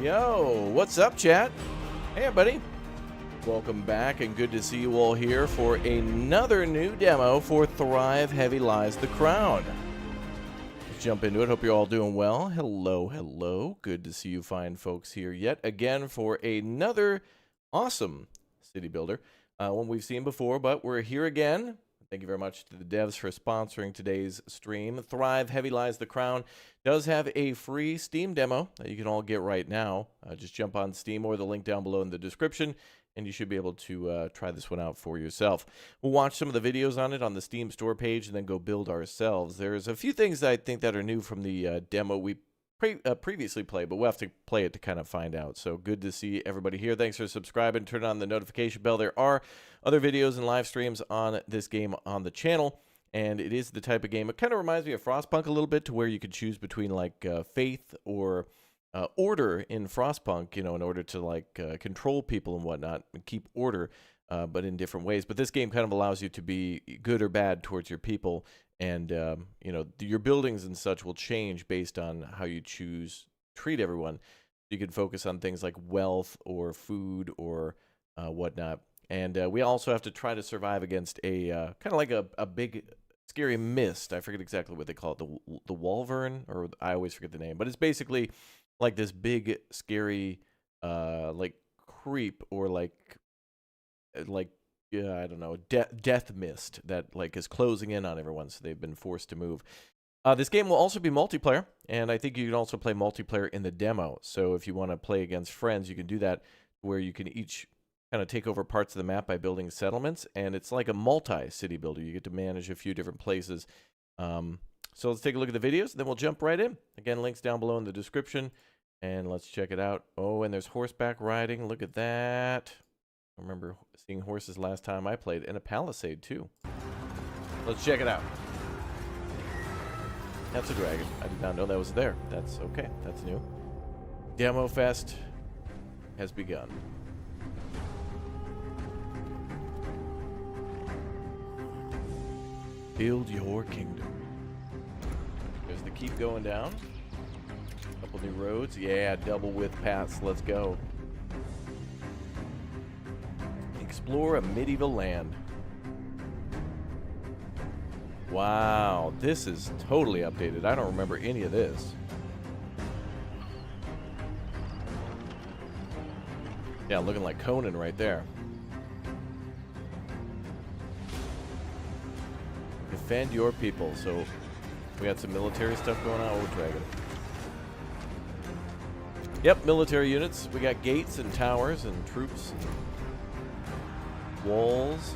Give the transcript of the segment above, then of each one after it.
Yo, what's up, chat? Hey, buddy. Welcome back, and good to see you all here for another new demo for Thrive Heavy Lies the Crown. Let's jump into it. Hope you're all doing well. Hello. Good to see you fine folks here yet again for another awesome city builder. One we've seen before, but we're here again. Thank you very much to the devs for sponsoring today's stream. Thrive Heavy Lies the Crown does have a free Steam demo that you can all get right now. Just jump on Steam or the link down below in the description, and you should be able to try this one out for yourself. We'll watch some of the videos on it on the Steam store page and then go build ourselves. There's a few things that I think that are new from the demo we previously played, but we'll have to play it to kind of find out. So good to see everybody here. Thanks for subscribing. Turn on the notification bell. There are other videos and live streams on this game on the channel, and it is the type of game, it kind of reminds me of Frostpunk a little bit, to where you could choose between like faith or order in Frostpunk, you know, in order to like control people and whatnot and keep order, but in different ways. But this game kind of allows you to be good or bad towards your people, and you know, your buildings and such will change based on how you choose to treat everyone. You can focus on things like wealth or food or whatnot. And we also have to try to survive against a kind of like a big scary mist. I forget exactly what they call it, the Wyvern, or I always forget the name. But it's basically like this big scary like creep, or like I don't know, death mist that like is closing in on everyone, so they've been forced to move. This game will also be multiplayer, and I think you can also play multiplayer in the demo. So if you want to play against friends, you can do that, where you can each kind of take over parts of the map by building settlements, and it's like a multi-city builder. You get to manage a few different places. So let's take a look at the videos, and then we'll jump right in. Again, links down below in the description, and let's check it out. Oh, and there's horseback riding. Look at that. I remember seeing horses last time I played, and a palisade too. Let's check it out. That's a dragon. I did not know that was there. That's okay. That's new. Demo Fest has begun. Build your kingdom. There's the keep going down. Couple new roads. Yeah, double width paths. Let's go. Explore a medieval land. Wow, this is totally updated. I don't remember any of this. Yeah, looking like Conan right there. Defend your people. So we got some military stuff going on. Oh, dragon. Yep, military units. We got gates and towers and troops and walls.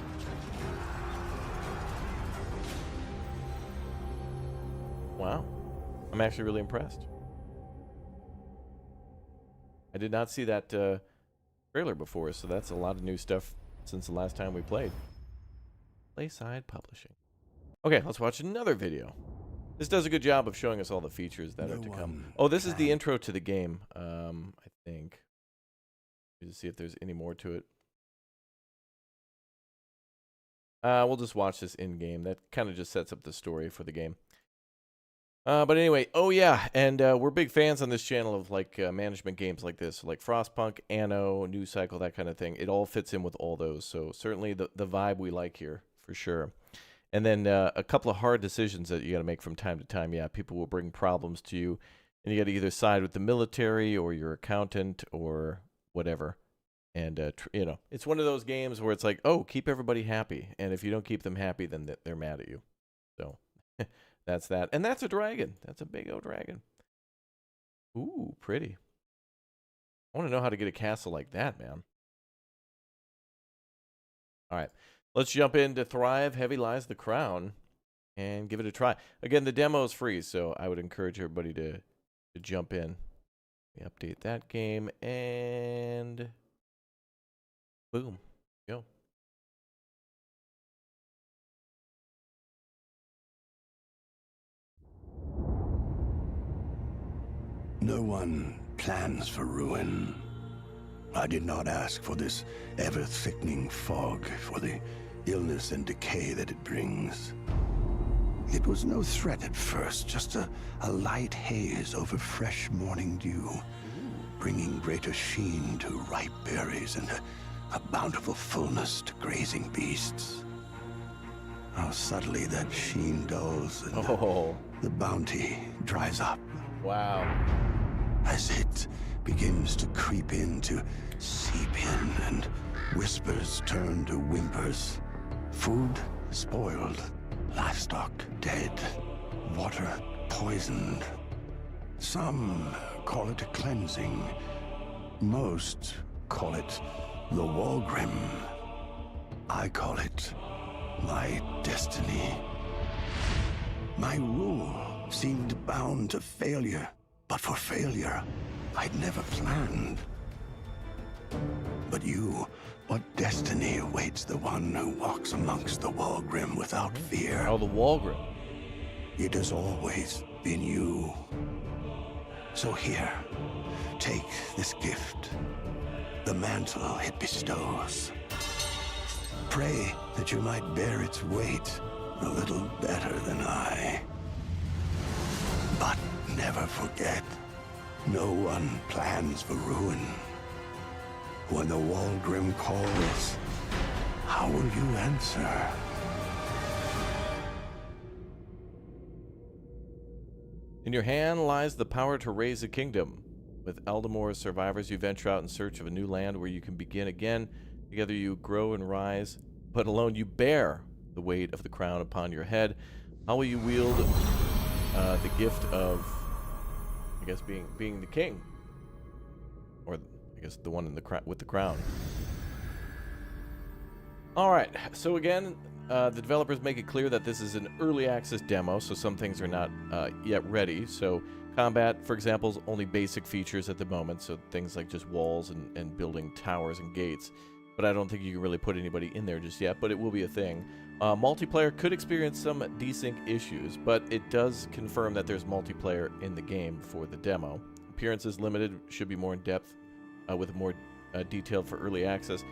Wow. I'm actually really impressed. I did not see that trailer before, so that's a lot of new stuff since the last time we played. Playside Publishing. Okay, let's watch another video. This does a good job of showing us all the features that are to come. Oh, this is the intro to the game, I think. Let's see if there's any more to it. We'll just watch this in-game. That kind of just sets up the story for the game. But anyway, oh yeah, and we're big fans on this channel of like management games like this, like Frostpunk, Anno, New Cycle, that kind of thing. It all fits in with all those, so certainly the vibe we like here, for sure. And then a couple of hard decisions that you got to make from time to time. Yeah, people will bring problems to you, and you got to either side with the military or your accountant or whatever. And, you know, it's one of those games where it's like, oh, keep everybody happy. And if you don't keep them happy, then they're mad at you. So that's that. And that's a dragon. That's a big old dragon. Ooh, pretty. I want to know how to get a castle like that, man. All right. Let's jump into Thrive Heavy Lies the Crown and give it a try. Again, the demo is free, so I would encourage everybody to jump in. We update that game, and boom, go. No one plans for ruin. I did not ask for this ever-thickening fog, for the illness and decay that it brings. It was no threat at first, just a light haze over fresh morning dew. bringing greater sheen to ripe berries and a bountiful fullness to grazing beasts. How subtly that sheen dulls and the bounty dries up. Wow. As it begins to creep in, to seep in, and whispers turn to whimpers. Food spoiled, livestock dead, water poisoned. Some call it a cleansing. Most call it the Walgrim. I call it my destiny. My rule seemed bound to failure, but for failure, I'd never planned. But you, what destiny awaits the one who walks amongst the Walgrim without fear? Oh, the Walgrim. It has always been you. So here, take this gift, the mantle it bestows. Pray that you might bear its weight a little better than I. But never forget, no one plans for ruin. When the Walgrim calls, how will you answer? In your hand lies the power to raise a kingdom. With Eldamor as survivors, you venture out in search of a new land where you can begin again. Together you grow and rise, but alone you bear the weight of the crown upon your head. How will you wield the gift of, I guess, being the king? Or, I guess, the one in the with the crown. Alright, so again, the developers make it clear that this is an early access demo, so some things are not yet ready. So combat, for example, is only basic features at the moment, so things like just walls and building towers and gates. But I don't think you can really put anybody in there just yet, but it will be a thing. Multiplayer could experience some desync issues, but it does confirm that there's multiplayer in the game for the demo. Appearances limited, should be more in depth, with more detailed for early access.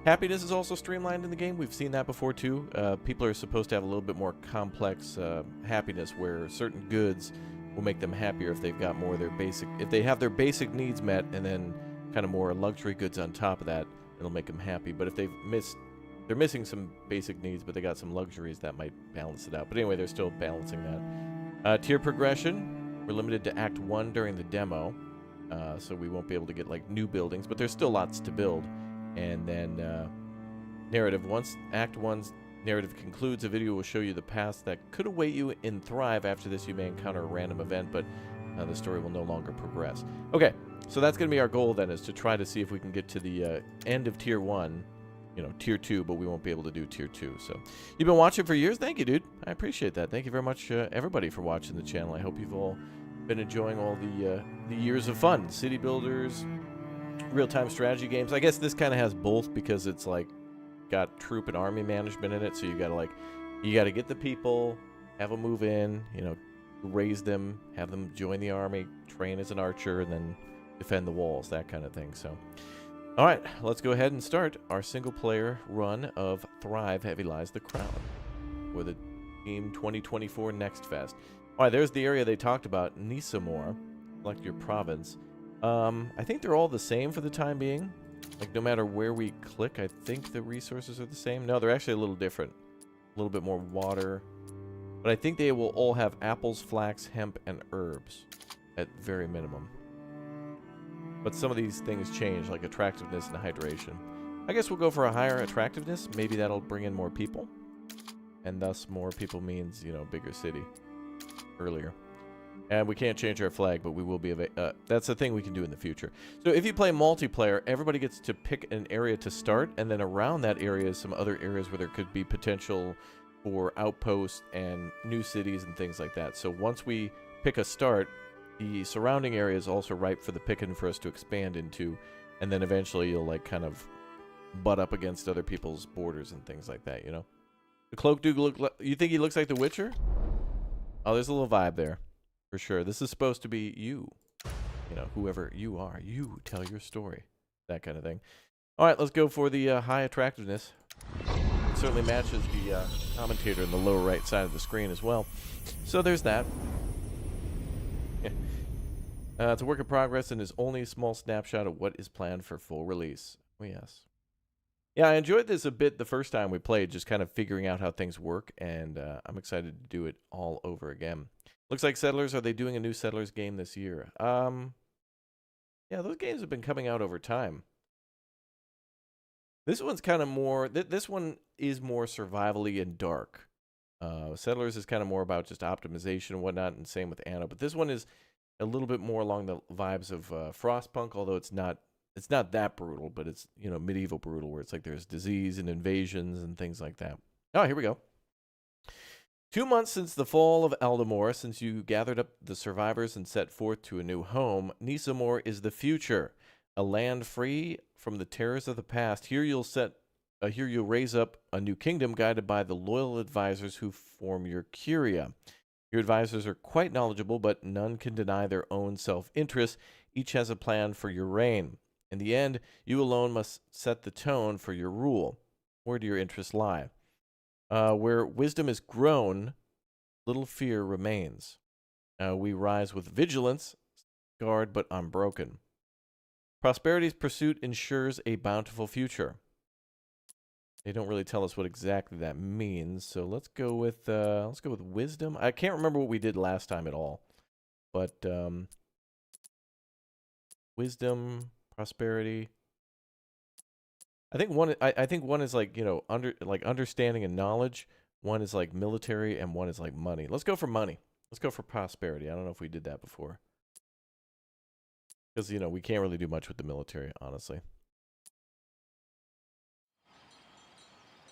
Happiness is also streamlined in the game. We've seen that before too. People are supposed to have a little bit more complex happiness, where certain goods will make them happier if they've got more of their basic, if they have their basic needs met, and then kind of more luxury goods on top of that, it'll make them happy. But if they're missing some basic needs, but they got some luxuries, that might balance it out. But anyway, they're still balancing that. Tier progression, we're limited to Act 1 during the demo, so we won't be able to get like new buildings, but there's still lots to build. And then narrative. Once Act 1's narrative concludes, a video will show you the paths that could await you in Thrive. After this, you may encounter a random event, but the story will no longer progress. Okay, so that's going to be our goal then, is to try to see if we can get to the end of Tier 1, you know, Tier 2, but we won't be able to do Tier 2. So you've been watching for years. Thank you, dude. I appreciate that. Thank you very much, everybody, for watching the channel. I hope you've all been enjoying all the years of fun. City builders, real-time strategy games. I guess this kind of has both, because it's like got troop and army management in it, so you gotta get the people, have them move in, you know, raise them, have them join the army, train as an archer, and then defend the walls, that kind of thing. So all right, let's go ahead and start our single-player run of Thrive Heavy Lies the Crown for the Team 2024 Next Fest. All right, there's the area they talked about, Nisamor. Select your province. I think they're all the same for the time being. Like, no matter where we click, I think the resources are the same. No, they're actually a little different. A little bit more water. But I think they will all have apples, flax, hemp, and herbs at very minimum. But some of these things change, like attractiveness and hydration. I guess we'll go for a higher attractiveness. Maybe that'll bring in more people. And thus, more people means, you know, bigger city earlier. And we can't change our flag, but we will be that's a thing we can do in the future. So if you play multiplayer, everybody gets to pick an area to start, and then around that area is some other areas where there could be potential for outposts and new cities and things like that. So once we pick a start, the surrounding area is also ripe for the picking for us to expand into, and then eventually you'll like kind of butt up against other people's borders and things like that, you know? The cloak dude you think he looks like the Witcher? Oh, there's a little vibe there. For sure. This is supposed to be you. You know, whoever you are. You tell your story. That kind of thing. All right, let's go for the high attractiveness. It certainly matches the commentator in the lower right side of the screen as well. So there's that. Yeah. It's a work in progress and is only a small snapshot of what is planned for full release. Oh, yes. Yeah, I enjoyed this a bit the first time we played, just kind of figuring out how things work, and I'm excited to do it all over again. Looks like Settlers, are they doing a new Settlers game this year? Yeah, those games have been coming out over time. This one's kind of more, this one is more survivally and dark. Settlers is kind of more about just optimization and whatnot, and same with Anno, but this one is a little bit more along the vibes of Frostpunk, although it's not that brutal, but it's, you know, medieval brutal, where it's like there's disease and invasions and things like that. Oh, here we go. 2 months since the fall of Aldamor, since you gathered up the survivors and set forth to a new home, Nisamor is the future, a land free from the terrors of the past. Here you'll raise up a new kingdom guided by the loyal advisors who form your Curia. Your advisors are quite knowledgeable, but none can deny their own self-interest. Each has a plan for your reign. In the end, you alone must set the tone for your rule. Where do your interests lie? Where wisdom is grown, little fear remains. We rise with vigilance, scarred but unbroken. Prosperity's pursuit ensures a bountiful future. They don't really tell us what exactly that means, so let's go with wisdom. I can't remember what we did last time at all, but wisdom, prosperity. I think one is like, you know, understanding and knowledge. One is like military, and one is like money. Let's go for money. Let's go for prosperity. I don't know if we did that before, because, you know, we can't really do much with the military, honestly.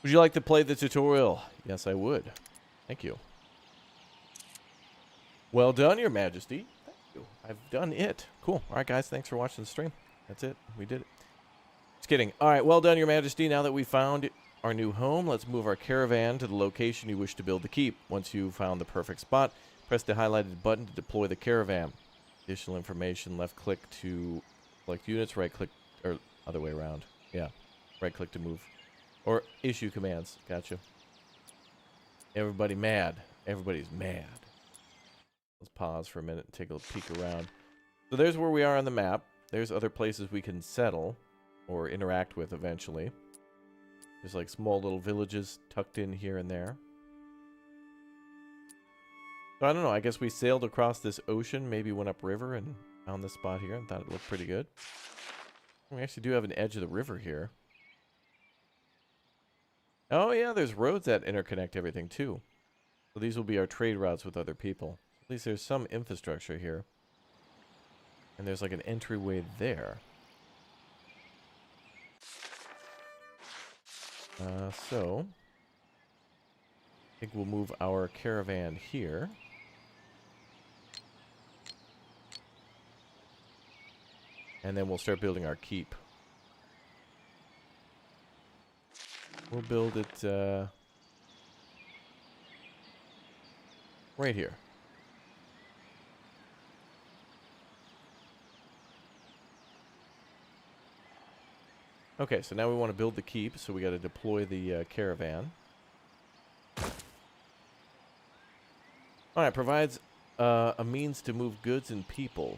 Would you like to play the tutorial? Yes, I would. Thank you. Well done, Your Majesty. Thank you. I've done it. Cool. All right, guys. Thanks for watching the stream. That's it. We did it. Just kidding. All right. Well done, Your Majesty. Now that we found our new home, let's move our caravan to the location you wish to build the keep. Once you've found the perfect spot, press the highlighted button to deploy the caravan. Additional information, left click to select units, right click, or other way around. Yeah. Right click to move. Or issue commands. Gotcha. Everybody mad. Everybody's mad. Let's pause for a minute and take a peek around. So there's where we are on the map. There's other places we can settle or interact with eventually. There's like small little villages tucked in here and there. So I don't know. I guess we sailed across this ocean, maybe went upriver and found this spot here and thought it looked pretty good. We actually do have an edge of the river here. Oh yeah, there's roads that interconnect everything too. So these will be our trade routes with other people. At least there's some infrastructure here. And there's like an entryway there. So I think we'll move our caravan here. And then we'll start building our keep. We'll build it right here. Okay, so now we want to build the keep, so we got to deploy the caravan. Alright, provides a means to move goods and people.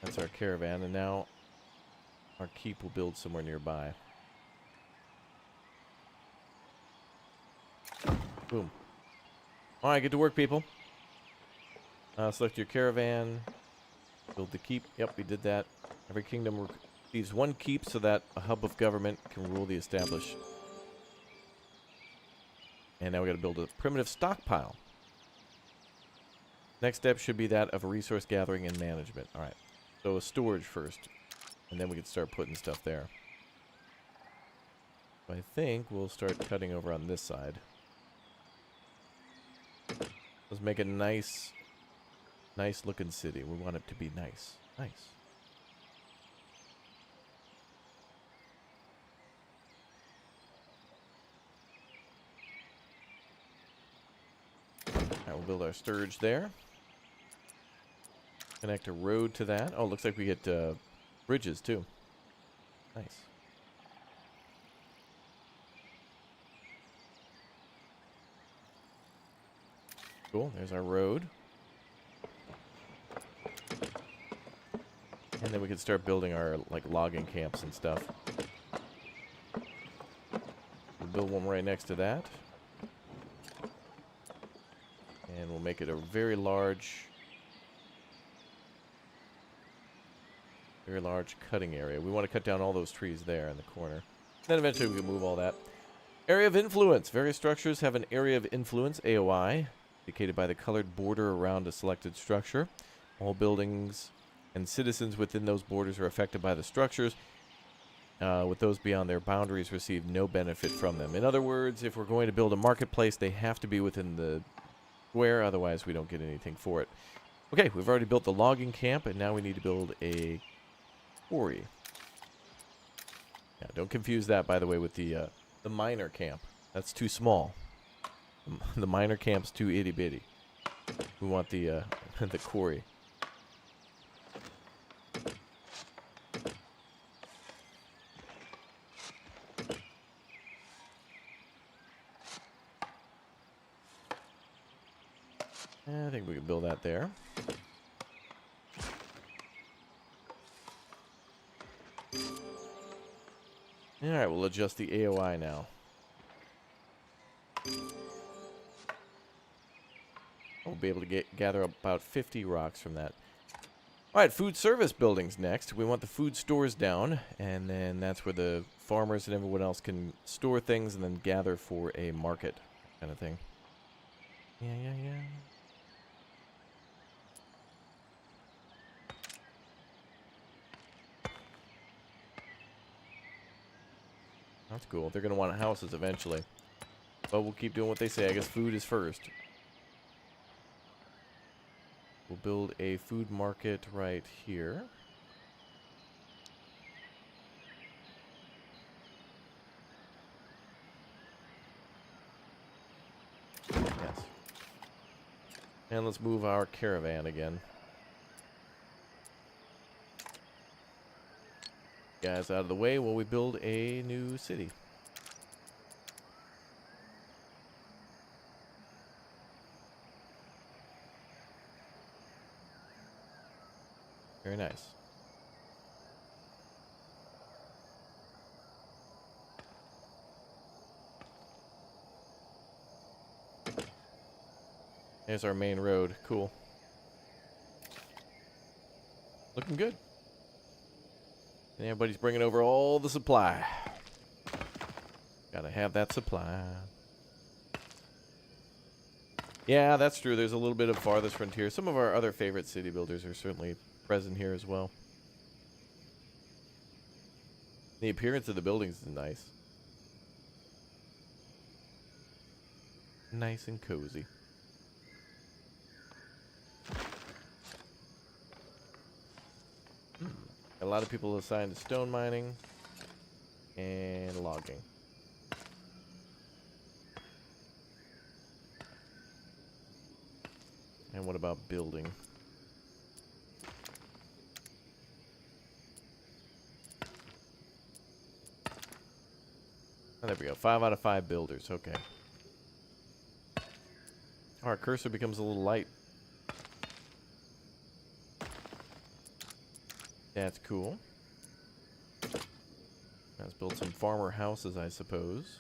That's our caravan, and now our keep will build somewhere nearby. Boom. Alright, get to work, people. Select your caravan. Build the keep. Yep, we did that. Every kingdom receives one keep so that a hub of government can rule the established. And now we got to build a primitive stockpile. Next step should be that of resource gathering and management. Alright, so a storage first. And then we can start putting stuff there. So I think we'll start cutting over on this side. Let's make a nice looking city. We want it to be nice. Nice. Alright, we'll build our sturge there. Connect a road to that. Oh, looks like we get bridges too. Nice. Cool, there's our road. And then we can start building our, like, logging camps and stuff. We'll build one right next to that. And we'll make it a very large cutting area. We want to cut down all those trees there in the corner. Then eventually we can move all that. Area of influence. Various structures have an area of influence, AOI, indicated by the colored border around a selected structure. All buildings and citizens within those borders are affected by the structures. With those beyond their boundaries receive no benefit from them. In other words, if we're going to build a marketplace, they have to be within the square, otherwise we don't get anything for it. Okay, we've already built the logging camp, and now we need to build a quarry. Yeah, don't confuse that, by the way, with the miner camp. That's too small. The miner camp's too itty bitty. We want the the quarry. I think we can build that there. Alright, we'll adjust the AOI now. We'll be able to gather about 50 rocks from that. Alright, food service buildings next. We want the food stores down, and then that's where the farmers and everyone else can store things and then gather for a market kind of thing. Yeah. That's cool. They're going to want houses eventually. But we'll keep doing what they say. I guess food is first. We'll build a food market right here. Yes. And let's move our caravan again. Guys out of the way while we build a new city. Very nice. There's our main road. Cool. Looking good. And everybody's bringing over all the supply. Gotta have that supply. Yeah, that's true. There's a little bit of farthest frontier. Some of our other favorite city builders are certainly present here as well. The appearance of the buildings is nice. Nice and cozy. A lot of people assigned to stone mining and logging. And what about building? Oh, there we go. 5 out of 5 builders. Okay. Our cursor becomes a little light. That's cool. Let's build some farmer houses, I suppose.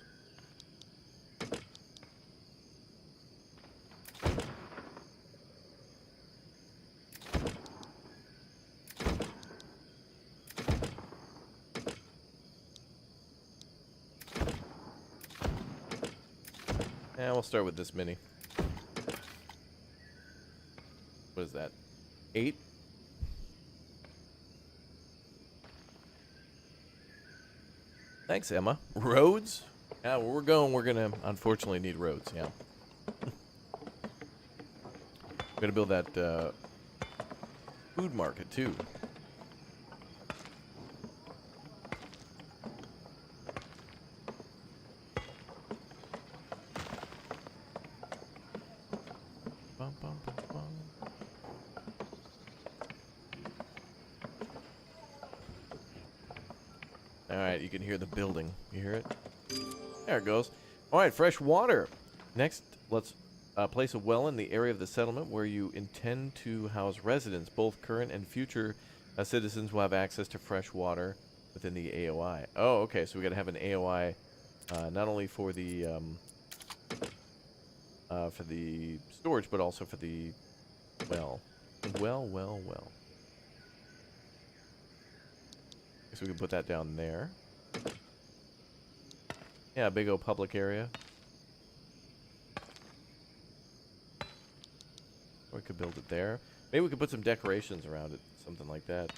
And we'll start with this mini. What is that? 8? Thanks, Emma. Roads? Yeah, where we're going, we're gonna unfortunately need roads, yeah. We're gonna build that food market too. Bum, bum, bum, bum. Alright, you can hear the building. You hear it? There it goes. Alright, fresh water. Next, let's place a well in the area of the settlement where you intend to house residents, both current and future Citizens will have access to fresh water within the AOI. Oh, okay. So we got to have an AOI not only for the storage, but also for the well. Well. So we can put that down there. Yeah, big old public area. We could build it there. Maybe we could put some decorations around it, something like that.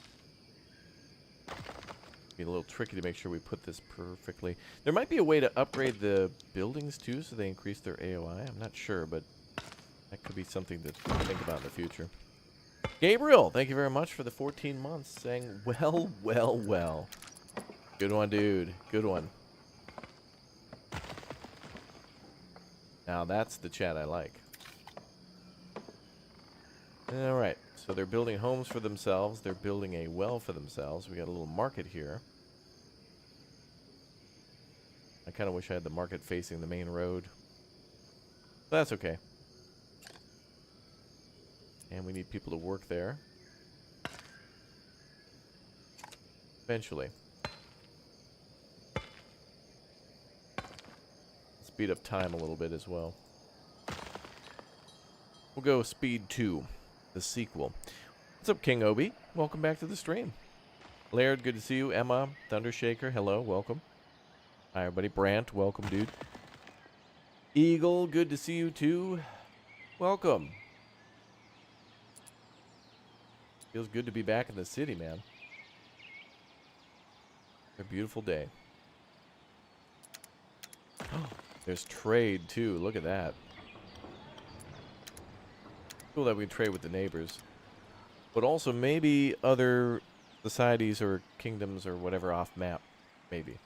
Be a little tricky to make sure we put this perfectly. There might be a way to upgrade the buildings too, so they increase their AOI. I'm not sure, but that could be something to think about in the future. Gabriel, thank you very much for the 14 months, saying, well. Good one, dude. Good one. Now that's the chat I like. Alright, so they're building homes for themselves. They're building a well for themselves. We got a little market here. I kind of wish I had the market facing the main road. But that's okay. And we need people to work there. Eventually. Speed up time a little bit as well. We'll go Speed 2, the sequel. What's up, King Obi? Welcome back to the stream. Laird, good to see you. Emma, Thundershaker, hello, welcome. Hi, everybody. Brant, welcome, dude. Eagle, good to see you, too. Welcome. Feels good to be back in the city, man. A beautiful day. Oh, there's trade, too. Look at that. Cool that we trade with the neighbors. But also maybe other societies or kingdoms or whatever off map. Maybe.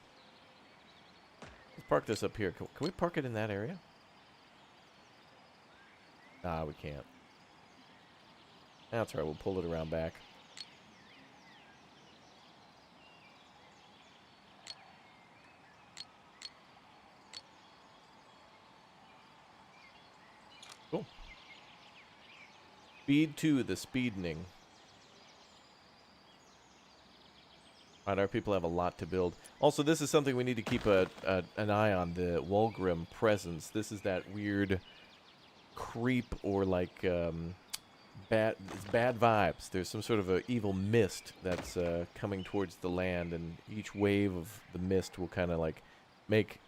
Let's park this up here. Can we park it in that area? Nah, we can't. That's right, we'll pull it around back. Cool. Speed 2, the speedening. Alright, our people have a lot to build. Also, this is something we need to keep an eye on, the Walgrim presence. This is that weird creep or like bad vibes. There's some sort of a evil mist that's coming towards the land, and each wave of the mist will kind of like make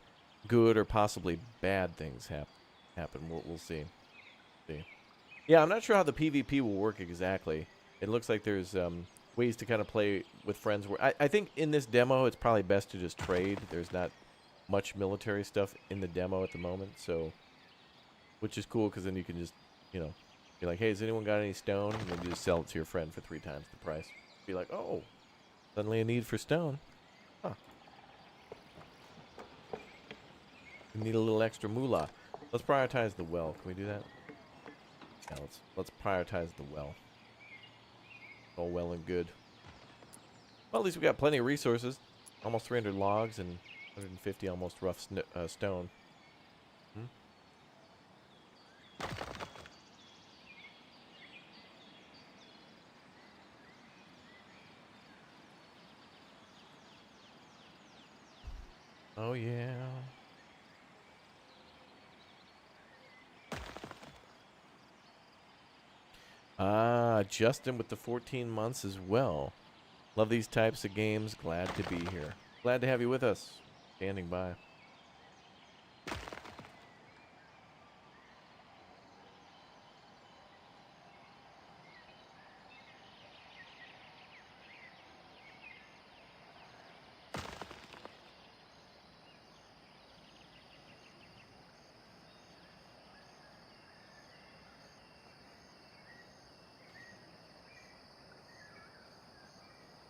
good or possibly bad things happen. We'll see. Yeah, I'm not sure how the PvP will work exactly. It looks like there's ways to kind of play with friends. Where I think in this demo, it's probably best to just trade. There's not much military stuff in the demo at the moment, so which is cool because then you can just, you know, be like, hey, has anyone got any stone? And then you just sell it to your friend for 3 times the price. Be like, oh, suddenly a need for stone. Huh. We need a little extra moolah. Let's prioritize the well. Can we do that? Yeah, let's prioritize the well. All well and good. Well, at least we got plenty of resources. Almost 300 logs and 150 almost rough stone. Oh, yeah. Ah, Justin with the 14 months as well. Love these types of games. Glad to be here. Glad to have you with us. Standing by.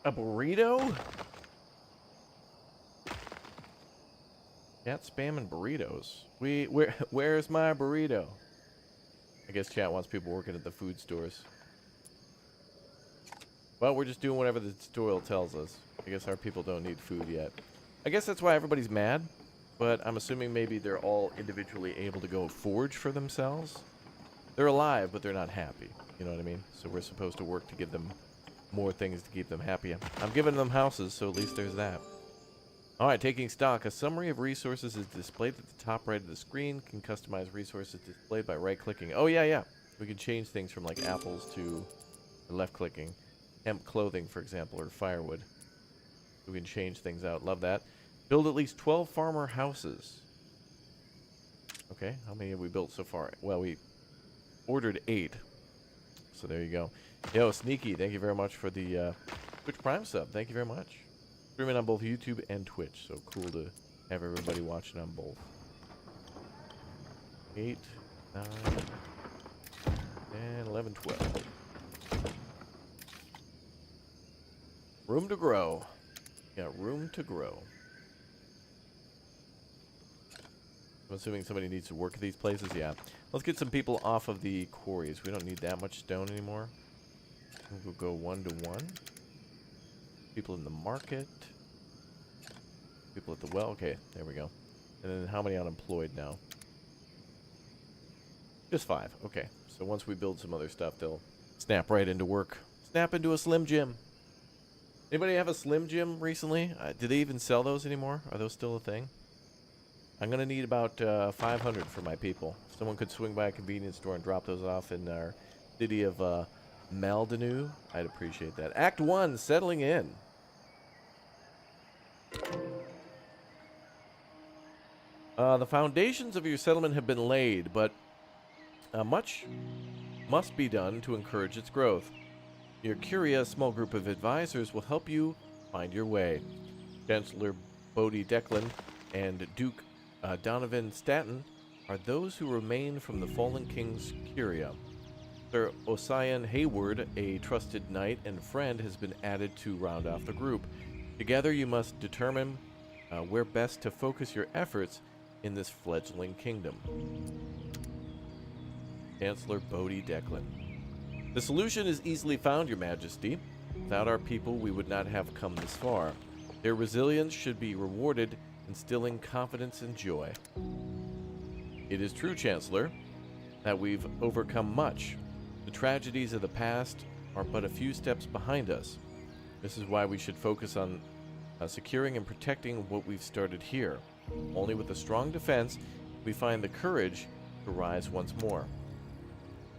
A burrito? Chat spamming burritos. Where's my burrito? I guess chat wants people working at the food stores. Well, we're just doing whatever the tutorial tells us. I guess our people don't need food yet. I guess that's why everybody's mad, but I'm assuming maybe they're all individually able to go forge for themselves. They're alive, but they're not happy. You know what I mean? So we're supposed to work to give them more things to keep them happy. I'm giving them houses, so at least there's that. All right, taking stock. A summary of resources is displayed at the top right of the screen. Can customize resources displayed by right-clicking. Oh, yeah. We can change things from, like, apples to left-clicking. Hemp clothing, for example, or firewood. We can change things out. Love that. Build at least 12 farmer houses. Okay, how many have we built so far? Well, we ordered 8. So there you go. Yo, Sneaky, thank you very much for the Twitch Prime sub. Thank you very much. Streaming on both YouTube and Twitch, so cool to have everybody watching on both. 8, 9, 10, 11, 12. Room to grow. Yeah, room to grow. I'm assuming somebody needs to work at these places. Yeah. Let's get some people off of the quarries. We don't need that much stone anymore. We'll go 1 to 1. People in the market. People at the well. Okay, there we go. And then how many unemployed now? Just 5. Okay. So once we build some other stuff, they'll snap right into work. Snap into a Slim Jim. Anybody have a Slim Jim recently? Do they even sell those anymore? Are those still a thing? I'm going to need about 500 for my people. If someone could swing by a convenience store and drop those off in our city of Maldenu, I'd appreciate that. Act 1, settling in. The foundations of your settlement have been laid, but much must be done to encourage its growth. Your Curia small group of advisors will help you find your way. Chancellor Bodhi Declan and Duke Donovan Stanton are those who remain from the fallen king's Curia. Sir Osian Hayward, a trusted knight and friend, has been added to round off the group. Together you must determine where best to focus your efforts in this fledgling kingdom. Chancellor Bodhi Declan. The solution is easily found, Your Majesty. Without our people, we would not have come this far. Their resilience should be rewarded, instilling confidence and joy. It is true, Chancellor, that we've overcome much. The tragedies of the past are but a few steps behind us. This is why we should focus on securing and protecting what we've started here. Only with a strong defense, we find the courage to rise once more.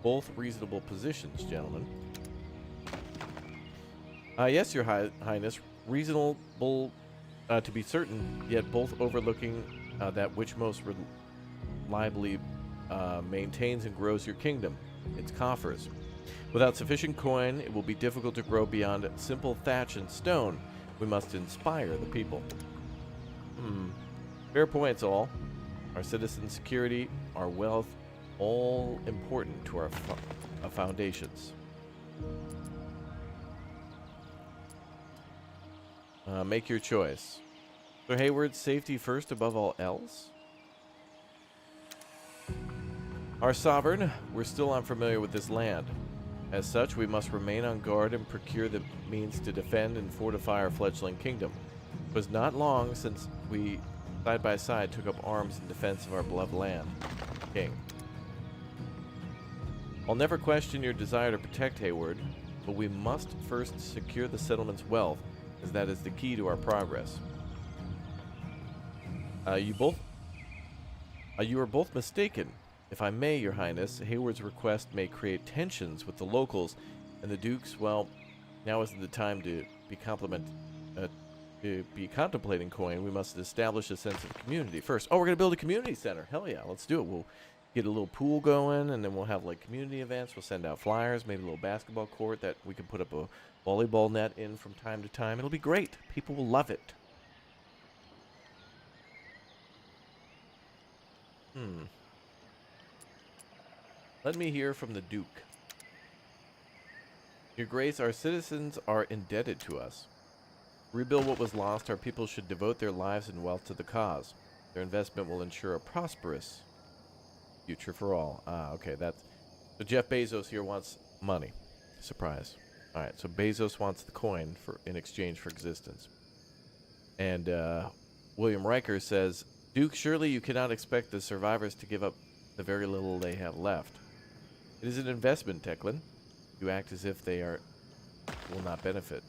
Both reasonable positions, gentlemen. Yes, Your Highness. Reasonable to be certain, yet both overlooking that which most reliably maintains and grows your kingdom, its coffers. Without sufficient coin, it will be difficult to grow beyond simple thatch and stone. We must inspire the people. Fair points, all. Our citizens' security, our wealth, all important to our foundations. Make your choice. Sir Hayward, safety first above all else? Our sovereign, we're still unfamiliar with this land. As such, we must remain on guard and procure the means to defend and fortify our fledgling kingdom. It was not long since we, side by side, took up arms in defense of our beloved land. King. I'll never question your desire to protect Hayward, but we must first secure the settlement's wealth, as that is the key to our progress. You are both mistaken. If I may, Your Highness, Hayward's request may create tensions with the locals, and the Dukes, well, now isn't the time to be contemplating coin. We must establish a sense of community first. Oh, we're going to build a community center. Hell yeah, let's do it. We'll get a little pool going, and then we'll have, like, community events. We'll send out flyers, maybe a little basketball court that we can put up a volleyball net in from time to time. It'll be great. People will love it. Let me hear from the Duke. Your Grace, our citizens are indebted to us. To rebuild what was lost, our people should devote their lives and wealth to the cause. Their investment will ensure a prosperous future for all. Okay, that's... So Jeff Bezos here wants money. Surprise. Alright, so Bezos wants the coin in exchange for existence. And William Riker says, Duke, surely you cannot expect the survivors to give up the very little they have left. It is an investment, Declan. You act as if they are will not benefit.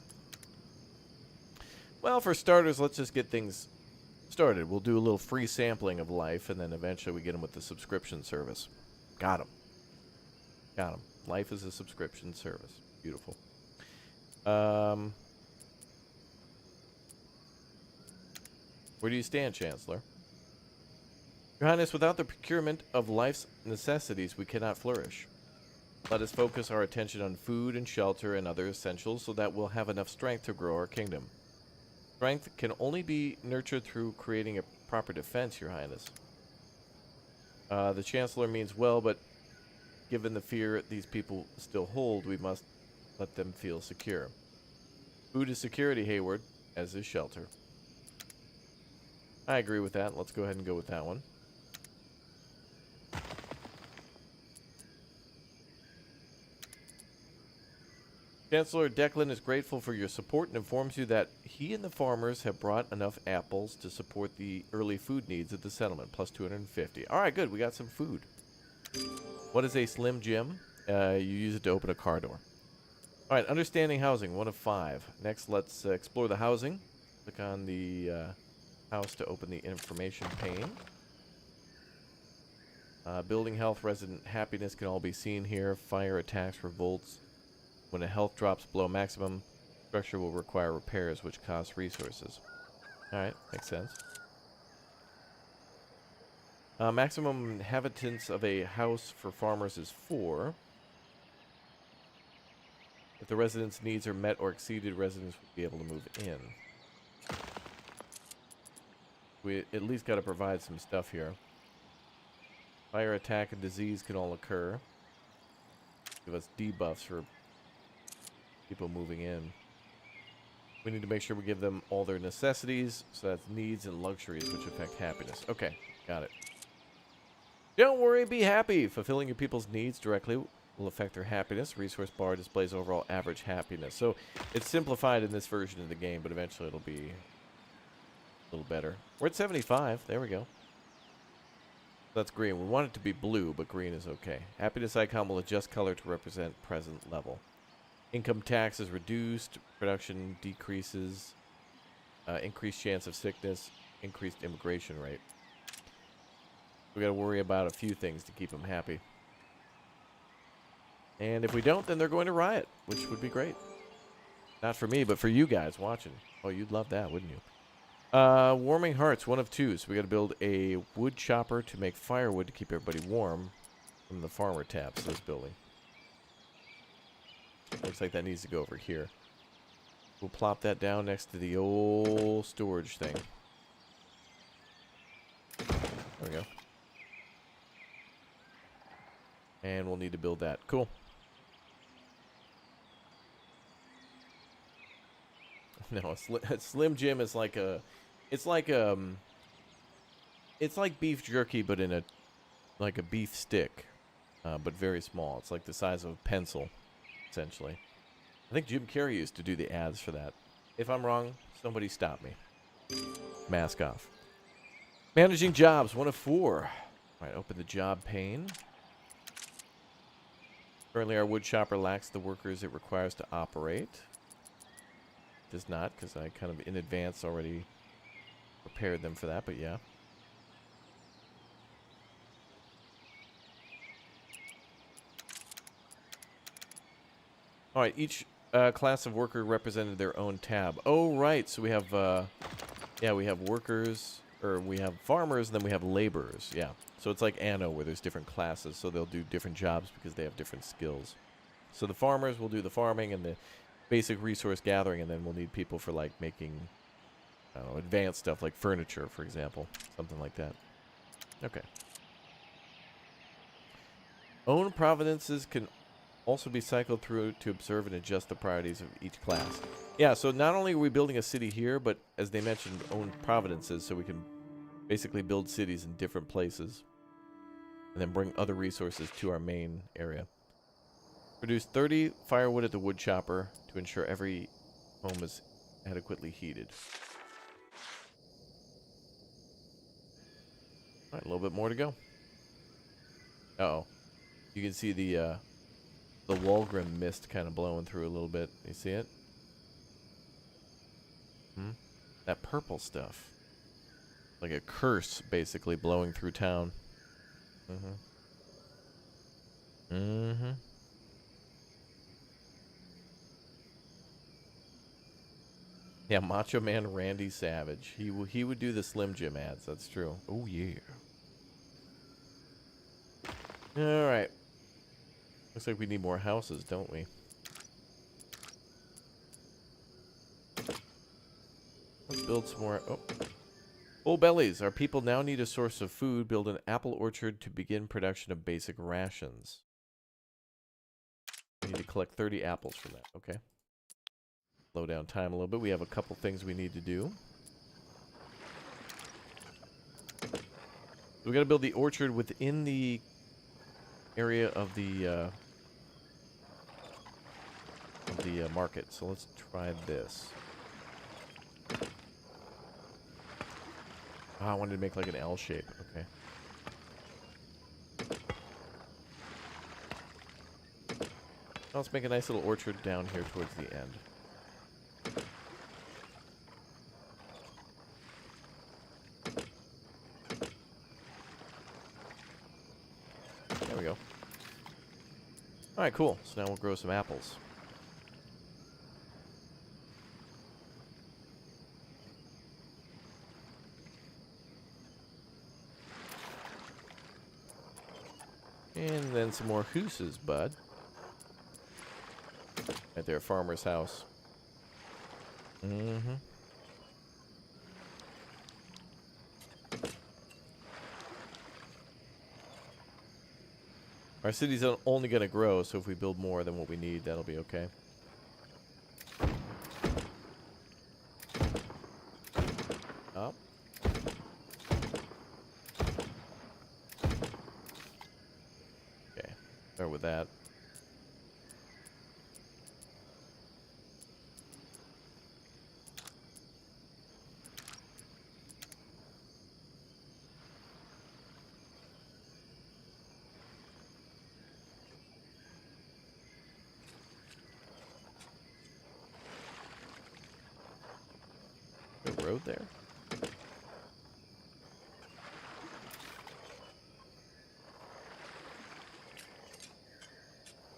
Well, for starters, let's just get things started. We'll do a little free sampling of life, and then eventually we get them with the subscription service. Got him. Got him. Life is a subscription service. Beautiful. Where do you stand, Chancellor? Your Highness, without the procurement of life's necessities, we cannot flourish. Let us focus our attention on food and shelter and other essentials so that we'll have enough strength to grow our kingdom. Strength can only be nurtured through creating a proper defense, Your Highness. The Chancellor means well, but given the fear these people still hold, we must let them feel secure. Food is security, Hayward, as is shelter. I agree with that. Let's go ahead and go with that one. Chancellor Declan is grateful for your support and informs you that he and the farmers have brought enough apples to support the early food needs of the settlement, plus 250. All right, good. We got some food. What is a Slim Jim? You use it to open a car door. All right, understanding housing, 1 of 5. Next, let's explore the housing. Click on the house to open the information pane. Building health, resident happiness can all be seen here. Fire attacks, revolts. When a health drops below maximum, structure will require repairs, which cost resources. Alright, makes sense. Maximum inhabitants of a house for farmers is 4. If the residents' needs are met or exceeded, residents will be able to move in. We at least got to provide some stuff here. Fire attack and disease can all occur. Give us debuffs for people moving in. We need to make sure we give them all their necessities, so that's needs and luxuries, which affect happiness. Okay, got it. Don't worry, be happy. Fulfilling your people's needs directly will affect their happiness. Resource bar displays overall average happiness. So it's simplified in this version of the game, but eventually it'll be a little better. We're at 75. There we go. That's green. We want it to be blue, but green is okay. Happiness icon will adjust color to represent present level. Income tax is reduced, production decreases, increased chance of sickness, increased immigration rate. We got to worry about a few things to keep them happy. And if we don't, then they're going to riot, which would be great. Not for me, but for you guys watching. Oh, you'd love that, wouldn't you? Warming hearts, 1 of 2. So we got to build a wood chopper to make firewood to keep everybody warm from the farmer tabs this building. Looks like that needs to go over here. We'll plop that down next to the old storage thing. There we go. And we'll need to build that. Cool. No, a Slim Jim is like a... It's like beef jerky, but in like a beef stick, but very small. It's like the size of a pencil, essentially. I think Jim Carrey used to do the ads for that. If I'm wrong, somebody stop me. Mask off. Managing jobs, 1 of 4. All right, open the job pane. Currently, our wood chopper lacks the workers it requires to operate. Does not, because I kind of in advance already prepared them for that, but yeah. All right, each class of worker represented their own tab. Oh, right. So we have, yeah, we have workers, or we have farmers, and then we have laborers. Yeah. So it's like Anno, where there's different classes, so they'll do different jobs because they have different skills. So the farmers will do the farming and the basic resource gathering, and then we'll need people for, like, making, I don't know, advanced stuff, like furniture, for example. Something like that. Okay. Own providences can also be cycled through to observe and adjust the priorities of each class. Yeah, so not only are we building a city here, but as they mentioned, own providences, so we can basically build cities in different places and then bring other resources to our main area. Produce 30 firewood at the wood chopper to ensure every home is adequately heated. All right, a little bit more to go. Uh-oh. You can see the the Walgrim mist kind of blowing through a little bit. You see it? Hmm? That purple stuff. Like a curse, basically, blowing through town. Mm-hmm. Mm-hmm. Yeah, Macho Man Randy Savage. He would do the Slim Jim ads. That's true. Oh, yeah. All right. Looks like we need more houses, don't we? Let's build some more. Oh. Full bellies. Our people now need a source of food. Build an apple orchard to begin production of basic rations. We need to collect 30 apples from that. Okay. Slow down time a little bit. We have a couple things we need to do. We got to build the orchard within the area of the market. So let's try this. Oh, I wanted to make like an L shape. Okay. Now let's make a nice little orchard down here towards the end. There we go. Alright, cool. So now we'll grow some apples. And then some more hooses, bud. Right there, farmer's house. Mm-hmm. Our city's only going to grow, so if we build more than what we need, that'll be okay. Up. Okay, start with that. The road there?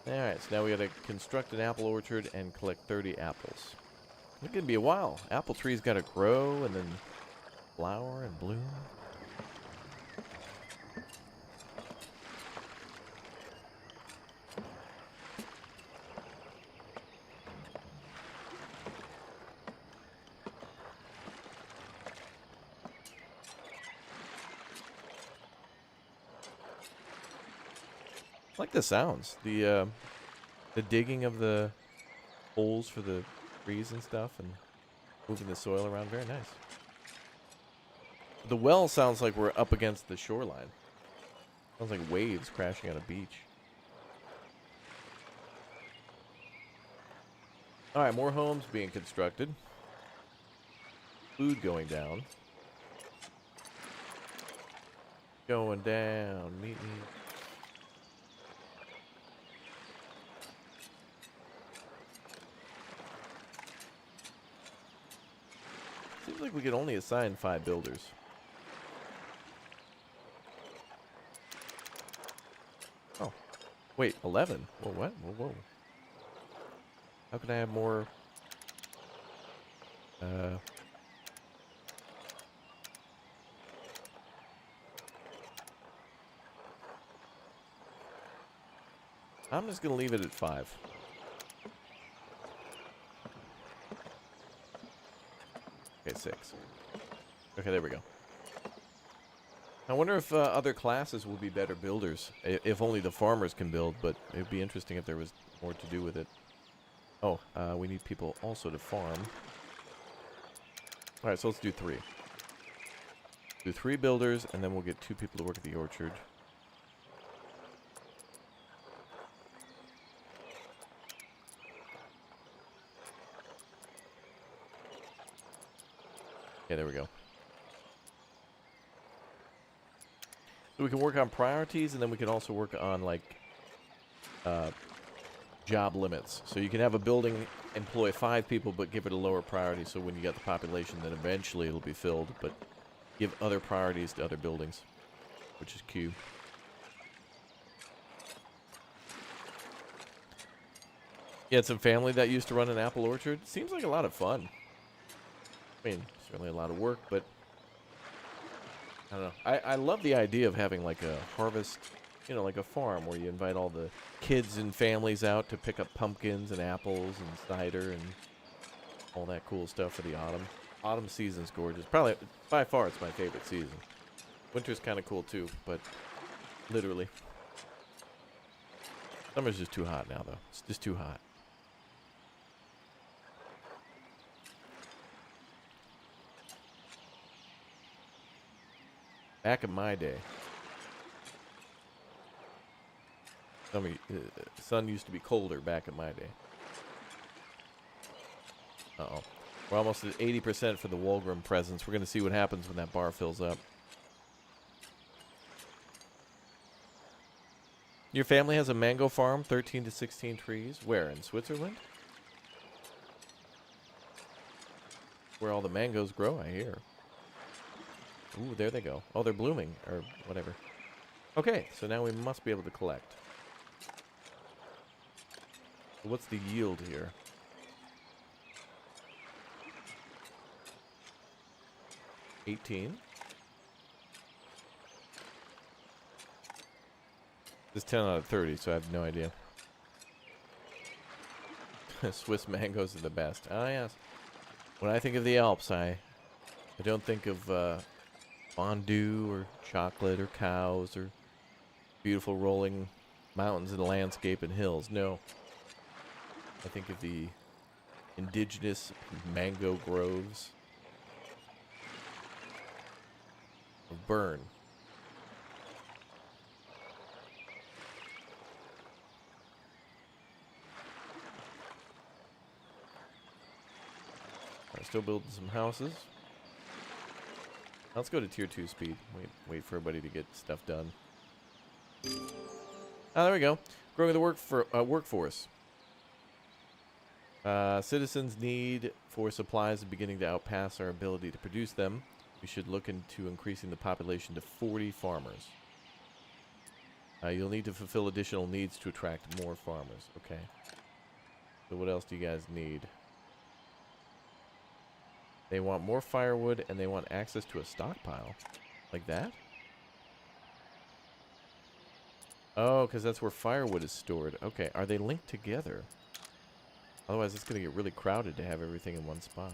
Alright, so now we gotta construct an apple orchard and collect 30 apples. It's gonna be a while. Apple trees gotta grow and then flower and bloom. I like the sounds. The digging of the holes for the trees and stuff and moving the soil around. Very nice. The well sounds like we're up against the shoreline. Sounds like waves crashing on a beach. Alright, more homes being constructed. Food going down. Going down. Meet me. Seems like we could only assign 5 builders. Oh. Wait, 11? Whoa, what? Whoa, whoa. How can I have more... I'm just going to leave it at 5. Okay, 6. Okay, there we go. I wonder if other classes will be better builders. If only the farmers can build, but it'd be interesting if there was more to do with it. Oh, we need people also to farm. Alright, so let's do 3. Do 3 builders, and then we'll get 2 people to work at the orchard. Yeah, there we go. So we can work on priorities, and then we can also work on, like, job limits. So you can have a building employ 5 people, but give it a lower priority. So when you get the population, then eventually it'll be filled. But give other priorities to other buildings, which is Q. You had some family that used to run an apple orchard. Seems like a lot of fun. I mean, certainly a lot of work, but I don't know. I love the idea of having like a harvest, you know, like a farm where you invite all the kids and families out to pick up pumpkins and apples and cider and all that cool stuff for the autumn. Autumn season's gorgeous. Probably, by far, it's my favorite season. Winter's kind of cool too, but literally. Summer's just too hot now, though. It's just too hot. Back in my day, sun used to be colder back in my day. Uh-oh. We're almost at 80% for the Walgrim presence. We're going to see what happens when that bar fills up. Your family has a mango farm, 13 to 16 trees. Where, in Switzerland? Where all the mangoes grow, I hear. Ooh, there they go. Oh, they're blooming, or whatever. Okay, so now we must be able to collect. So what's the yield here? 18. This is 10 out of 30, so I have no idea. Swiss mangoes are the best. Ah, yes. When I think of the Alps, I don't think of fondue or chocolate or cows or beautiful rolling mountains and landscape and hills. No. I think of the indigenous mango groves of Bern. I'm still building some houses. Let's go to tier 2 speed. Wait for everybody to get stuff done. Ah, there we go. Growing the workforce. Citizens' need for supplies is beginning to outpass our ability to produce them. We should look into increasing the population to 40 farmers. You'll need to fulfill additional needs to attract more farmers. Okay. So what else do you guys need? They want more firewood, and they want access to a stockpile. Like that? Oh, because that's where firewood is stored. Okay, are they linked together? Otherwise, it's going to get really crowded to have everything in one spot.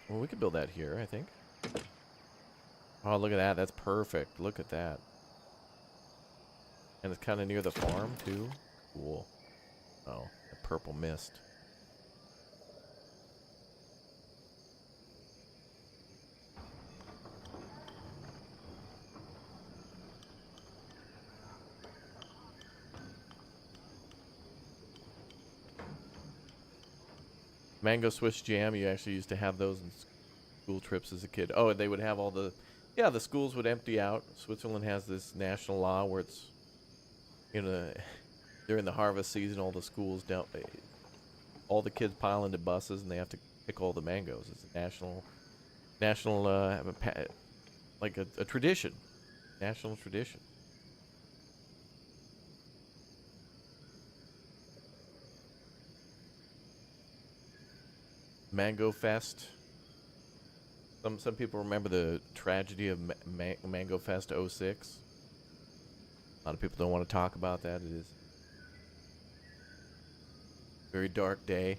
Well, we could build that here, I think. Oh, look at that. That's perfect. Look at that. And it's kind of near the farm, too. Cool. Oh, the purple mist. Mango Swiss jam, you actually used to have those in school trips as a kid. Oh, and they would have all the... Yeah, the schools would empty out. Switzerland has this national law where it's... You know, during the harvest season, all the schools don't... All the kids pile into buses, and they have to pick all the mangoes. It's a national, like a tradition. National tradition. Mango Fest. Some people remember the tragedy of Mango Fest '06. A lot of people don't want to talk about that. It is a very dark day,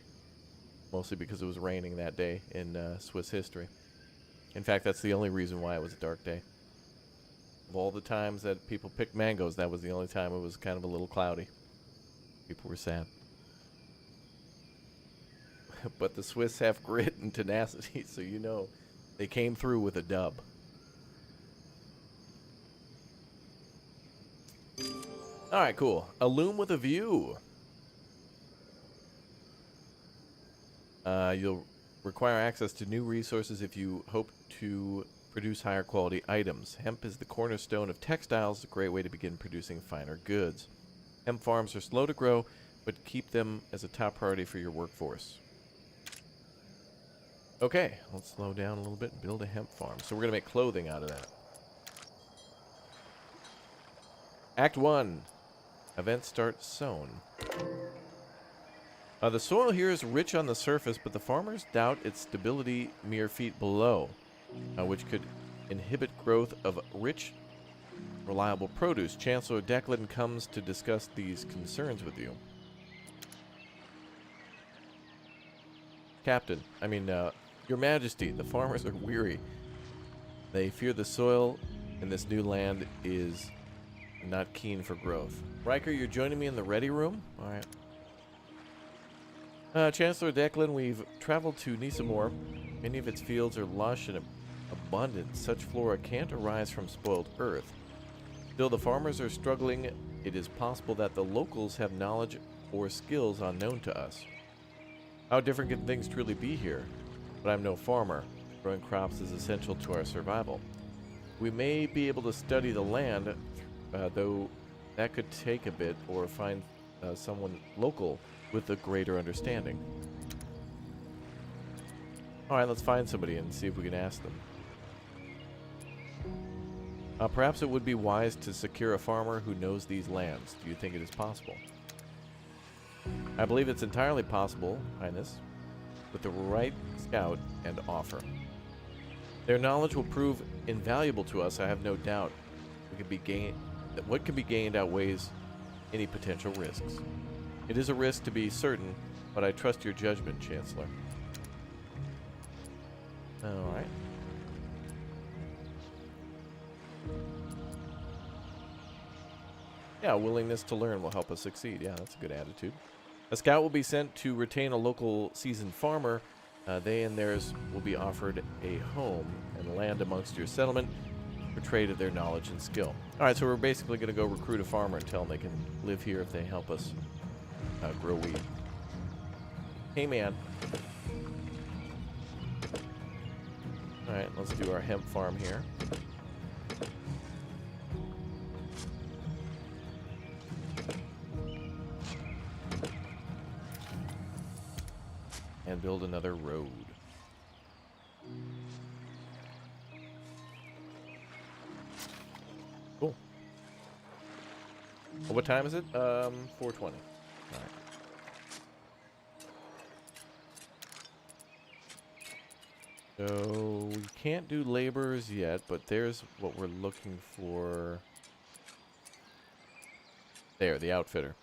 mostly because it was raining that day in Swiss history. In fact, that's the only reason why it was a dark day. Of all the times that people picked mangoes, that was the only time it was kind of a little cloudy. People were sad. But the Swiss have grit and tenacity, so you know they came through with a dub. Alright, cool. A loom with a view. You'll require access to new resources if you hope to produce higher quality items. Hemp is the cornerstone of textiles, a great way to begin producing finer goods. Hemp farms are slow to grow, but keep them as a top priority for your workforce. Okay, let's slow down a little bit and build a hemp farm. So we're going to make clothing out of that. Act 1. Event start sown. The soil here is rich on the surface, but the farmers doubt its stability mere feet below, which could inhibit growth of rich, reliable produce. Chancellor Declan comes to discuss these concerns with you. Captain, Your Majesty, the farmers are weary. They fear the soil in this new land is not keen for growth. Riker, you're joining me in the ready room? Alright. Chancellor Declan, we've traveled to Nisamor. Many of its fields are lush and abundant. Such flora can't arise from spoiled earth. Still, the farmers are struggling. It is possible that the locals have knowledge or skills unknown to us. How different can things truly be here? But I'm no farmer. Growing crops is essential to our survival. We may be able to study the land, though that could take a bit, or find someone local with a greater understanding. Alright, let's find somebody and see if we can ask them. Perhaps it would be wise to secure a farmer who knows these lands. Do you think it is possible? I believe it's entirely possible, Highness, with the right scout and offer. Their knowledge will prove invaluable to us, I have no doubt. What can be gained outweighs any potential risks. It is a risk to be certain, but I trust your judgment, Chancellor. Alright. Yeah, willingness to learn will help us succeed. Yeah, that's a good attitude. A scout will be sent to retain a local seasoned farmer. They and theirs will be offered a home and land amongst your settlement for trade of their knowledge and skill. Alright, so we're basically going to go recruit a farmer and tell them they can live here if they help us grow wheat. Hey, man. Alright, let's do our hemp farm here. And build another road. Cool. Well, what time is it? 4:20. All right. So we can't do laborers yet, but there's what we're looking for. There, the outfitter.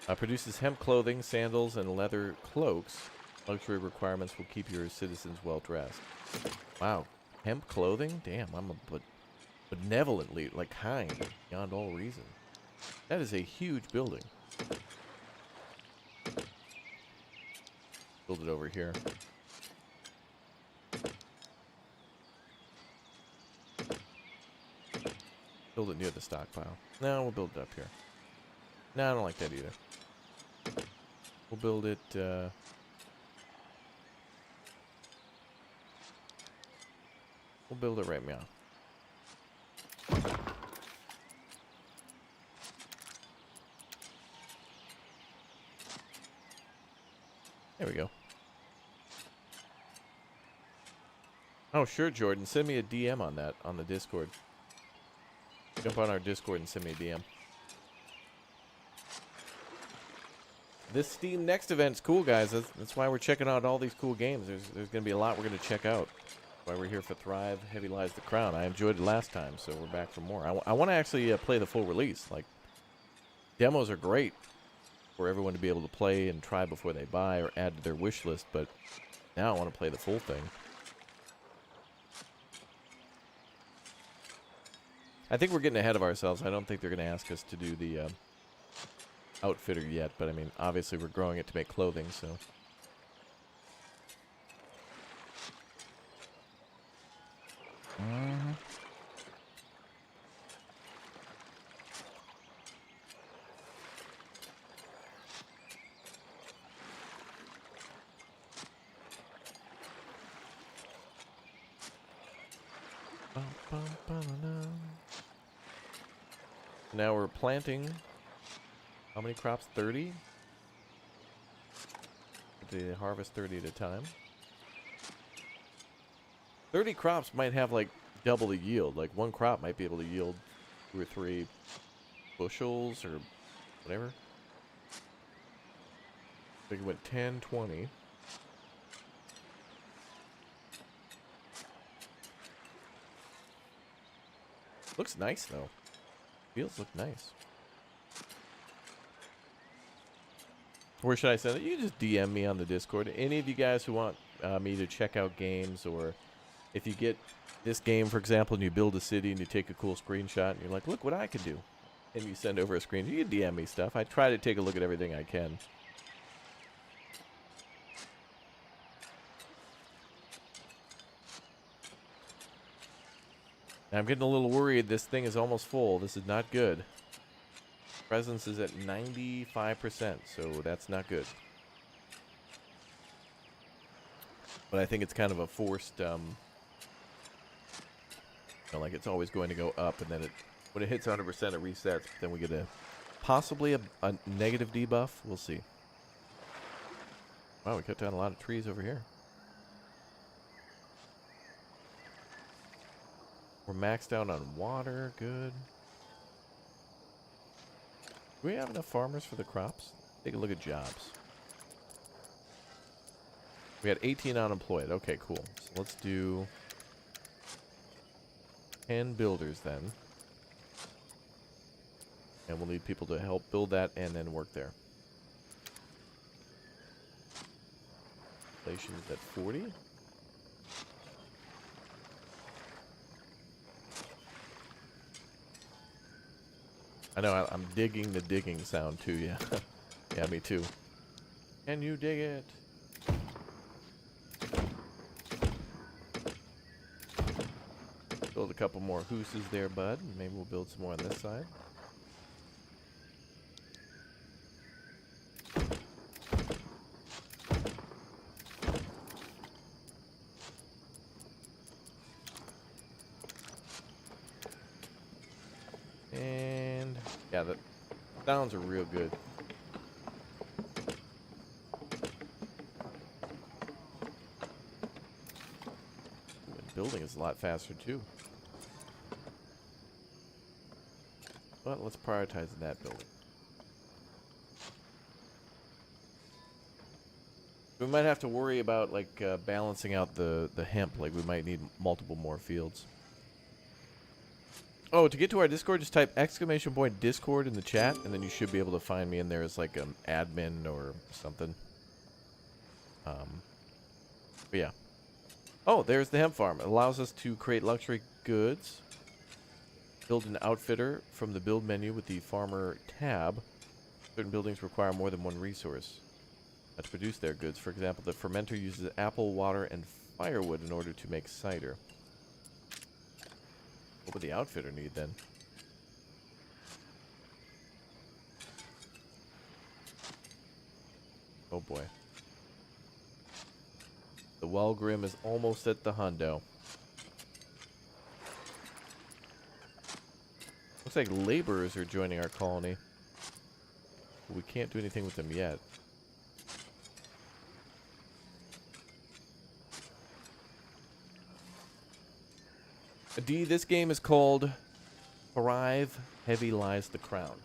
Produces hemp clothing, sandals, and leather cloaks. Luxury requirements will keep your citizens well dressed. Wow, hemp clothing? Damn, I'm a benevolently, like, kind beyond all reason. That is a huge building. Build it over here. Build it near the stockpile. No, we'll build it up here. No, I don't like that either. We'll build it, we'll build it right now. There we go. Oh, sure, Jordan. Send me a DM on that, on the Discord. Jump on our Discord and send me a DM. This Steam Next event's cool, guys. That's why we're checking out all these cool games. There's going to be a lot we're going to check out. That's why we're here for Thrive, Heavy Lies the Crown. I enjoyed it last time, so we're back for more. I want to actually play the full release. Like, demos are great for everyone to be able to play and try before they buy or add to their wish list, but now I want to play the full thing. I think we're getting ahead of ourselves. I don't think they're going to ask us to do the outfitter yet, but I mean, obviously we're growing it to make clothing, so. Now we're planting. How many crops? 30? To harvest 30 at a time. 30 crops might have like double the yield. Like one crop might be able to yield 2 or 3 bushels or whatever. I think it went 10, 20. Looks nice though. Fields look nice. Where should I send it? You can just DM me on the Discord. Any of you guys who want me to check out games, or if you get this game, for example, and you build a city and you take a cool screenshot and you're like, look what I can do. And you send over a screen. You can DM me stuff. I try to take a look at everything I can. Now, I'm getting a little worried. This thing is almost full. This is not good. Presence is at 95%, so that's not good. But I think it's kind of a forced, like it's always going to go up, and then when it hits 100%, it resets. But then we get possibly a negative debuff. We'll see. Wow, we cut down a lot of trees over here. We're maxed out on water. Good. Do we have enough farmers for the crops? Take a look at jobs. We had 18 unemployed. Okay, cool. So let's do 10 builders then. And we'll need people to help build that and then work there. Inflation is at 40. I know, I'm digging the digging sound too, yeah. Yeah, me too. Can you dig it? Build a couple more hooses there, bud. Maybe we'll build some more on this side. And yeah, the sounds are real good. And building is a lot faster too. But let's prioritize that building. We might have to worry about like balancing out the hemp. Like we might need multiple more fields. Oh, to get to our Discord, just type !Discord in the chat, and then you should be able to find me in there as like an admin or something. But yeah. Oh, there's the hemp farm. It allows us to create luxury goods. Build an outfitter from the build menu with the farmer tab. Certain buildings require more than one resource to produce their goods. For example, the fermenter uses apple, water, and firewood in order to make cider. What would the outfitter need then? Oh boy. The Walgrim is almost at the hundo. Looks like laborers are joining our colony. But we can't do anything with them yet. D, this game is called Thrive Heavy Lies the Crown.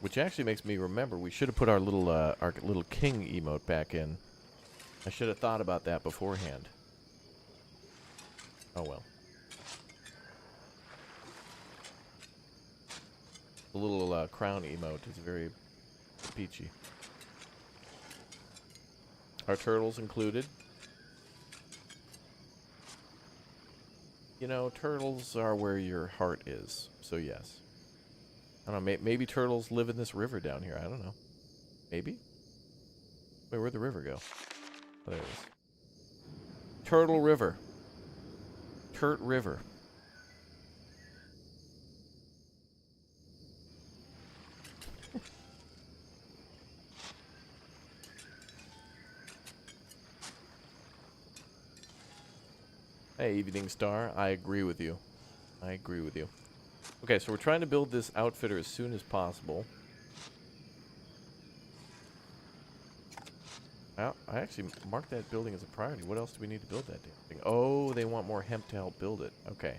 Which actually makes me remember we should have put our little king emote back in. I should have thought about that beforehand. Oh well. The little crown emote is very peachy. Our turtles included. You know, turtles are where your heart is, so yes. I don't know, maybe turtles live in this river down here, I don't know. Maybe? Wait, where'd the river go? Oh, there it is. Turtle River. Turt River. Hey, Evening Star. I agree with you. I agree with you. Okay, so we're trying to build this outfitter as soon as possible. I actually marked that building as a priority. What else do we need to build that damn thing? Oh, they want more hemp to help build it. Okay.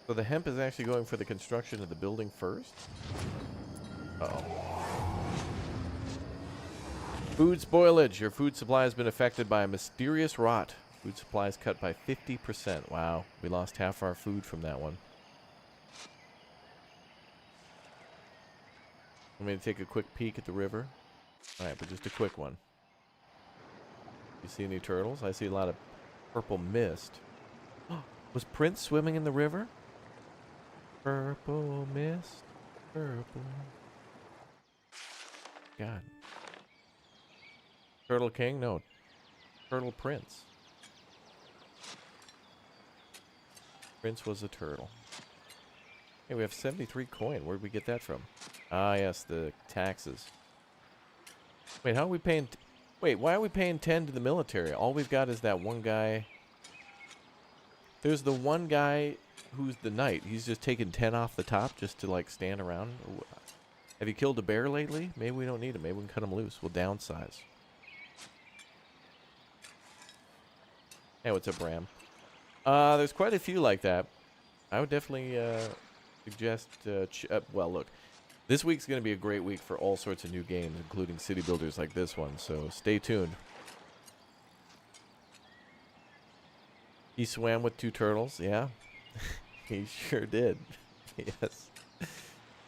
So the hemp is actually going for the construction of the building first? Uh-oh. Food spoilage. Your food supply has been affected by a mysterious rot. Food supplies cut by 50%. Wow, we lost half our food from that one. Want me to take a quick peek at the river? Alright, but just a quick one. You see any turtles? I see a lot of purple mist. Was Prince swimming in the river? Purple mist. Purple. God. Turtle King? No. Turtle Prince. Prince was a turtle. Hey, we have 73 coin. Where'd we get that from? Ah, yes, the taxes. Wait, how are we paying... Wait, why are we paying 10 to the military? All we've got is that one guy... There's the one guy who's the knight. He's just taking 10 off the top just to, like, stand around. Have you killed a bear lately? Maybe we don't need him. Maybe we can cut him loose. We'll downsize. Hey, what's up, Ram? There's quite a few like that. I would definitely suggest... well, look. This week's going to be a great week for all sorts of new games, including city builders like this one, so stay tuned. He swam with 2 turtles, yeah. He sure did. Yes.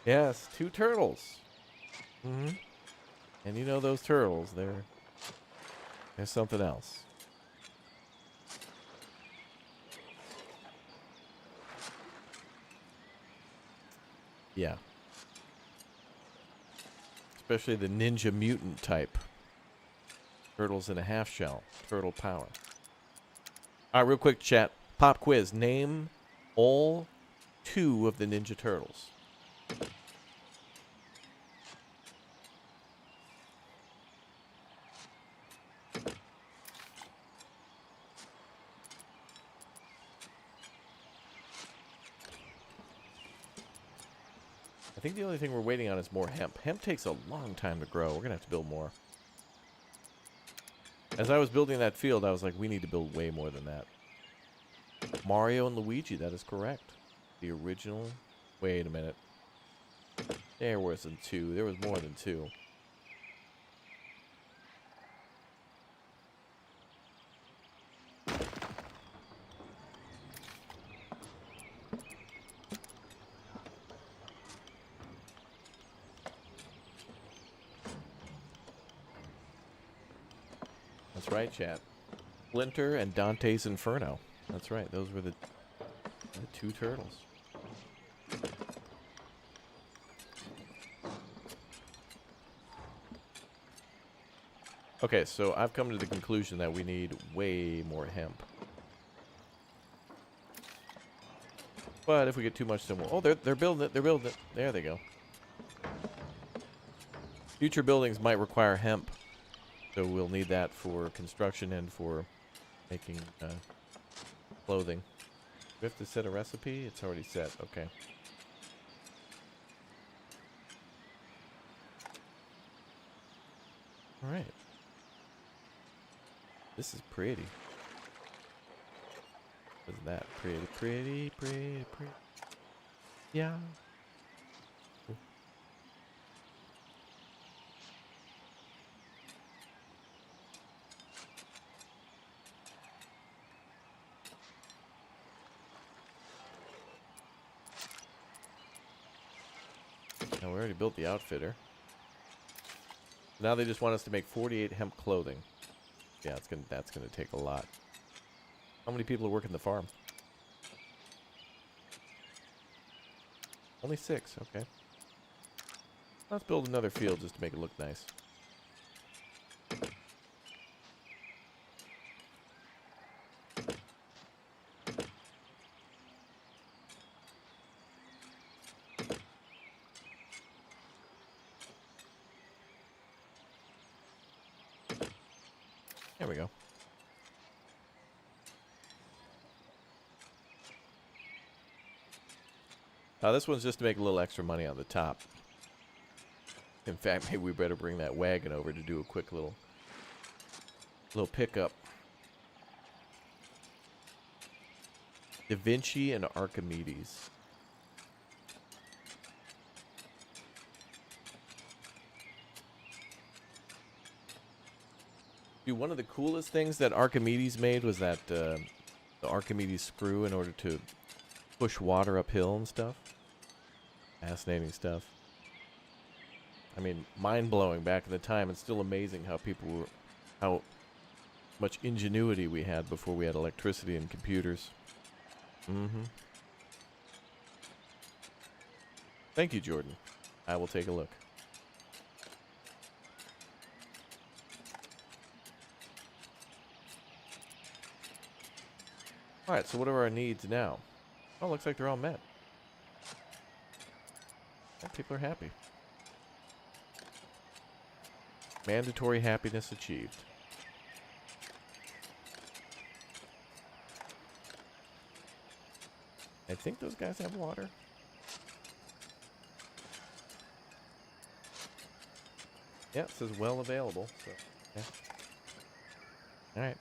Yes, 2 turtles. Mm-hmm. And you know those turtles, they're something else. Yeah. Especially the ninja mutant type. Turtles in a half shell. Turtle power. Alright, real quick, chat. Pop quiz. Name all 2 of the Ninja Turtles. I think the only thing we're waiting on is more hemp. Hemp takes a long time to grow. We're going to have to build more. As I was building that field, I was like, we need to build way more than that. Mario and Luigi, that is correct. The original... Wait a minute. There wasn't 2. There was more than 2. That's right, chat. Splinter and Dante's Inferno. That's right. Those were the 2 turtles. Okay, so I've come to the conclusion that we need way more hemp. But if we get too much, then we'll... Oh, they're building it. They're building it. There they go. Future buildings might require hemp. So we'll need that for construction and for making clothing. Do we have to set a recipe? It's already set. Okay. All right. This is pretty. Isn't that pretty, pretty, pretty, pretty? Yeah. Cool. Now we already built the outfitter. Now they just want us to make 48 hemp clothing. Yeah, that's gonna take a lot. How many people are working the farm? Only 6, okay. Let's build another field just to make it look nice. There we go. This one's just to make a little extra money on the top. In fact, maybe we better bring that wagon over to do a quick little pickup. Da Vinci and Archimedes. Dude, one of the coolest things that Archimedes made was that the Archimedes screw in order to push water uphill and stuff. Fascinating stuff. I mean, mind-blowing back in the time. It's still amazing how much ingenuity we had before we had electricity and computers. Thank you, Jordan. I will take a look. Alright, so what are our needs now? Oh, looks like they're all met. Yeah, people are happy. Mandatory happiness achieved. I think those guys have water. Yeah, it says well available. So, yeah. All right.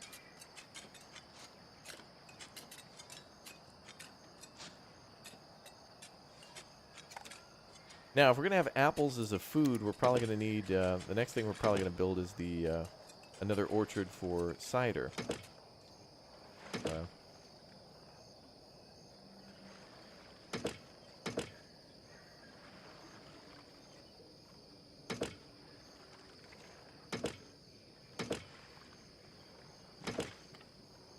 Now, if we're gonna have apples as a food, we're probably gonna need the next thing we're probably gonna build is the another orchard for cider.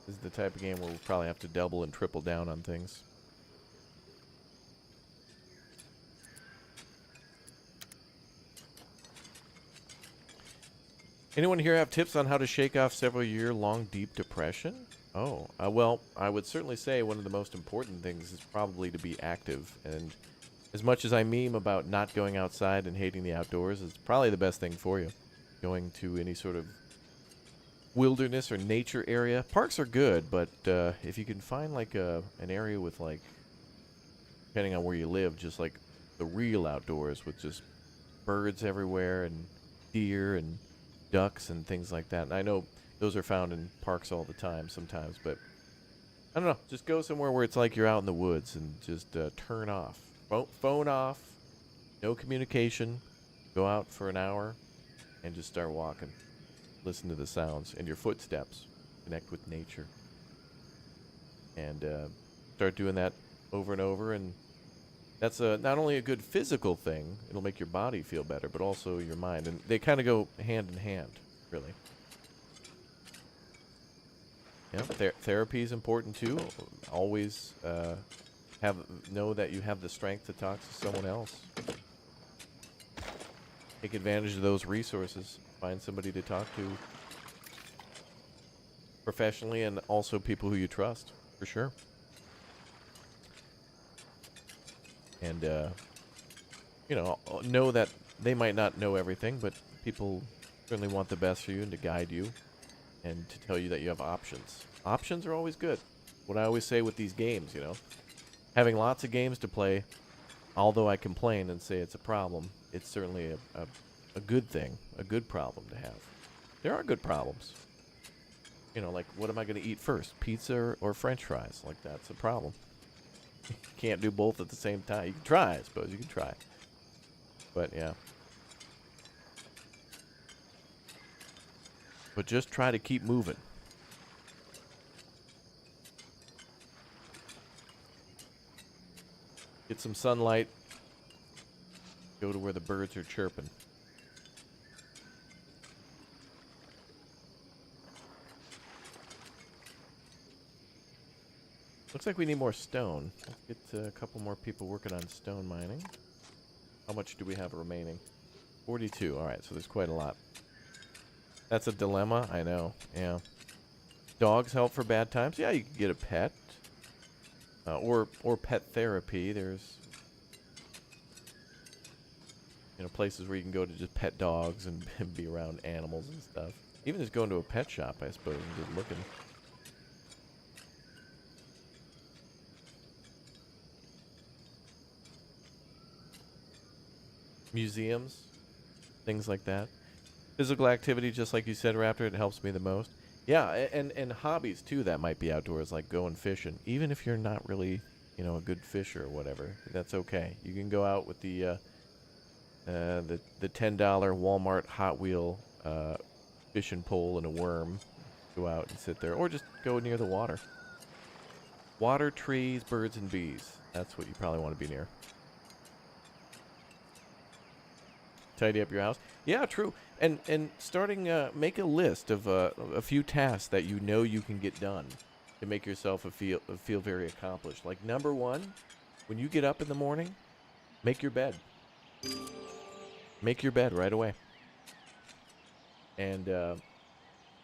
This is the type of game where we'll probably have to double and triple down on things. Anyone here have tips on how to shake off several-year-long deep depression? Oh, well, I would certainly say one of the most important things is probably to be active. And as much as I meme about not going outside and hating the outdoors, it's probably the best thing for you. Going to any sort of wilderness or nature area. Parks are good, but if you can find like an area with like, depending on where you live, just like the real outdoors with just birds everywhere and deer and ducks and things like that. And I know those are found in parks all the time sometimes, but I don't know. Just go somewhere where it's like you're out in the woods and just turn off. Phone off. No communication. Go out for an hour and just start walking. Listen to the sounds and your footsteps. Connect with nature. And start doing that over and over. And that's not only a good physical thing, it'll make your body feel better, but also your mind. And they kind of go hand in hand, really. Yeah, therapy is important too. Always know that you have the strength to talk to someone else. Take advantage of those resources. Find somebody to talk to professionally, and also people who you trust, for sure. And, know that they might not know everything, but people certainly want the best for you and to guide you and to tell you that you have options. Options are always good. What I always say with these games, having lots of games to play, although I complain and say it's a problem, it's certainly a good thing, a good problem to have. There are good problems. Like, what am I going to eat first? Pizza or French fries? Like, that's a problem. You can't do both at the same time. You can try, I suppose. You can try. But, yeah. But just try to keep moving. Get some sunlight. Go to where the birds are chirping. Looks like we need more stone. Let's get a couple more people working on stone mining. How much do we have remaining? 42. All right, so there's quite a lot. That's a dilemma. I know. Yeah. Dogs help for bad times. Yeah, you can get a pet. Or pet therapy. There's places where you can go to just pet dogs and be around animals and stuff. Even just going to a pet shop, I suppose, and just looking. Museums, things like that. Physical activity, just like you said, Raptor, it helps me the most. Yeah, and hobbies too that might be outdoors, like going fishing. Even if you're not really, you know, a good fisher or whatever, that's okay. You can go out with the $10 Walmart Hot Wheel fishing pole and a worm, go out and sit there, or just go near the water. Water, trees, birds, and bees. That's what you probably want to be near. Tidy up your house. Yeah, true. And starting, make a list of a few tasks that you know you can get done to make yourself feel very accomplished. Like number one, when you get up in the morning, make your bed. Make your bed right away. And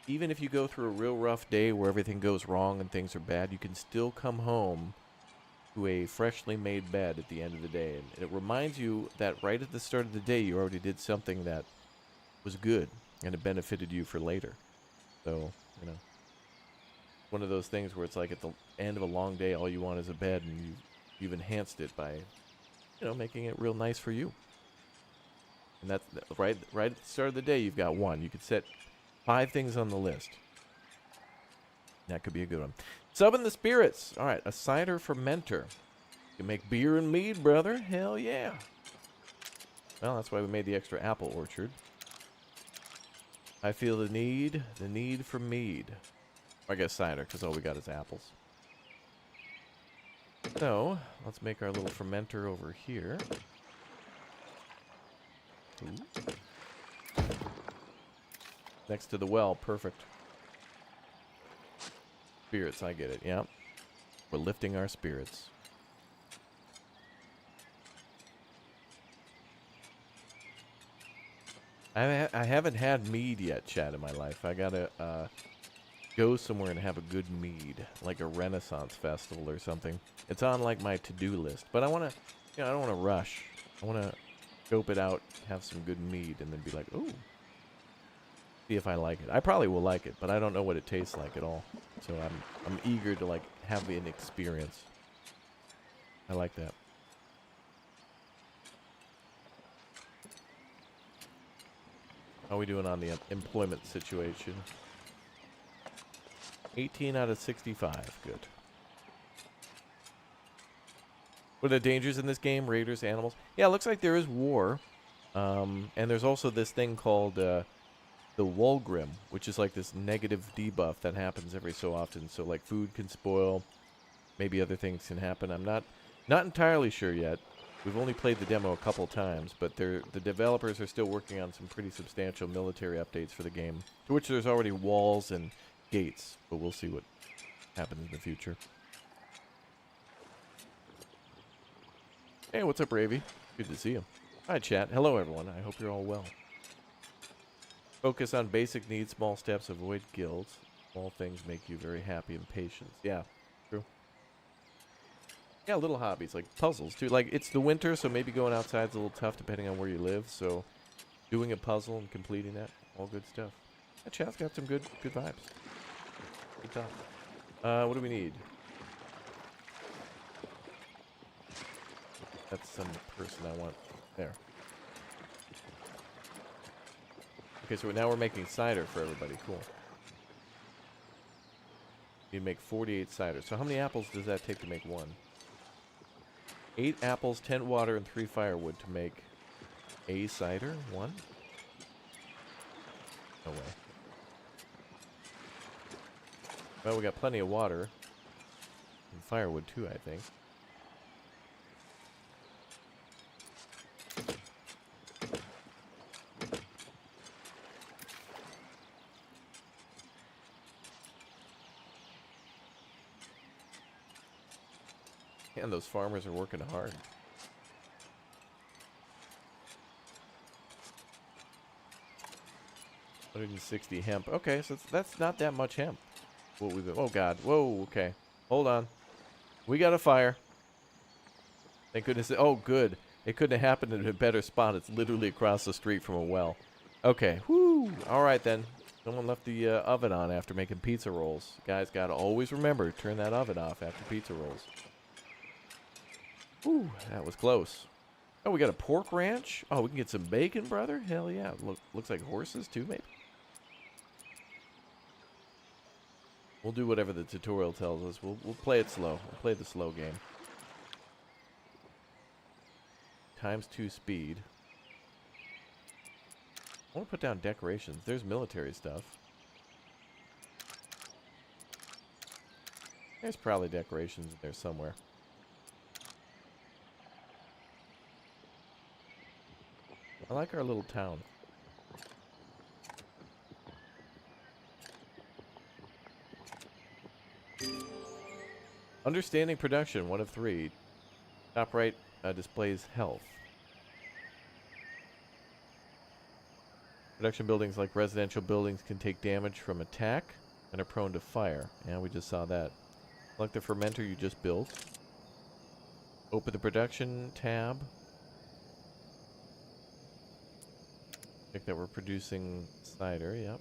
even if you go through a real rough day where everything goes wrong and things are bad, you can still come home to a freshly made bed at the end of the day. And it reminds you that right at the start of the day, you already did something that was good and it benefited you for later. So, you know, one of those things where it's like at the end of a long day, all you want is a bed, and you've enhanced it by, you know, making it real nice for you. And that's right at the start of the day, you've got one. You could set 5 things on the list. That could be a good one. Subbing the spirits. All right, a cider fermenter. You can make beer and mead, brother. Hell yeah. Well, that's why we made the extra apple orchard. I feel the need for mead. I guess cider, because all we got is apples. So, let's make our little fermenter over here. Ooh. Next to the well, perfect. Spirits, I get it, yeah. We're lifting our spirits. I haven't had mead yet, Chad, in my life. I gotta go somewhere and have a good mead, like a Renaissance festival or something. It's on like my to-do list, but I wanna, you know, I don't wanna rush. I wanna scope it out, have some good mead, and then be like, ooh, see if I like it. I probably will like it, but I don't know what it tastes like at all. So I'm eager to like have an experience. I like that. How are we doing on the employment situation? 18 out of 65. Good. What are the dangers in this game? Raiders, animals? Yeah, it looks like there is war. And there's also this thing called the Walgrim, which is like this negative debuff that happens every so often. So like food can spoil. Maybe other things can happen. I'm not entirely sure yet. We've only played the demo a couple times, but the developers are still working on some pretty substantial military updates for the game, to which there's already walls and gates, but we'll see what happens in the future. Hey, what's up, Ravy? Good to see you. Hi, chat. Hello, everyone. I hope you're all well. Focus on basic needs, small steps, avoid guilt. Small things make you very happy and patient. Yeah, true. Yeah, little hobbies, like puzzles, too. Like, it's the winter, so maybe going outside's a little tough depending on where you live, so doing a puzzle and completing that, all good stuff. That chat's got some good vibes. Good talk. What do we need? That's some person I want. There. Okay, so now we're making cider for everybody. Cool. You make 48 cider. So how many apples does that take to make one? 8 apples, 10 water, and 3 firewood to make a cider? 1? No way. Well, we got plenty of water. And firewood too, I think. And those farmers are working hard. $160 hemp. Okay, so that's not that much hemp. What we oh god. Whoa, okay. Hold on. We got a fire. Thank goodness. Oh, good. It couldn't have happened in a better spot. It's literally across the street from a well. Okay. Whoo. All right, then. Someone left the oven on after making pizza rolls. Guys, gotta always remember, turn that oven off after pizza rolls. Ooh, that was close. Oh, we got a pork ranch? Oh, we can get some bacon, brother? Hell yeah. Looks like horses, too, maybe? We'll do whatever the tutorial tells us. We'll play it slow. We'll play the slow game. ×2 speed. I want to put down decorations. There's military stuff. There's probably decorations in there somewhere. I like our little town. Understanding production, 1 of 3. Top right displays health. Production buildings, like residential buildings, can take damage from attack and are prone to fire. Yeah, we just saw that. Select the fermenter you just built. Open the production tab. Check that we're producing cider, yep.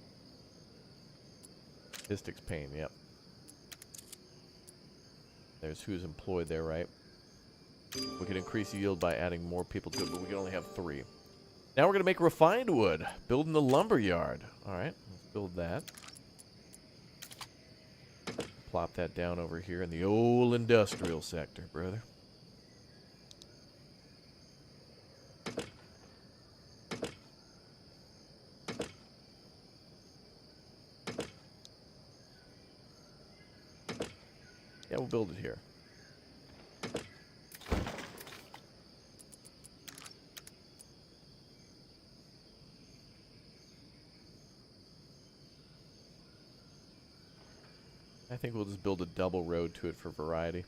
Statistics pane, yep. There's who's employed there, right? We can increase yield by adding more people to it, but we can only have 3. Now we're going to make refined wood. Building the lumber yard. Alright, let's build that. Plop that down over here in the old industrial sector, brother. Yeah, we'll build it here. I think we'll just build a double road to it for variety.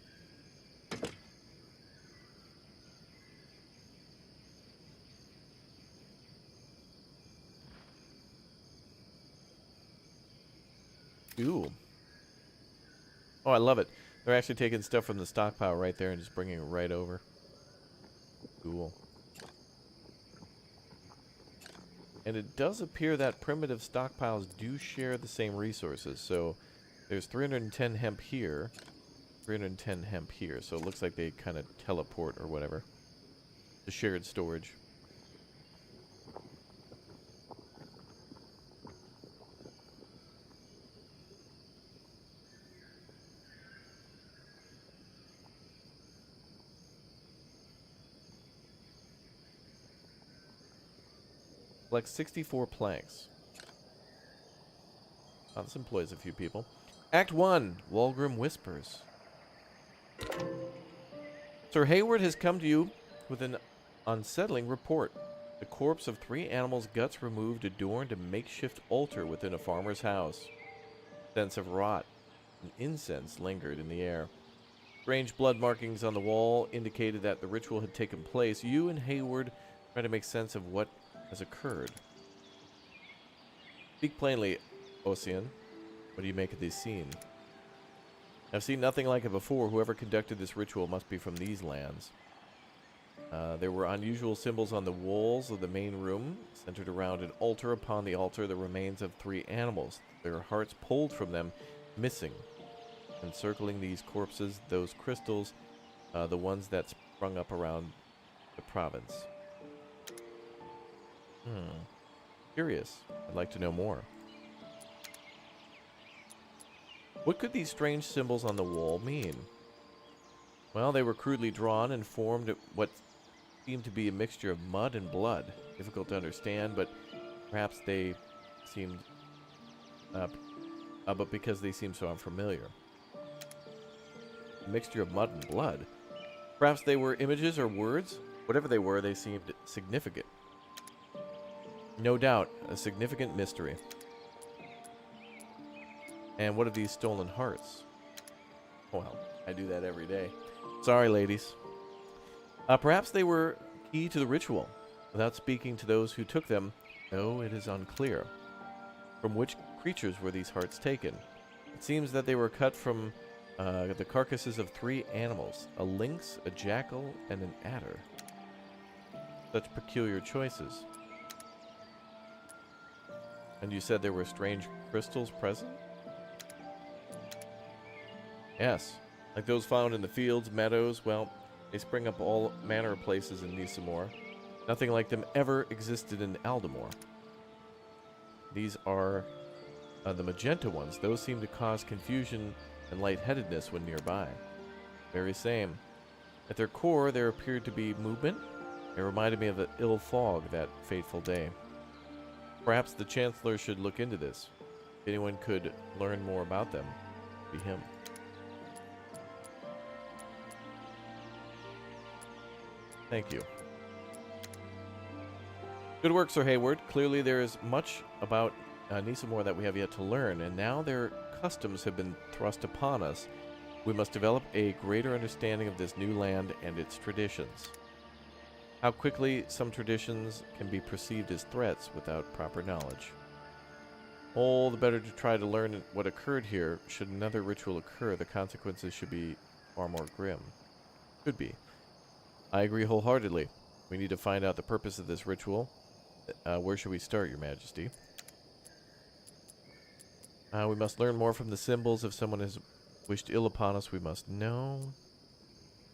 Ooh. Oh, I love it. They're actually taking stuff from the stockpile right there and just bringing it right over. Cool. And it does appear that primitive stockpiles do share the same resources. So there's 310 hemp here, 310 hemp here. So it looks like they kind of teleport or whatever. The shared storage. Like 64 planks. Oh, this employs a few people. Act 1, Walgrim Whispers. Sir Hayward has come to you with an unsettling report. The corpse of 3 animals' guts removed adorned a makeshift altar within a farmer's house. Sense of rot and incense lingered in the air. Strange blood markings on the wall indicated that the ritual had taken place. You and Hayward try to make sense of what has occurred. Speak plainly, Ossian. What do you make of this scene? I've seen nothing like it before. Whoever conducted this ritual must be from these lands. There were unusual symbols on the walls of the main room, centered around an altar. Upon the altar, the remains of 3 animals. Their hearts pulled from them, missing. Encircling these corpses, those crystals, the ones that sprung up around the province. Curious. I'd like to know more. What could these strange symbols on the wall mean? Well, they were crudely drawn and formed what seemed to be a mixture of mud and blood. Difficult to understand, but perhaps they seemed... but because they seemed so unfamiliar. A mixture of mud and blood. Perhaps they were images or words? Whatever they were, they seemed significant. No doubt, a significant mystery. And what are these stolen hearts? Well, I do that every day. Sorry, ladies. Perhaps they were key to the ritual. Without speaking to those who took them, no, it is unclear. From which creatures were these hearts taken? It seems that they were cut from the carcasses of 3 animals, a lynx, a jackal, and an adder. Such peculiar choices. And you said there were strange crystals present? Yes. Like those found in the fields, meadows, well, they spring up all manner of places in Nisamor. Nothing like them ever existed in Aldamor. These are the magenta ones. Those seem to cause confusion and lightheadedness when nearby. Very same. At their core, there appeared to be movement. It reminded me of the ill fog that fateful day. Perhaps the Chancellor should look into this. If anyone could learn more about them, it'd be him. Thank you. Good work, Sir Hayward. Clearly there is much about Nisamor that we have yet to learn, and now their customs have been thrust upon us. We must develop a greater understanding of this new land and its traditions. How quickly some traditions can be perceived as threats without proper knowledge. All the better to try to learn what occurred here. Should another ritual occur, the consequences should be far more grim. Could be. I agree wholeheartedly. We need to find out the purpose of this ritual. Where should we start, Your Majesty? We must learn more from the symbols. If someone has wished ill upon us, we must know.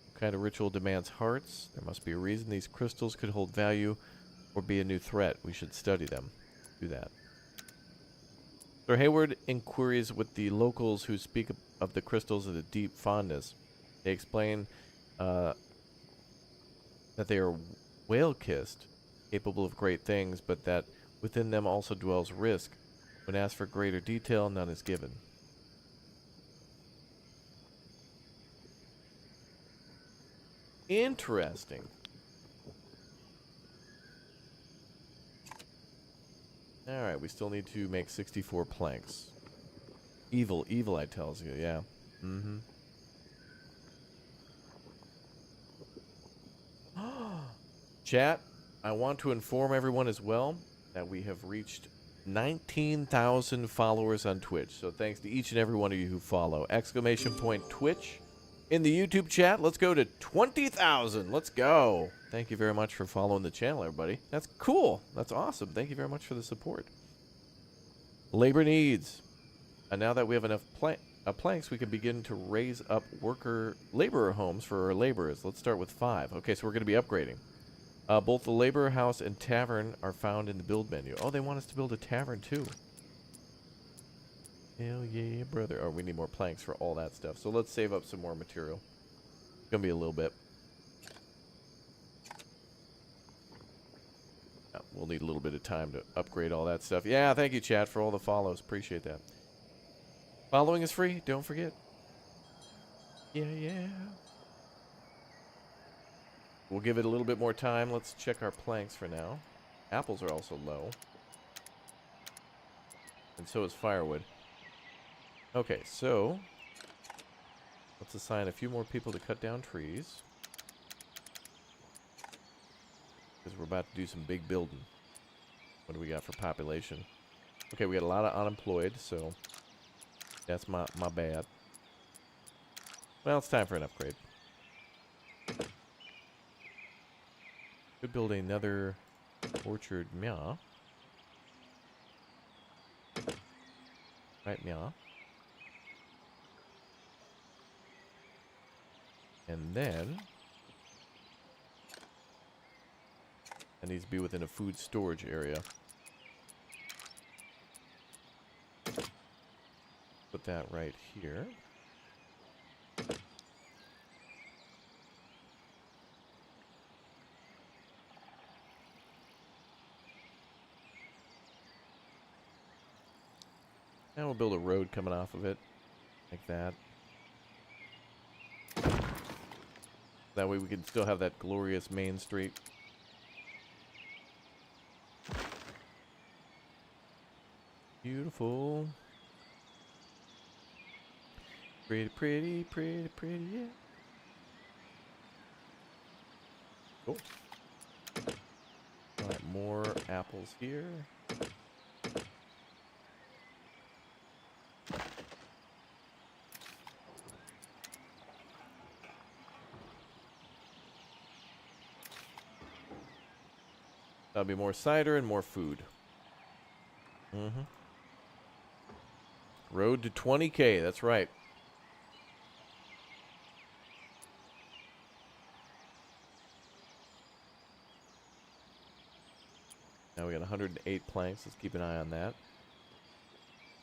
What kind of ritual demands hearts? There must be a reason. These crystals could hold value or be a new threat. We should study them. Do that. Sir Hayward inquiries with the locals who speak of the crystals of a deep fondness. They explain that they are whale-kissed, capable of great things, but that within them also dwells risk. When asked for greater detail, none is given. Interesting. Alright, we still need to make 64 planks. Evil, I tells you, yeah. Mm-hmm. Chat, I want to inform everyone as well that we have reached 19,000 followers on Twitch. So thanks to each and every one of you who follow. !Twitch. In the YouTube chat, let's go to 20,000. Let's go. Thank you very much for following the channel, everybody. That's cool. That's awesome. Thank you very much for the support. Labor needs. And now that we have enough planks, we can begin to raise up laborer homes for our laborers. Let's start with 5. Okay, so we're going to be upgrading. Both the laborer house and tavern are found in the build menu. Oh, they want us to build a tavern too. Hell yeah, brother. Oh, we need more planks for all that stuff. So let's save up some more material. It's going to be a little bit. Yeah, we'll need a little bit of time to upgrade all that stuff. Yeah, thank you, chat, for all the follows. Appreciate that. Following is free. Don't forget. Yeah. We'll give it a little bit more time. Let's check our planks for now. Apples are also low. And so is firewood. Okay, so let's assign a few more people to cut down trees. Because we're about to do some big building. What do we got for population? Okay, we got a lot of unemployed, so that's my bad. Well, it's time for an upgrade. Could build another orchard, meow. Right, meow. And then it needs to be within a food storage area. Put that right here. Now we'll build a road coming off of it, like that. That way we can still have that glorious main street. Beautiful. Pretty, yeah. Cool. Alright, more apples here. That'll be more cider and more food. Mm-hmm. Road to 20K, that's right. Now we got 108 planks. Let's keep an eye on that.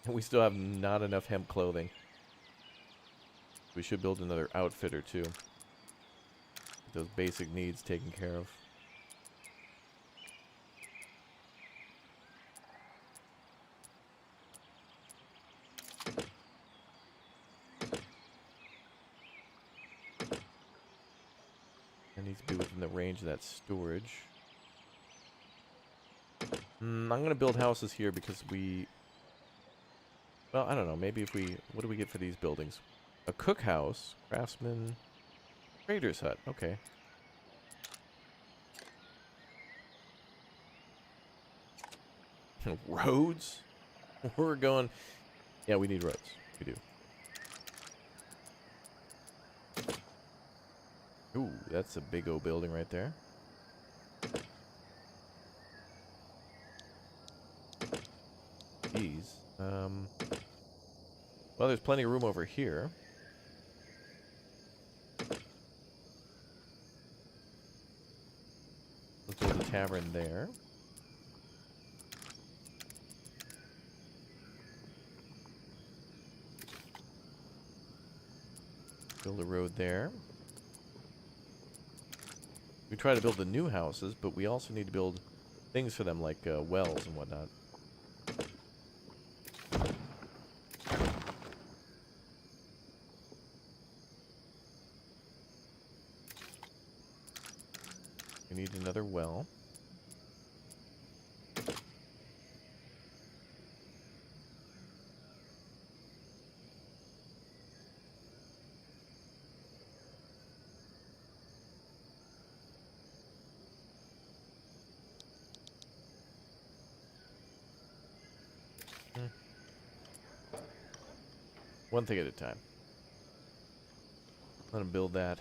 And we still have not enough hemp clothing. We should build another outfitter too. Get those basic needs taken care of. That needs to be within the range of that storage. I'm going to build houses here because we... Well, I don't know. Maybe if we... What do we get for these buildings? A cookhouse, craftsman, trader's hut. Okay. Roads? We're going... Yeah, we need roads. We do. Ooh, that's a big old building right there. Jeez. Well, there's plenty of room over here. Let's build a tavern there. Build a road there. We try to build the new houses, but we also need to build things for them like wells and whatnot. We need another well. One thing at a time. Let him build that.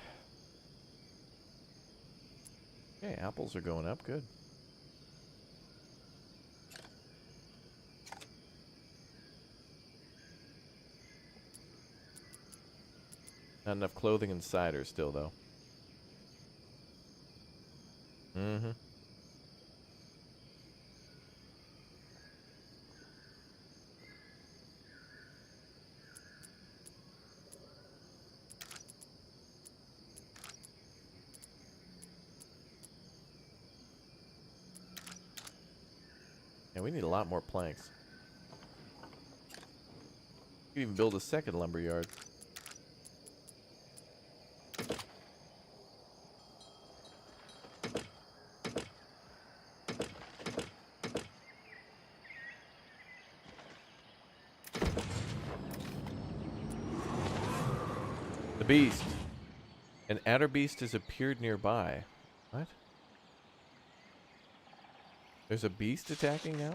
Okay, apples are going up. Good. Not enough clothing and cider still, though. Mm-hmm. Yeah, we need a lot more planks. You can even build a second lumber yard. The beast. An adder beast has appeared nearby. What? There's a beast attacking now?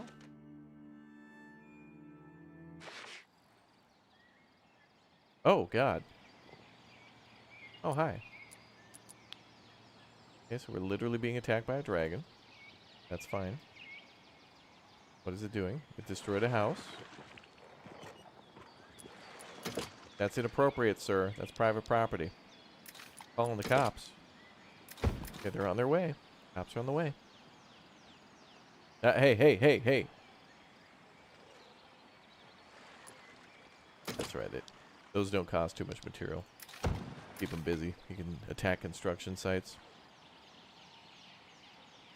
Oh, God. Oh, hi. Okay, so we're literally being attacked by a dragon. That's fine. What is it doing? It destroyed a house. That's inappropriate, sir. That's private property. Calling the cops. Okay, they're on their way. Cops are on the way. Hey, hey, hey, hey. That's right. Those don't cost too much material. Keep them busy. You can attack construction sites.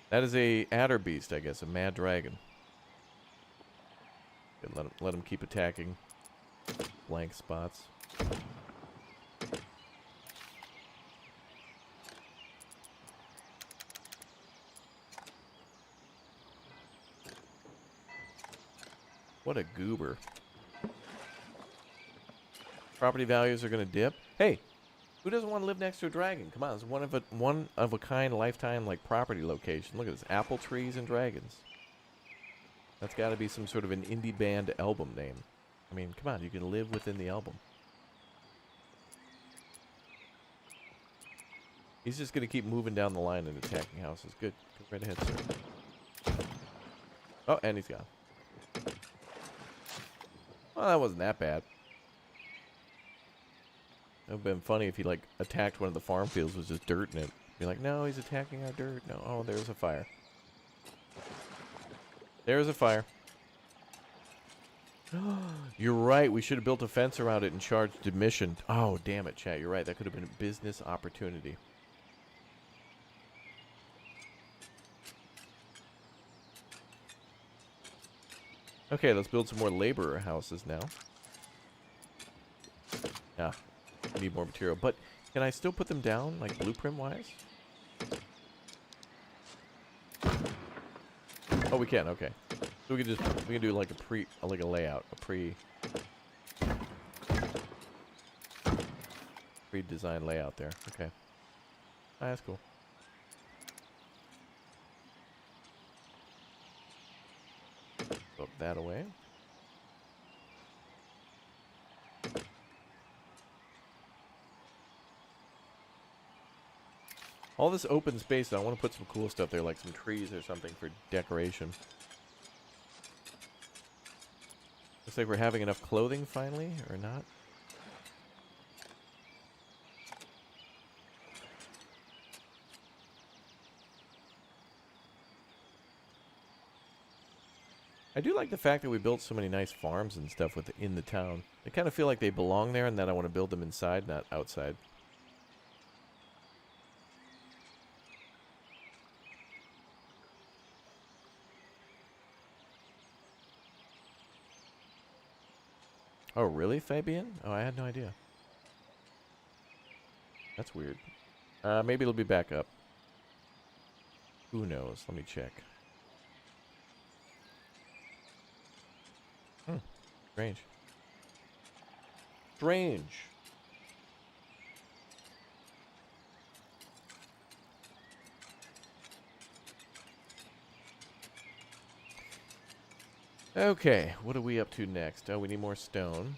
That is a adder beast, I guess. A mad dragon. Okay, let him keep attacking blank spots. What a goober. Property values are going to dip. Hey, who doesn't want to live next to a dragon? Come on, it's one of a kind lifetime like property location. Look at this, apple trees and dragons. That's got to be some sort of an indie band album name. I mean, come on, you can live within the album. He's just going to keep moving down the line and attacking houses. Good. Go right ahead, sir. Oh, and he's gone. Well, that wasn't that bad. It would have been funny if he, like, attacked one of the farm fields with just dirt in it. Be like, no, he's attacking our dirt. No. Oh, there's a fire. There's a fire. You're right. We should have built a fence around it and charged admission. Oh, damn it, chat. You're right. That could have been a business opportunity. Okay, let's build some more laborer houses now. Yeah, need more material. But can I still put them down, like blueprint-wise? Oh, we can. Okay, so we can do like a layout, a pre-designed layout there. Okay, that's cool. Put that away. All this open space, I want to put some cool stuff there, like some trees or something for decoration. Looks like we're having enough clothing finally, or not? I do like the fact that we built so many nice farms and stuff within the town. I kind of feel like they belong there and that I want to build them inside, not outside. Oh, really, Fabian? Oh, I had no idea. That's weird. Maybe it'll be back up. Who knows? Let me check. Strange. Strange. Okay, what are we up to next? Oh, we need more stone.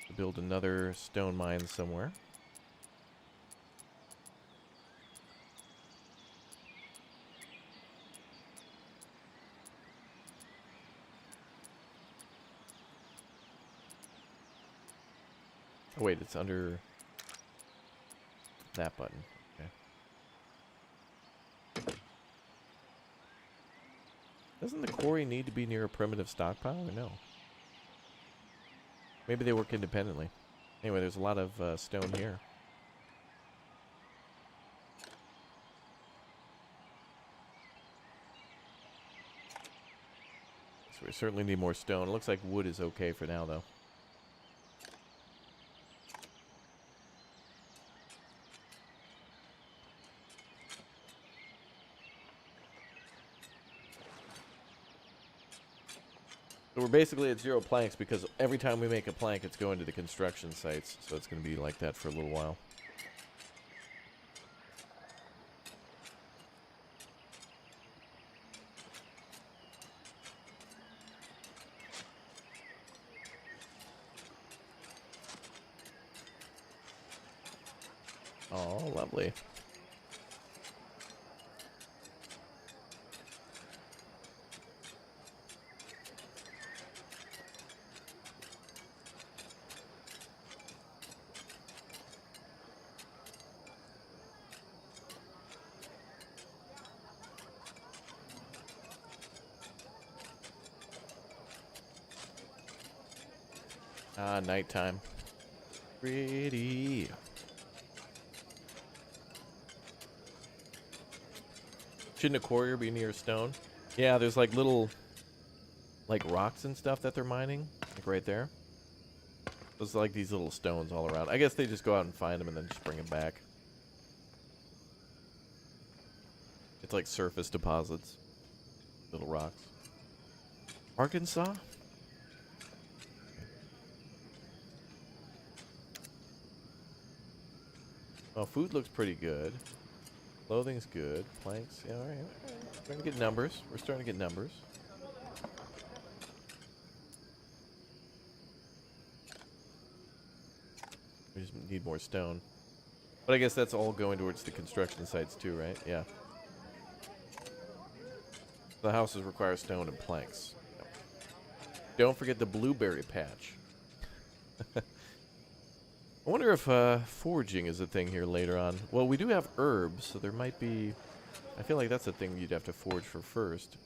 To build another stone mine somewhere. Oh, wait, it's under that button. Okay. Doesn't the quarry need to be near a primitive stockpile, or no? Maybe they work independently. Anyway, there's a lot of stone here. So we certainly need more stone. It looks like wood is okay for now, though. So we're basically at 0 planks because every time we make a plank, it's going to the construction sites. So it's going to be like that for a little while. Oh, lovely. Ah, nighttime. Pretty. Shouldn't a quarrier be near stone? Yeah, there's like little, like rocks and stuff that they're mining, like right there. There's like these little stones all around. I guess they just go out and find them and then just bring them back. It's like surface deposits. Little rocks. Arkansas? Well, food looks pretty good. Clothing's good. Planks, yeah, alright. Starting to get numbers. We're starting to get numbers. We just need more stone. But I guess that's all going towards the construction sites too, right? Yeah. The houses require stone and planks. Yep. Don't forget the blueberry patch. I wonder if foraging is a thing here later on. Well, we do have herbs, so there might be... I feel like that's a thing you'd have to forage for first.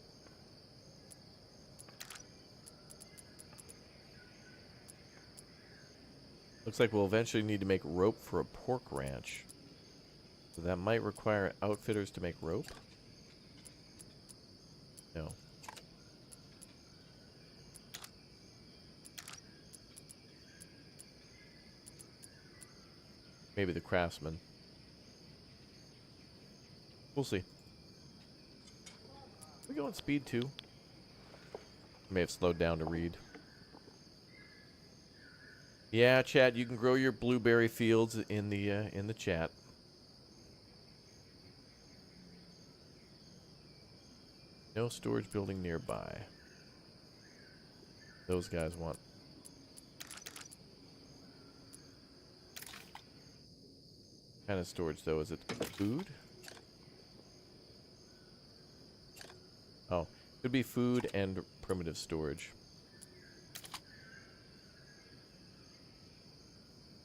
Looks like we'll eventually need to make rope for a pork ranch. So that might require outfitters to make rope? No. Maybe the craftsman. We'll see. We go on speed 2. May have slowed down to read. Yeah, chat, you can grow your blueberry fields in the chat. No storage building nearby. Those guys want... What kind of storage, though? Is it food? Oh, could be food and primitive storage.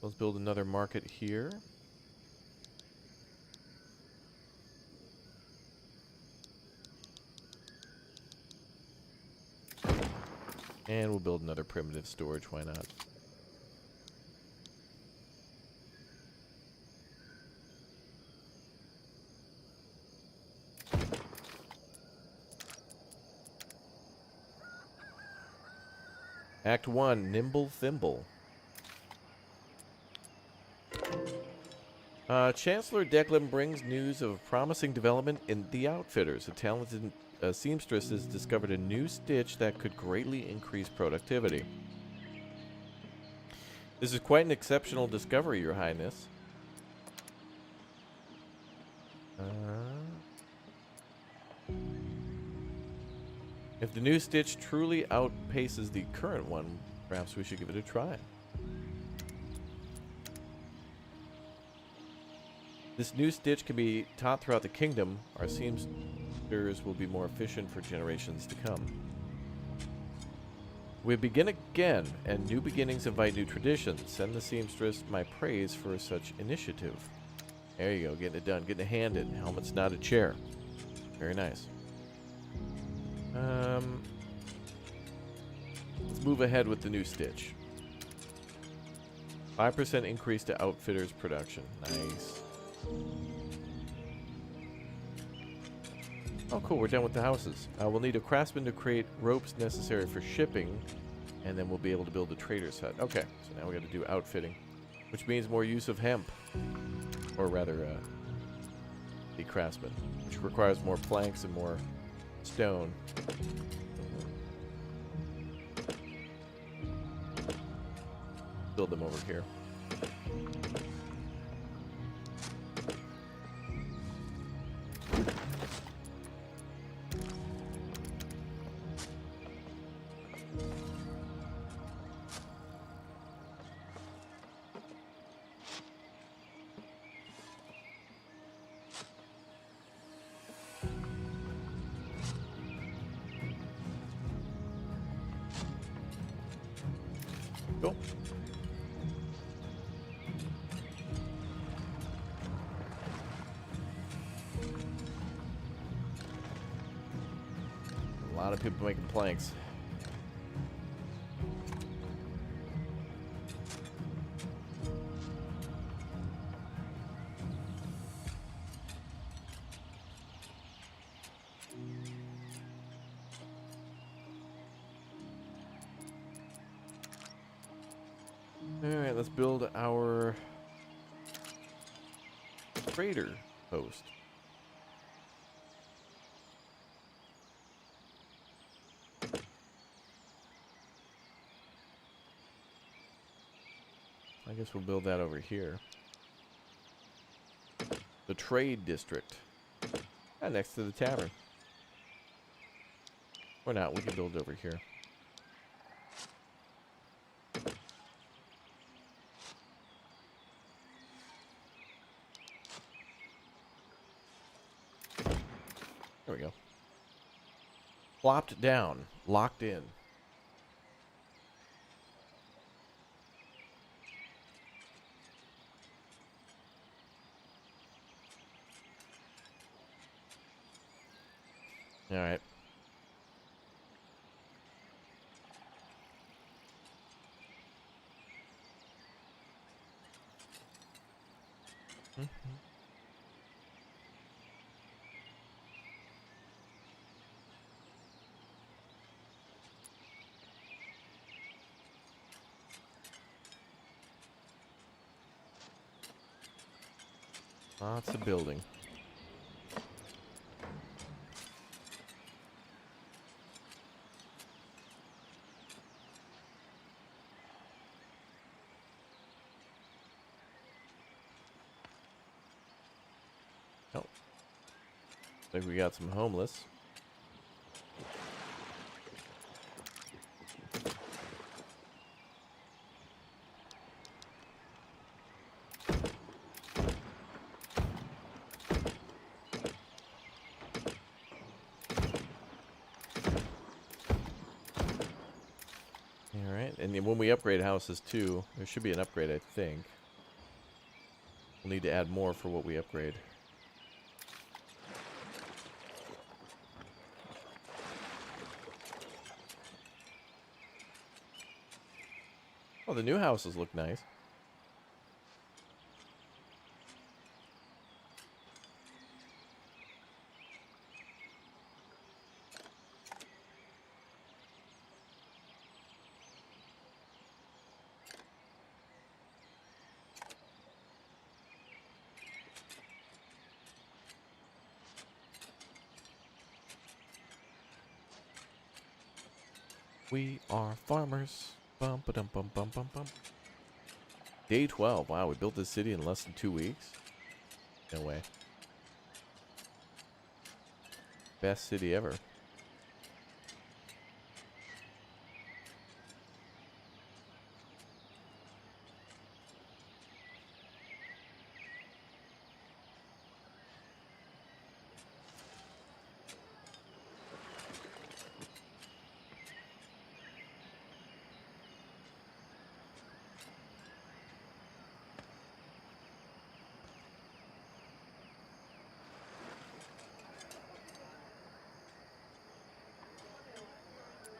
Let's build another market here. And we'll build another primitive storage, why not? Act 1, Nimble Thimble. Chancellor Declan brings news of a promising development in the Outfitters. A talented seamstress has discovered a new stitch that could greatly increase productivity. This is quite an exceptional discovery, Your Highness. If the new stitch truly outpaces the current one, perhaps we should give it a try. This new stitch can be taught throughout the kingdom. Our seamsters will be more efficient for generations to come. We begin again, and new beginnings invite new traditions. Send the seamstress my praise for such initiative. There you go, getting it done, getting it handed. Helmet's not a chair. Very nice. Let's move ahead with the new stitch. 5% increase to outfitters production. Nice. Oh, cool. We're done with the houses. We'll need a craftsman to create ropes necessary for shipping, and then we'll be able to build a trader's hut. Okay, so now we got to do outfitting, which means more use of hemp, or rather, the craftsman, which requires more planks and more stone. Build them over here. Cool. A lot of people making planks. Alright, let's build our trader post. I guess we'll build that over here. The trade district. Next to the tavern. Or not, we can build it over here. There we go. Plopped down. Locked in. All right. Mhm. Lots of building. Oh, think we got some homeless. All right, and then when we upgrade houses too, there should be an upgrade, I think. We'll need to add more for what we upgrade. Oh, the new houses look nice. We are farmers. Bum ba dum bum bum bum bum. Day 12. Wow, we built this city in less than 2 weeks. No way. Best city ever.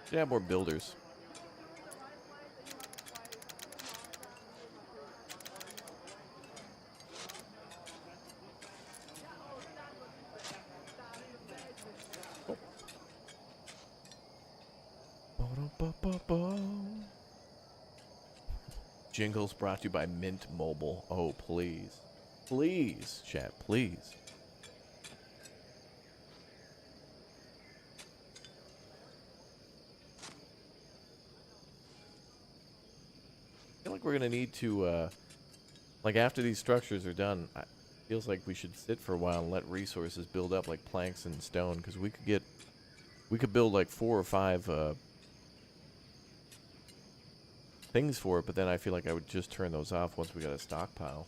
Should have more builders. Jingles brought to you by Mint Mobile. Oh, please. Please, chat, please. I feel like we're going to need to, like after these structures are done, it feels like we should sit for a while and let resources build up like planks and stone, because we could build like 4 or 5 things for it, but then I feel like I would just turn those off once we got a stockpile.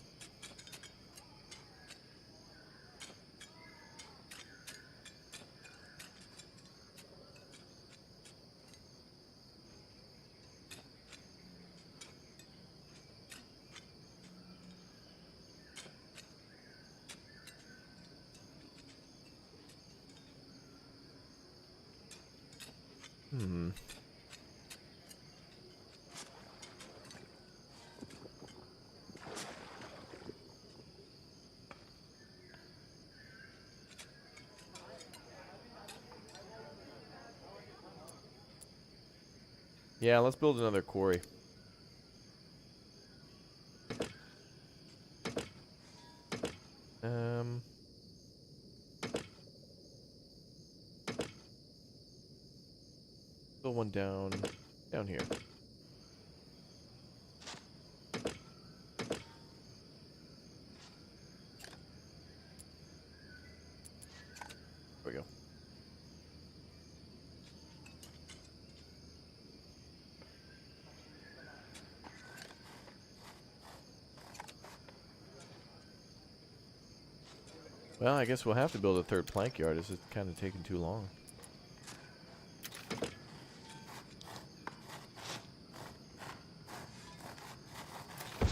Hmm. Yeah, let's build another quarry. Um, build one down here. There we go. Well, I guess we'll have to build a third plank yard. This is kind of taking too long.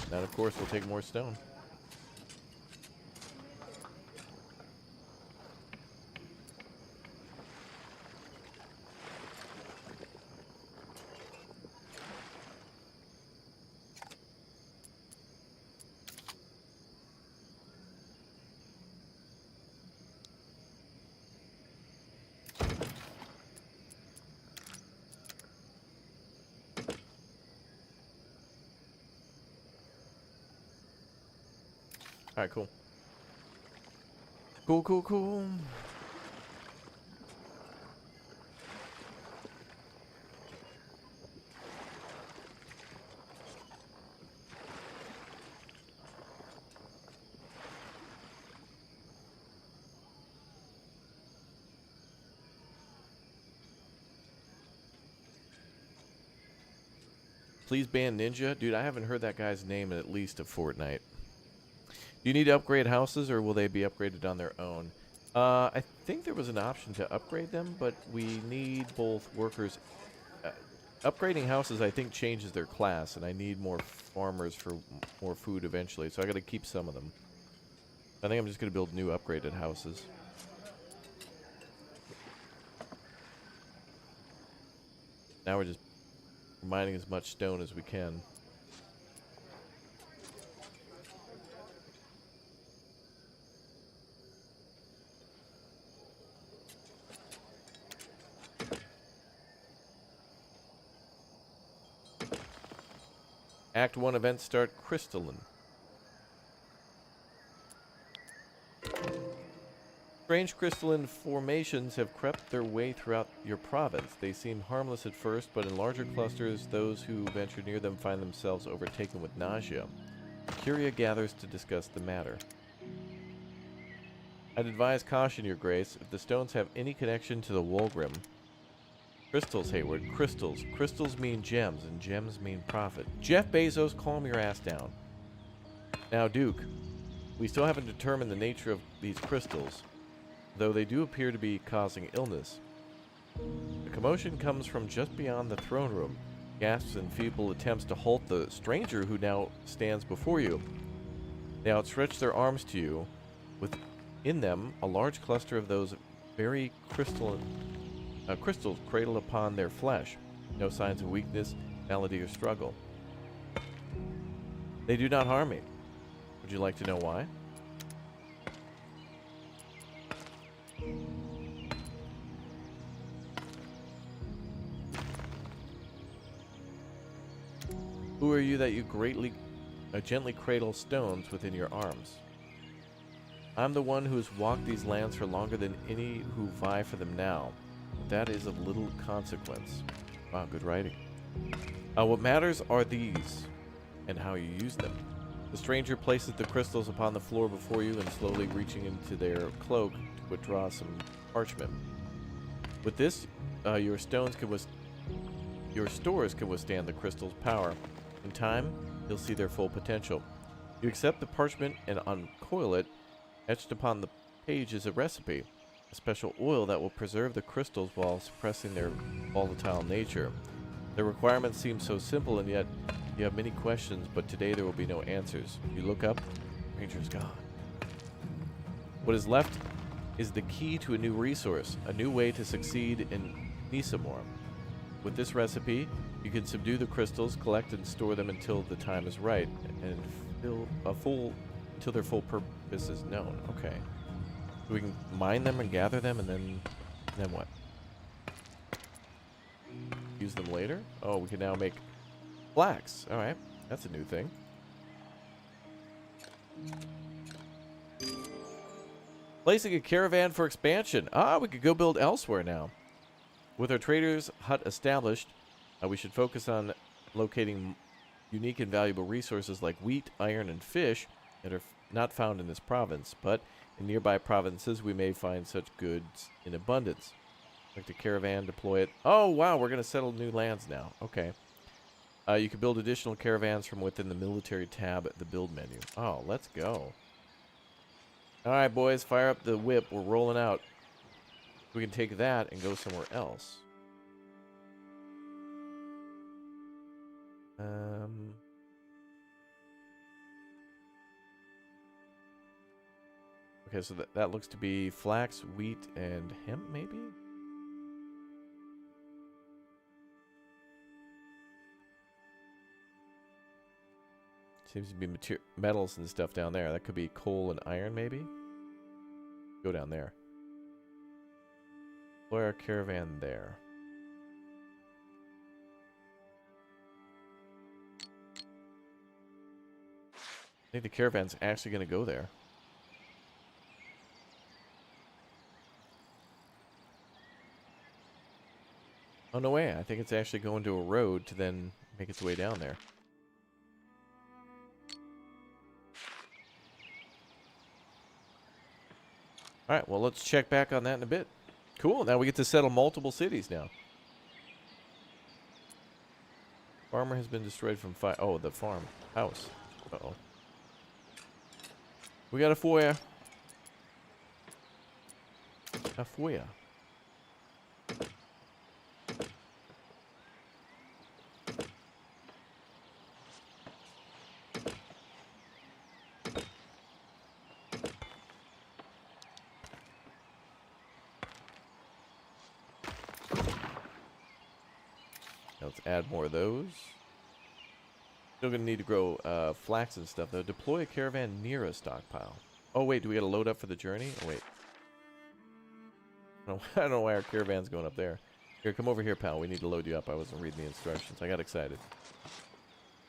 That, of course, will take more stone. Alright, cool. Cool, cool, cool. Please ban Ninja. Dude, I haven't heard that guy's name in at least a fortnight. Do you need to upgrade houses, or will they be upgraded on their own? I think there was an option to upgrade them, but we need both workers. Upgrading houses, I think, changes their class, and I need more farmers for more food eventually, so I gotta keep some of them. I think I'm just gonna build new upgraded houses. Now we're just mining as much stone as we can. Act 1 events start crystalline. Strange crystalline formations have crept their way throughout your province. They seem harmless at first, but in larger clusters, those who venture near them find themselves overtaken with nausea. Curia gathers to discuss the matter. I'd advise caution, Your Grace, if the stones have any connection to the Walgrim. Crystals, Hayward, crystals. Crystals mean gems, and gems mean profit. Jeff Bezos, calm your ass down. Now, Duke, we still haven't determined the nature of these crystals, though they do appear to be causing illness. The commotion comes from just beyond the throne room. Gasps and feeble attempts to halt the stranger who now stands before you. They outstretch their arms to you, within them a large cluster of those very crystals cradled upon their flesh. No signs of weakness, malady, or struggle. They do not harm me. Would you like to know why? Who are you that you gently cradle stones within your arms? I'm the one who has walked these lands for longer than any who vie for them now. That is of little consequence. Wow, good writing. What matters are these, and how you use them. The stranger places the crystals upon the floor before you and slowly reaching into their cloak to withdraw some parchment. With this, your stores can withstand the crystal's power. In time, you'll see their full potential. You accept the parchment and uncoil it. Etched upon the page is a recipe, a special oil that will preserve the crystals while suppressing their volatile nature. The requirements seem so simple, and yet you have many questions, but today there will be no answers. You look up, Ranger's gone. What is left is the key to a new resource, a new way to succeed in Nisamor. With this recipe, you can subdue the crystals, collect and store them until the time is right, and until their full purpose is known. Okay. So we can mine them and gather them, and then what? Use them later? Oh, we can now make flax. Alright, that's a new thing. Placing a caravan for expansion. Ah, we could go build elsewhere now. With our trader's hut established, we should focus on locating unique and valuable resources like wheat, iron, and fish that are not found in this province, but in nearby provinces we may find such goods in abundance. Like the caravan, deploy it. Oh, wow, we're going to settle new lands now. Okay. You can build additional caravans from within the military tab at the build menu. Oh, let's go. Alright, boys, fire up the whip. We're rolling out. We can take that and go somewhere else. Okay, so that looks to be flax, wheat, and hemp, maybe? Seems to be metals and stuff down there. That could be coal and iron, maybe? Go down there. Deploy our caravan there. I think the caravan's actually going to go there. Oh, no way. I think it's actually going to a road to then make its way down there. Alright, well, let's check back on that in a bit. Cool, now we get to settle multiple cities now. Farmer has been destroyed from fire. Oh, the farm. House. Uh-oh. We got a foyer. A foyer. Let's add more of those. Still gonna need to grow flax and stuff though. Deploy a caravan near a stockpile. Oh wait, do we gotta load up for the journey? Oh wait. I don't know why our caravan's going up there. Here, come over here, pal. We need to load you up. I wasn't reading the instructions. I got excited.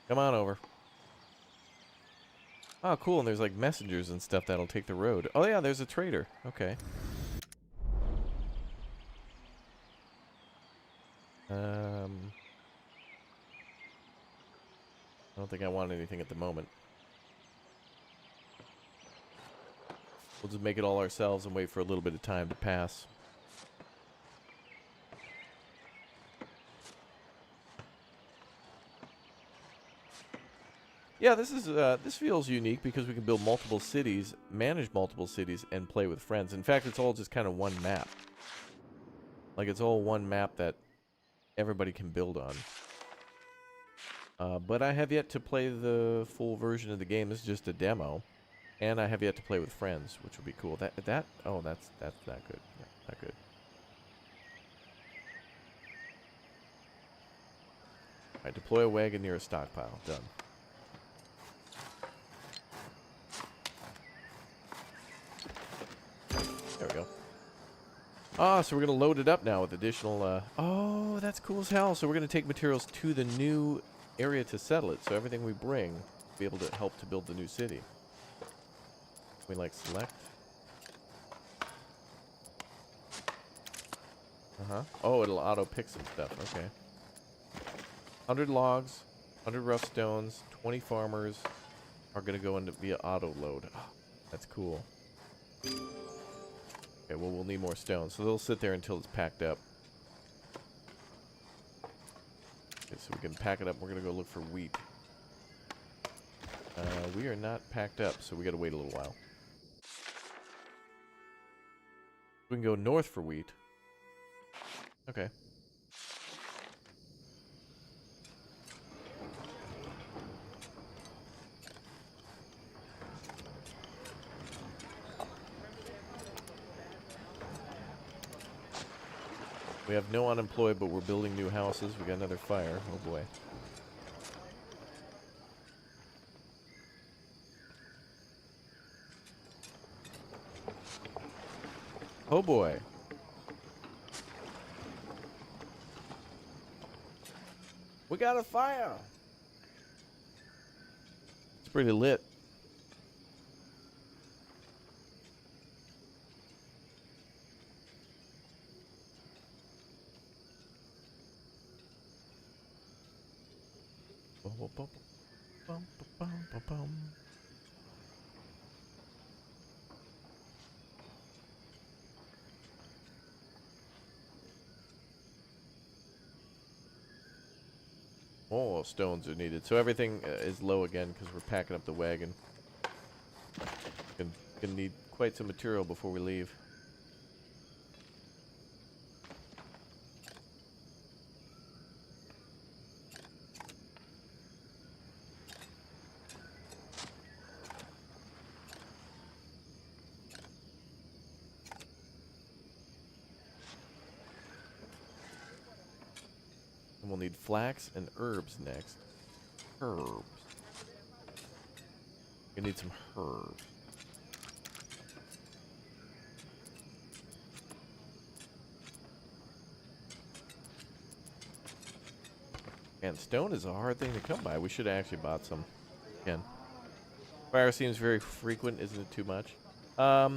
Come on over. Oh, cool. And there's like messengers and stuff that'll take the road. Oh yeah, there's a trader. Okay. I don't think I want anything at the moment. We'll just make it all ourselves and wait for a little bit of time to pass. Yeah, this feels unique because we can build multiple cities, manage multiple cities, and play with friends. In fact, it's all just kind of one map. Like, it's all one map that everybody can build on. But I have yet to play the full version of the game. This is just a demo. And I have yet to play with friends, which would be cool. Oh, that's not good. Yeah, not good. Alright, deploy a wagon near a stockpile. Done. There we go. Ah, so we're going to load it up now with additional, oh, that's cool as hell. So we're going to take materials to the new area to settle it. So everything we bring will be able to help to build the new city. We, like, select. Uh-huh. Oh, it'll auto-pick some stuff. Okay. 100 logs, 100 rough stones, 20 farmers are going to go into via auto-load. Oh, that's cool. Okay, well, we'll need more stones. So they'll sit there until it's packed up. Okay, so we can pack it up. We're going to go look for wheat. We are not packed up, so we got to wait a little while. We can go north for wheat. Okay. We have no unemployed, but we're building new houses. We got another fire. Oh boy. Oh boy. We got a fire. It's pretty lit. Oh, stones are needed. So everything is low again because we're packing up the wagon. Gonna need quite some material before we leave. And we'll need flax and herbs next. Herbs. We need some herbs. And stone is a hard thing to come by. We should have actually bought some again. Fire seems very frequent, isn't it too much? I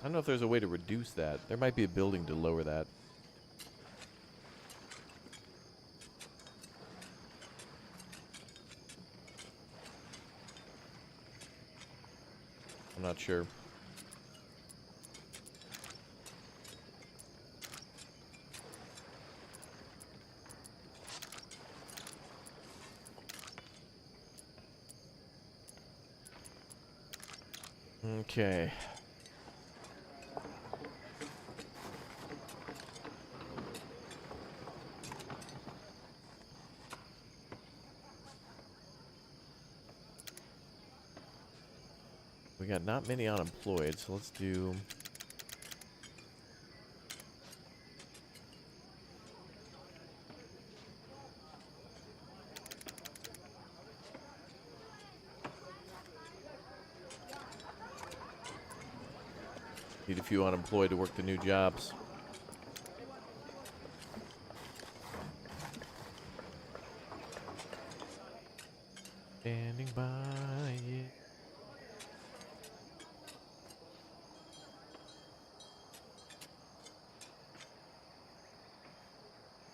don't know if there's a way to reduce that. There might be a building to lower that. I'm not sure. Okay. We got not many unemployed, so let's do... Need a few unemployed to work the new jobs. Standing by it.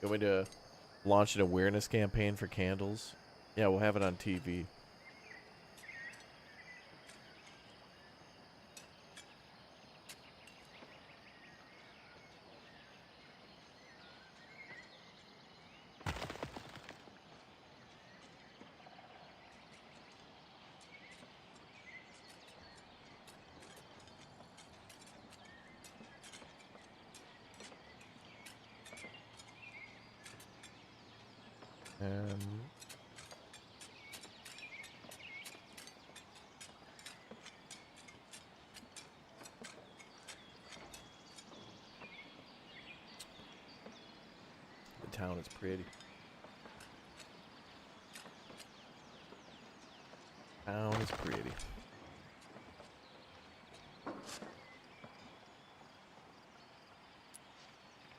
Going to launch an awareness campaign for candles? Yeah, we'll have it on TV. The town is pretty. Town is pretty.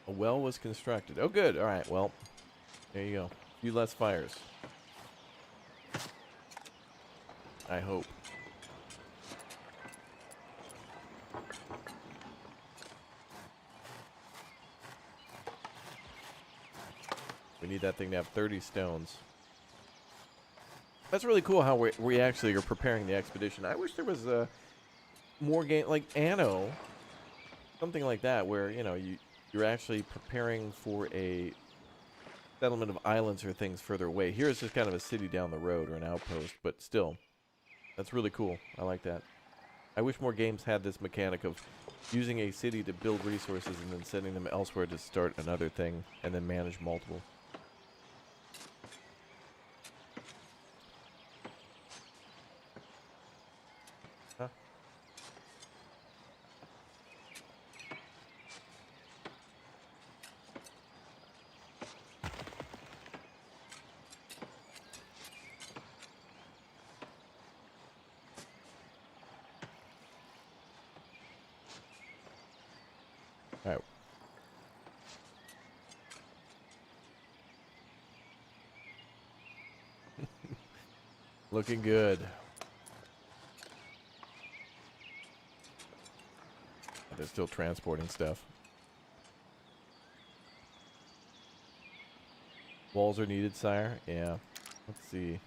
A well was constructed. Oh, good. All right. Well, there you go. A few less fires. I hope. We need that thing to have 30 stones. That's really cool how we actually are preparing the expedition. I wish there was a more game like Anno, something like that, where you know you're actually preparing for a settlement of islands or things further away. Here it's just kind of a city down the road or an outpost, but still, that's really cool. I like that. I wish more games had this mechanic of using a city to build resources and then sending them elsewhere to start another thing and then manage multiple. Huh? All right. Looking good. They're still transporting stuff. Walls are needed, sire. Yeah. Let's see.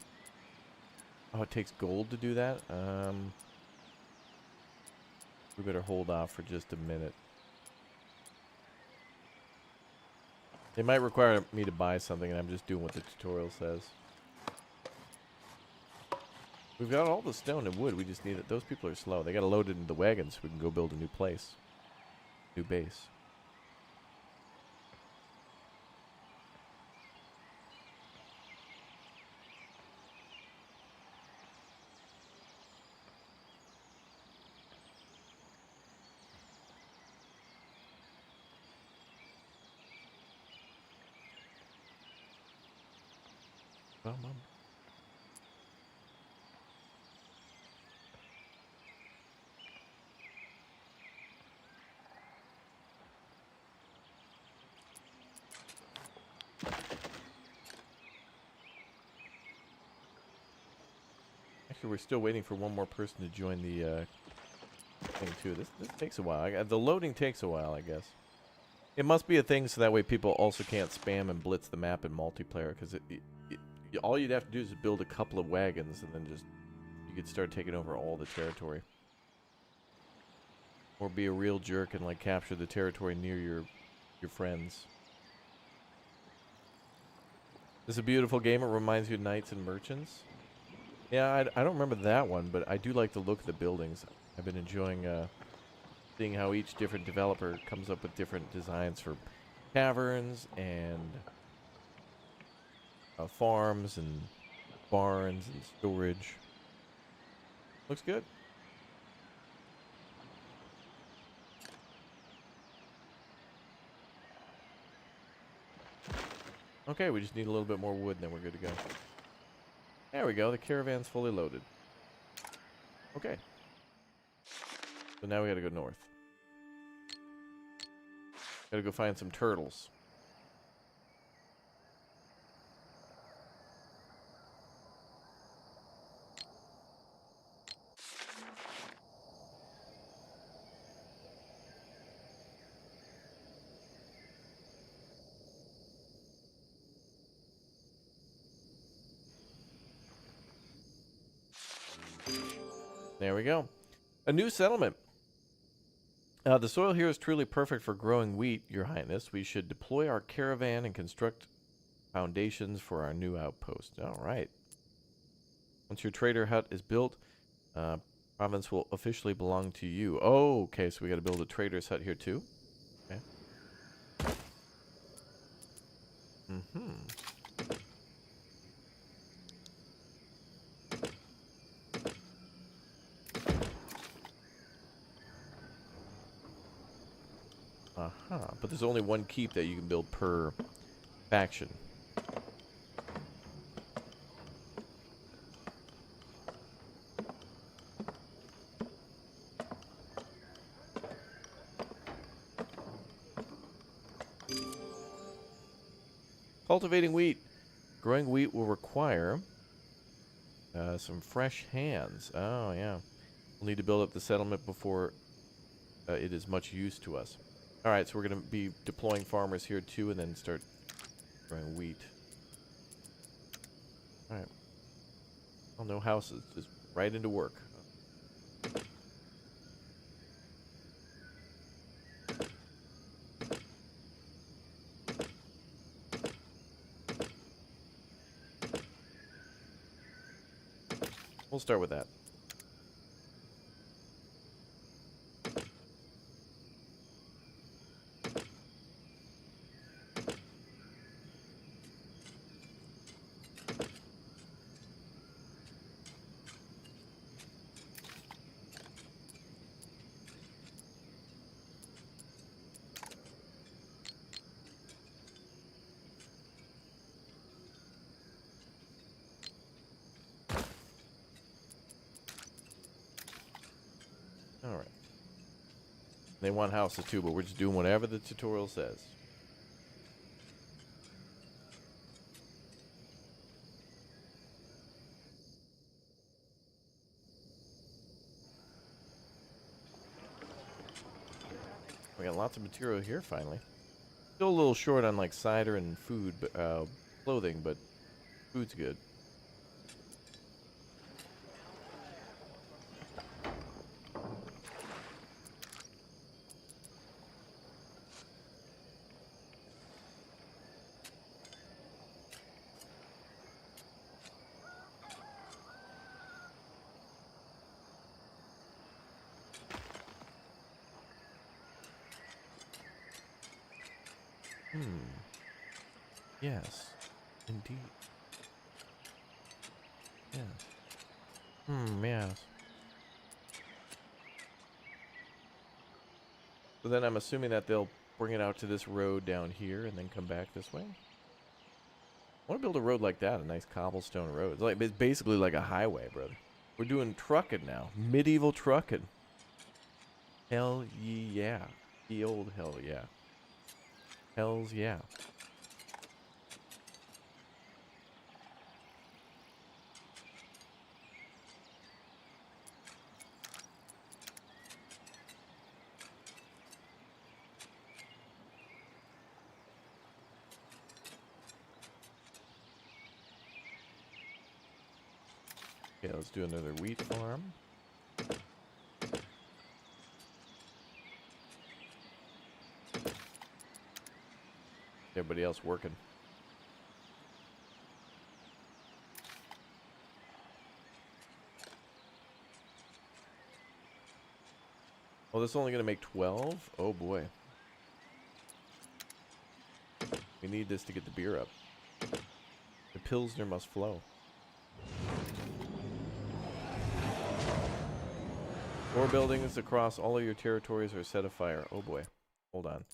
Oh, it takes gold to do that? We better hold off for just a minute. It might require me to buy something, and I'm just doing what the tutorial says. We've got all the stone and wood. We just need it. Those people are slow. They got to load it into the wagons so we can go build a new place. New base. Well, Mom. Actually, we're still waiting for one more person to join the thing too. This takes a while. The loading takes a while, I guess. It must be a thing so that way people also can't spam and blitz the map in multiplayer. Because all you'd have to do is build a couple of wagons and then just you could start taking over all the territory. Or be a real jerk and like capture the territory near your friends. This is a beautiful game. It reminds you of Knights and Merchants. Yeah, I don't remember that one, but I do like the look of the buildings. I've been enjoying seeing how each different developer comes up with different designs for caverns and farms and barns and storage. Looks good. Okay, we just need a little bit more wood and then we're good to go. There we go, the caravan's fully loaded. Okay. So now we gotta go north. Gotta go find some turtles. There we go. A new settlement. The soil here is truly perfect for growing wheat, Your Highness. We should deploy our caravan and construct foundations for our new outpost. All right. Once your trader hut is built, province will officially belong to you. Oh, okay, so we got to build a trader's hut here too. Okay. Mm-hmm. But there's only one keep that you can build per faction. Cultivating wheat. Growing wheat will require some fresh hands. Oh, yeah. We'll need to build up the settlement before it is much use to us. Alright, so we're going to be deploying farmers here too and then start growing wheat. Alright. Well, no houses. Just right into work. We'll start with that. Alright. They want houses too, but we're just doing whatever the tutorial says. We got lots of material here finally. Still a little short on like cider and food, but clothing, but food's good. Yes, indeed. Yeah. Yes. So then I'm assuming that they'll bring it out to this road down here and then come back this way. I want to build a road like that, a nice cobblestone road. It's basically like a highway, brother. We're doing trucking now. Medieval trucking. Hell yeah. The old hell yeah. Hells yeah. Okay, let's do another wheat farm. Everybody else working. Oh, this is only going to make 12? Oh boy. We need this to get the beer up. The Pilsner must flow. Four buildings across all of your territories are set afire. Oh boy. Hold on.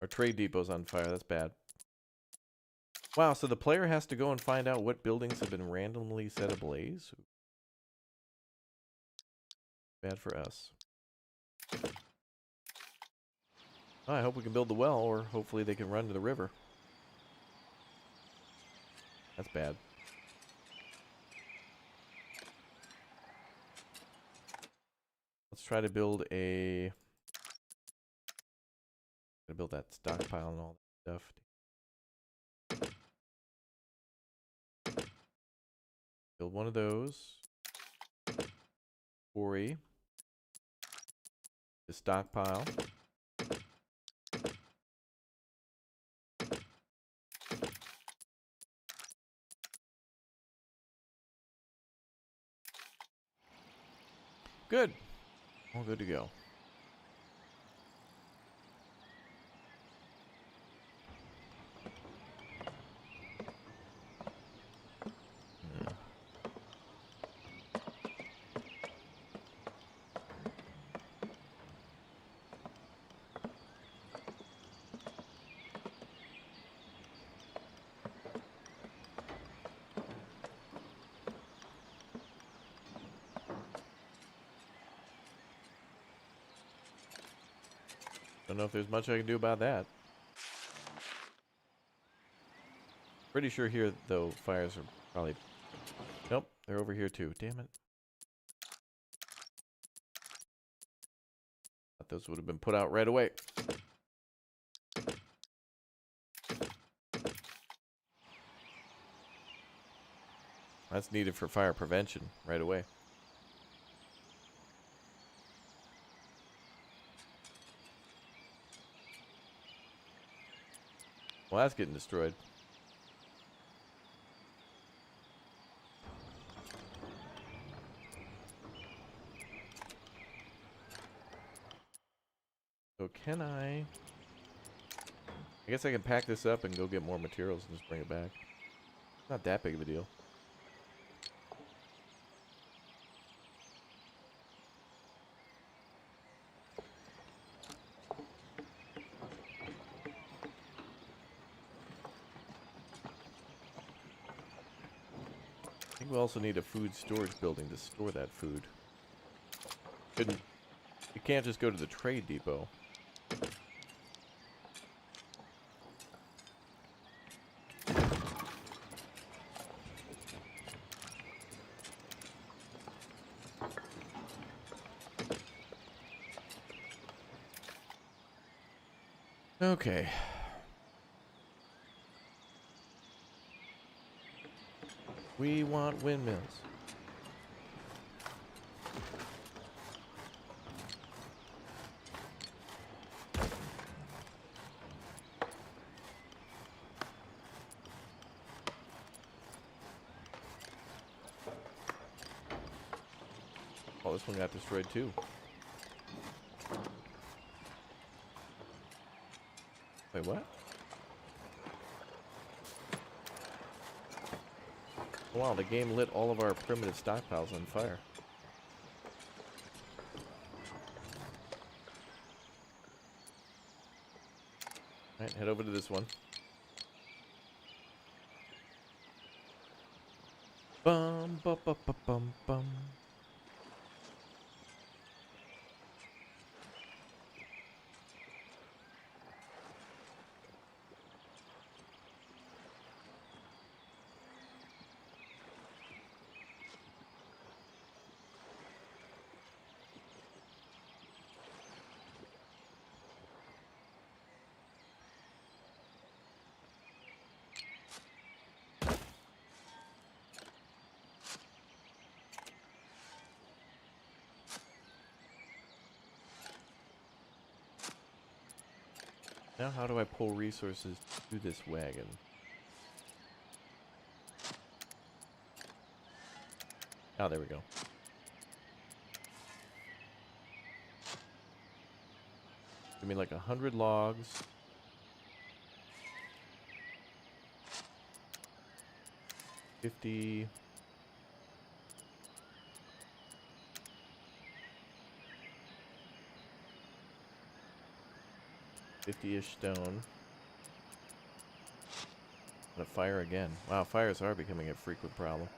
Our trade depot's on fire. That's bad. Wow, so the player has to go and find out what buildings have been randomly set ablaze? Bad for us. Oh, I hope we can build the well, or hopefully they can run to the river. That's bad. Let's try to build a... Gotta build that stockpile and all that stuff. Build one of those. Quarry. The stockpile. Good. All good to go. Don't know if there's much I can do about that. Pretty sure here, though, fires are probably... Nope, they're over here too. Damn it. Thought those would have been put out right away. That's needed for fire prevention right away. Well, that's getting destroyed. So can I guess I can pack this up and go get more materials and just bring it back. Not that big of a deal. I think we also need a food storage building to store that food. You can't just go to the trade depot. Okay. We want windmills. Oh, this one got destroyed too. Wait, what? Wow, the game lit all of our primitive stockpiles on fire. Alright, head over to this one. Bum, bum, bum, bum, bum, bum. Now how do I pull resources to this wagon? Oh, there we go. Give me like 100 logs. $50. 50-ish stone. And a fire again. Wow, fires are becoming a frequent problem.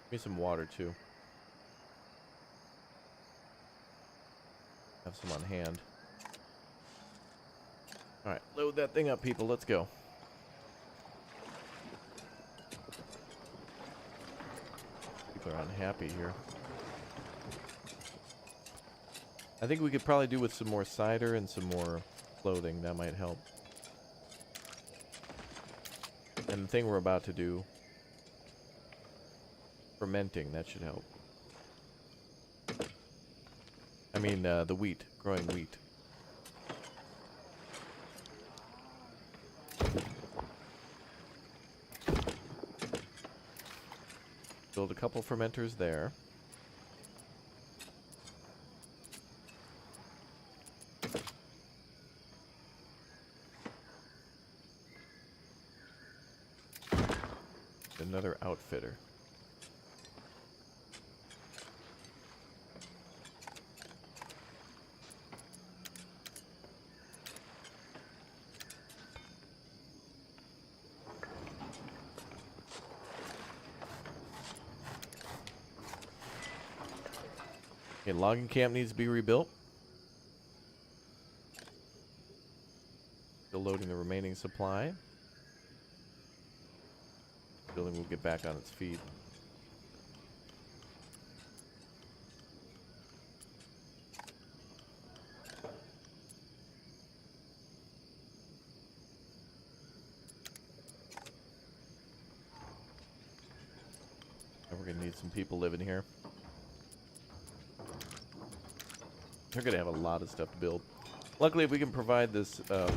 Give me some water too. Have some on hand. Alright, load that thing up, people. Let's go. People are unhappy here. I think we could probably do with some more cider and some more clothing. That might help. And the thing we're about to do, fermenting, that should help. I mean, the wheat, growing wheat. Build a couple fermenters there. Another outfitter. Okay, logging camp needs to be rebuilt. Still loading the remaining supply. Building will get back on its feet. And we're gonna need some people living here. They're gonna have a lot of stuff to build. Luckily, if we can provide this the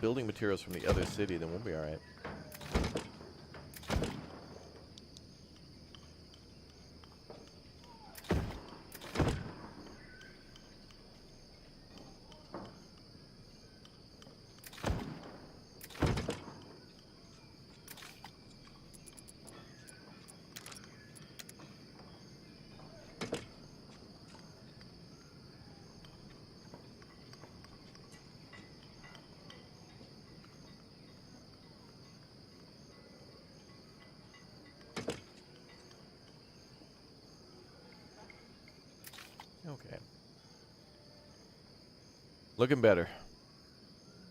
building materials from the other city, then we'll be all right. Okay. Looking better.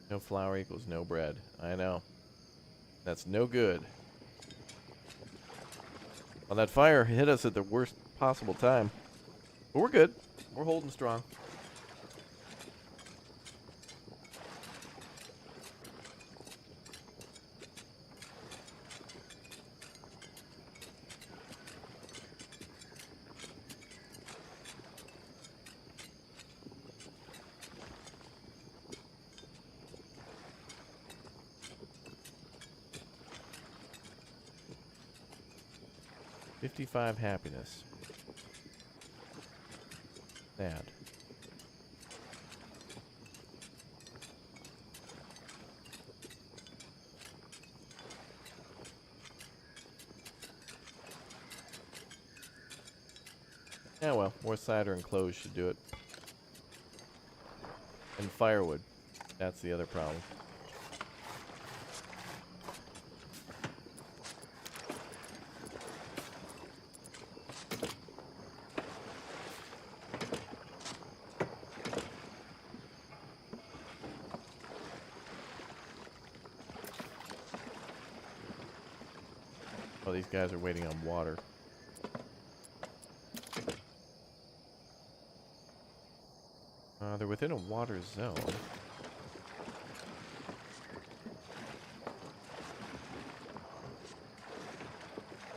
No flour equals no bread. I know. That's no good. Well, that fire hit us at the worst possible time. But we're good. We're holding strong. $55 happiness. Sad. Yeah, well, more cider and clothes should do it. And firewood. That's the other problem. Oh, these guys are waiting on water. They're within a water zone.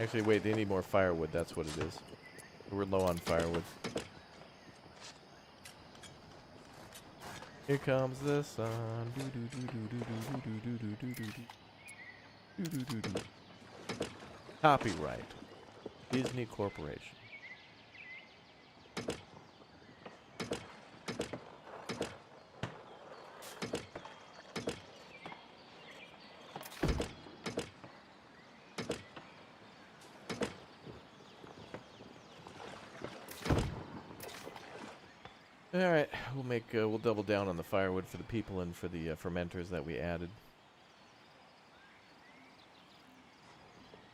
Actually, wait, they need more firewood. That's what it is. We're low on firewood. Here comes the sun. Do do do do do do do do do do do do do do do. Copyright Disney Corporation. All right, we'll double down on the firewood for the people and for the fermenters that we added.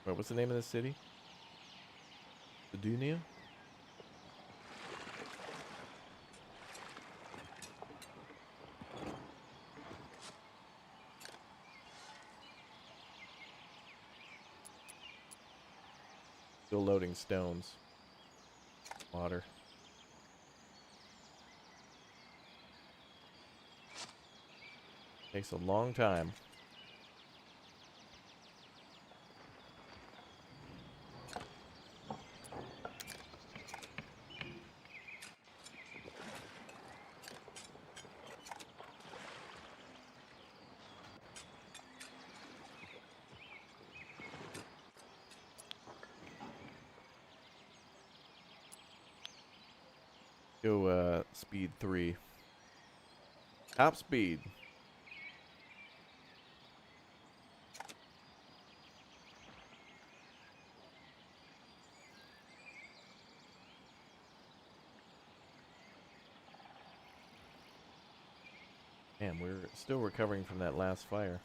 Wait, what's the name of the city? Sedunia? Still loading stones. Water. Takes a long time. Go speed 3. Top speed. Man, we're still recovering from that last fire.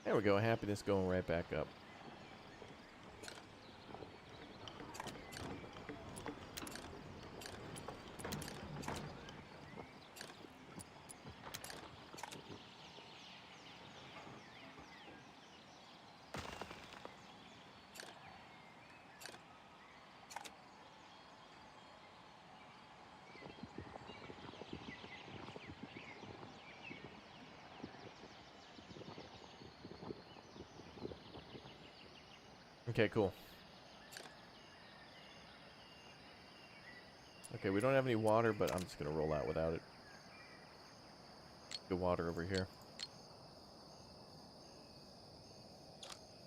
There we go, happiness going right back up. Okay, cool. Okay, we don't have any water, but I'm just gonna roll out without it. Good water over here.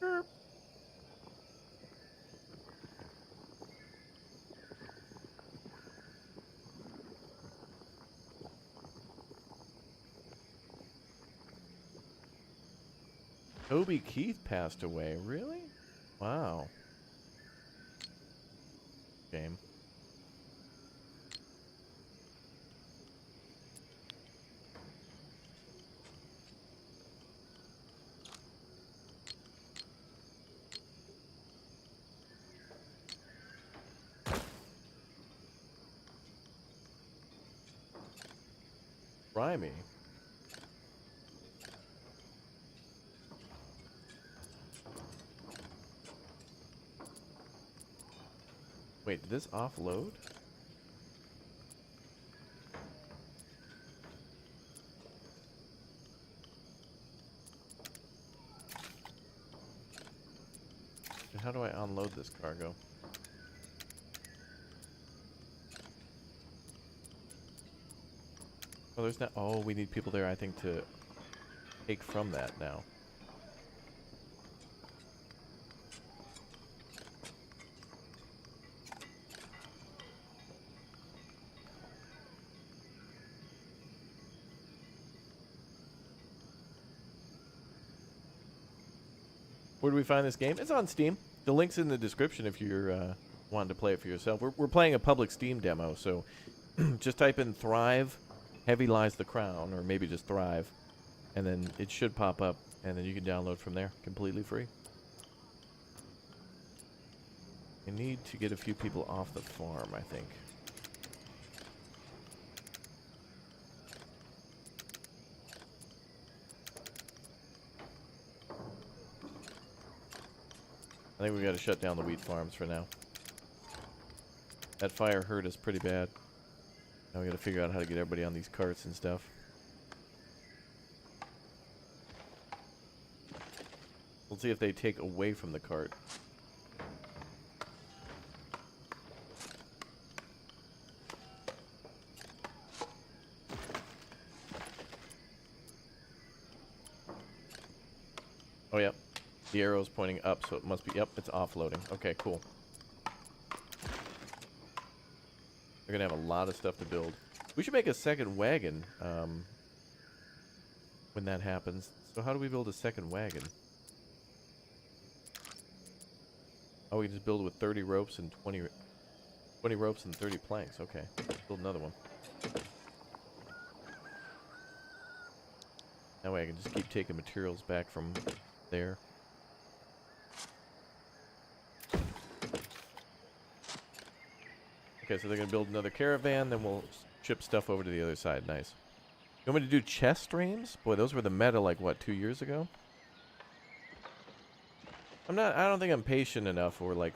Erp. Toby Keith passed away, really? Wow. Shame. Grimy. Wait, did this offload? And how do I unload this cargo? Oh, there's not. Oh, we need people there, I think, to take from that now. Where do we find this game? It's on Steam. The link's in the description if you're wanting to play it for yourself. We're playing a public Steam demo, so just type in Thrive, Heavy Lies the Crown, or maybe just Thrive, and then it should pop up, and then you can download from there, completely free. I need to get a few people off the farm, I think. I think we gotta shut down the wheat farms for now. That fire hurt us pretty bad. Now we gotta figure out how to get everybody on these carts and stuff. We'll see if they take away from the cart. Oh, yep. The arrow's pointing up, so it must be... Yep, it's offloading. Okay, cool. They're gonna have a lot of stuff to build. We should make a second wagon when that happens. So how do we build a second wagon? Oh, we can just build it with 30 ropes and 20 ropes and 30 planks. Okay, let's build another one. That way I can just keep taking materials back from there. Okay, so they're going to build another caravan, then we'll ship stuff over to the other side. Nice. You want me to do chest streams? Boy, those were the meta, like, what, 2 years ago? I don't think I'm patient enough, or, like,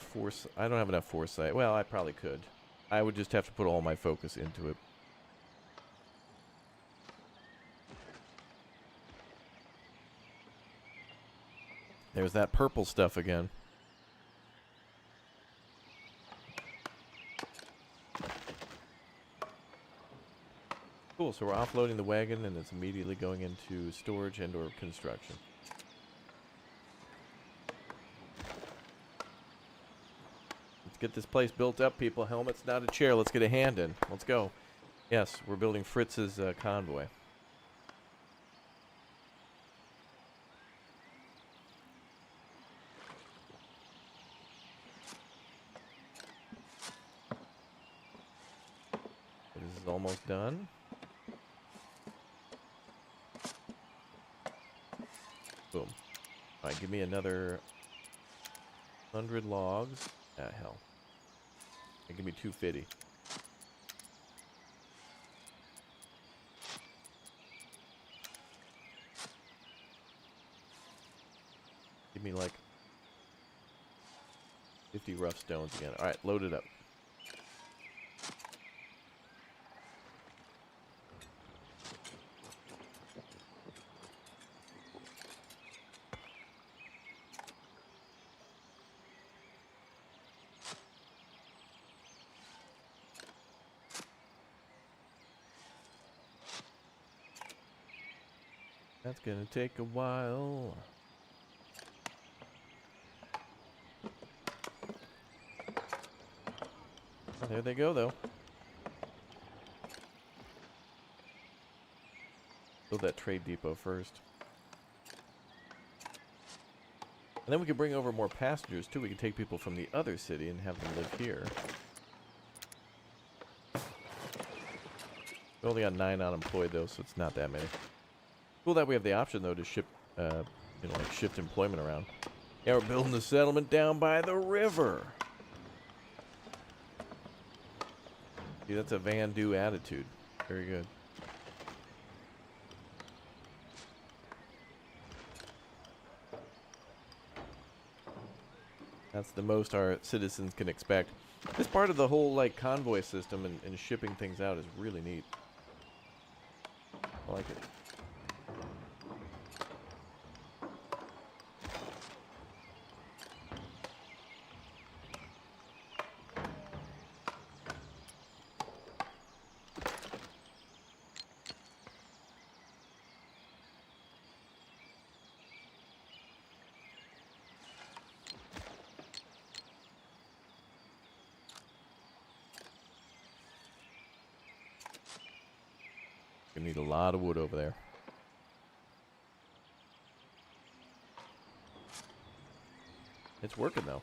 I don't have enough foresight. Well, I probably could. I would just have to put all my focus into it. There's that purple stuff again. Cool, so we're offloading the wagon and it's immediately going into storage and or construction. Let's get this place built up, people. Helmet's not a chair. Let's get a hand in. Let's go. Yes, we're building Fritz's convoy. This is almost done. Boom. Alright, give me another 100 logs. Ah, hell. And give me 250. Give me like 50 rough stones again. Alright, load it up. That's gonna take a while. Oh, there they go, though. Build that trade depot first. And then we can bring over more passengers, too. We can take people from the other city and have them live here. We only got 9 unemployed, though, so it's not that many. Cool that we have the option, though, to ship, like shift employment around. Yeah, we're building the settlement down by the river. See, that's a Van Du attitude. Very good. That's the most our citizens can expect. This part of the whole, like, convoy system and shipping things out is really neat. I like it. We need a lot of wood over there. It's working, though.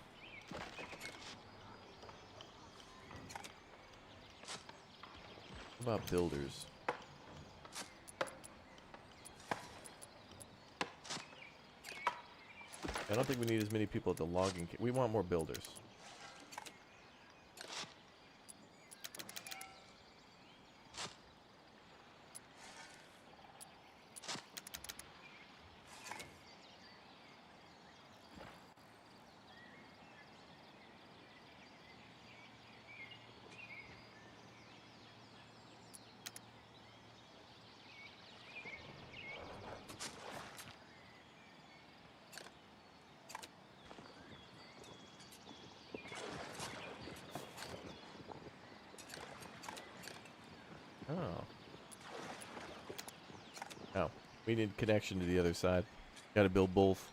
What about builders? I don't think we need as many people at the logging. We want more builders. Oh. Oh. We need connection to the other side. Gotta build both.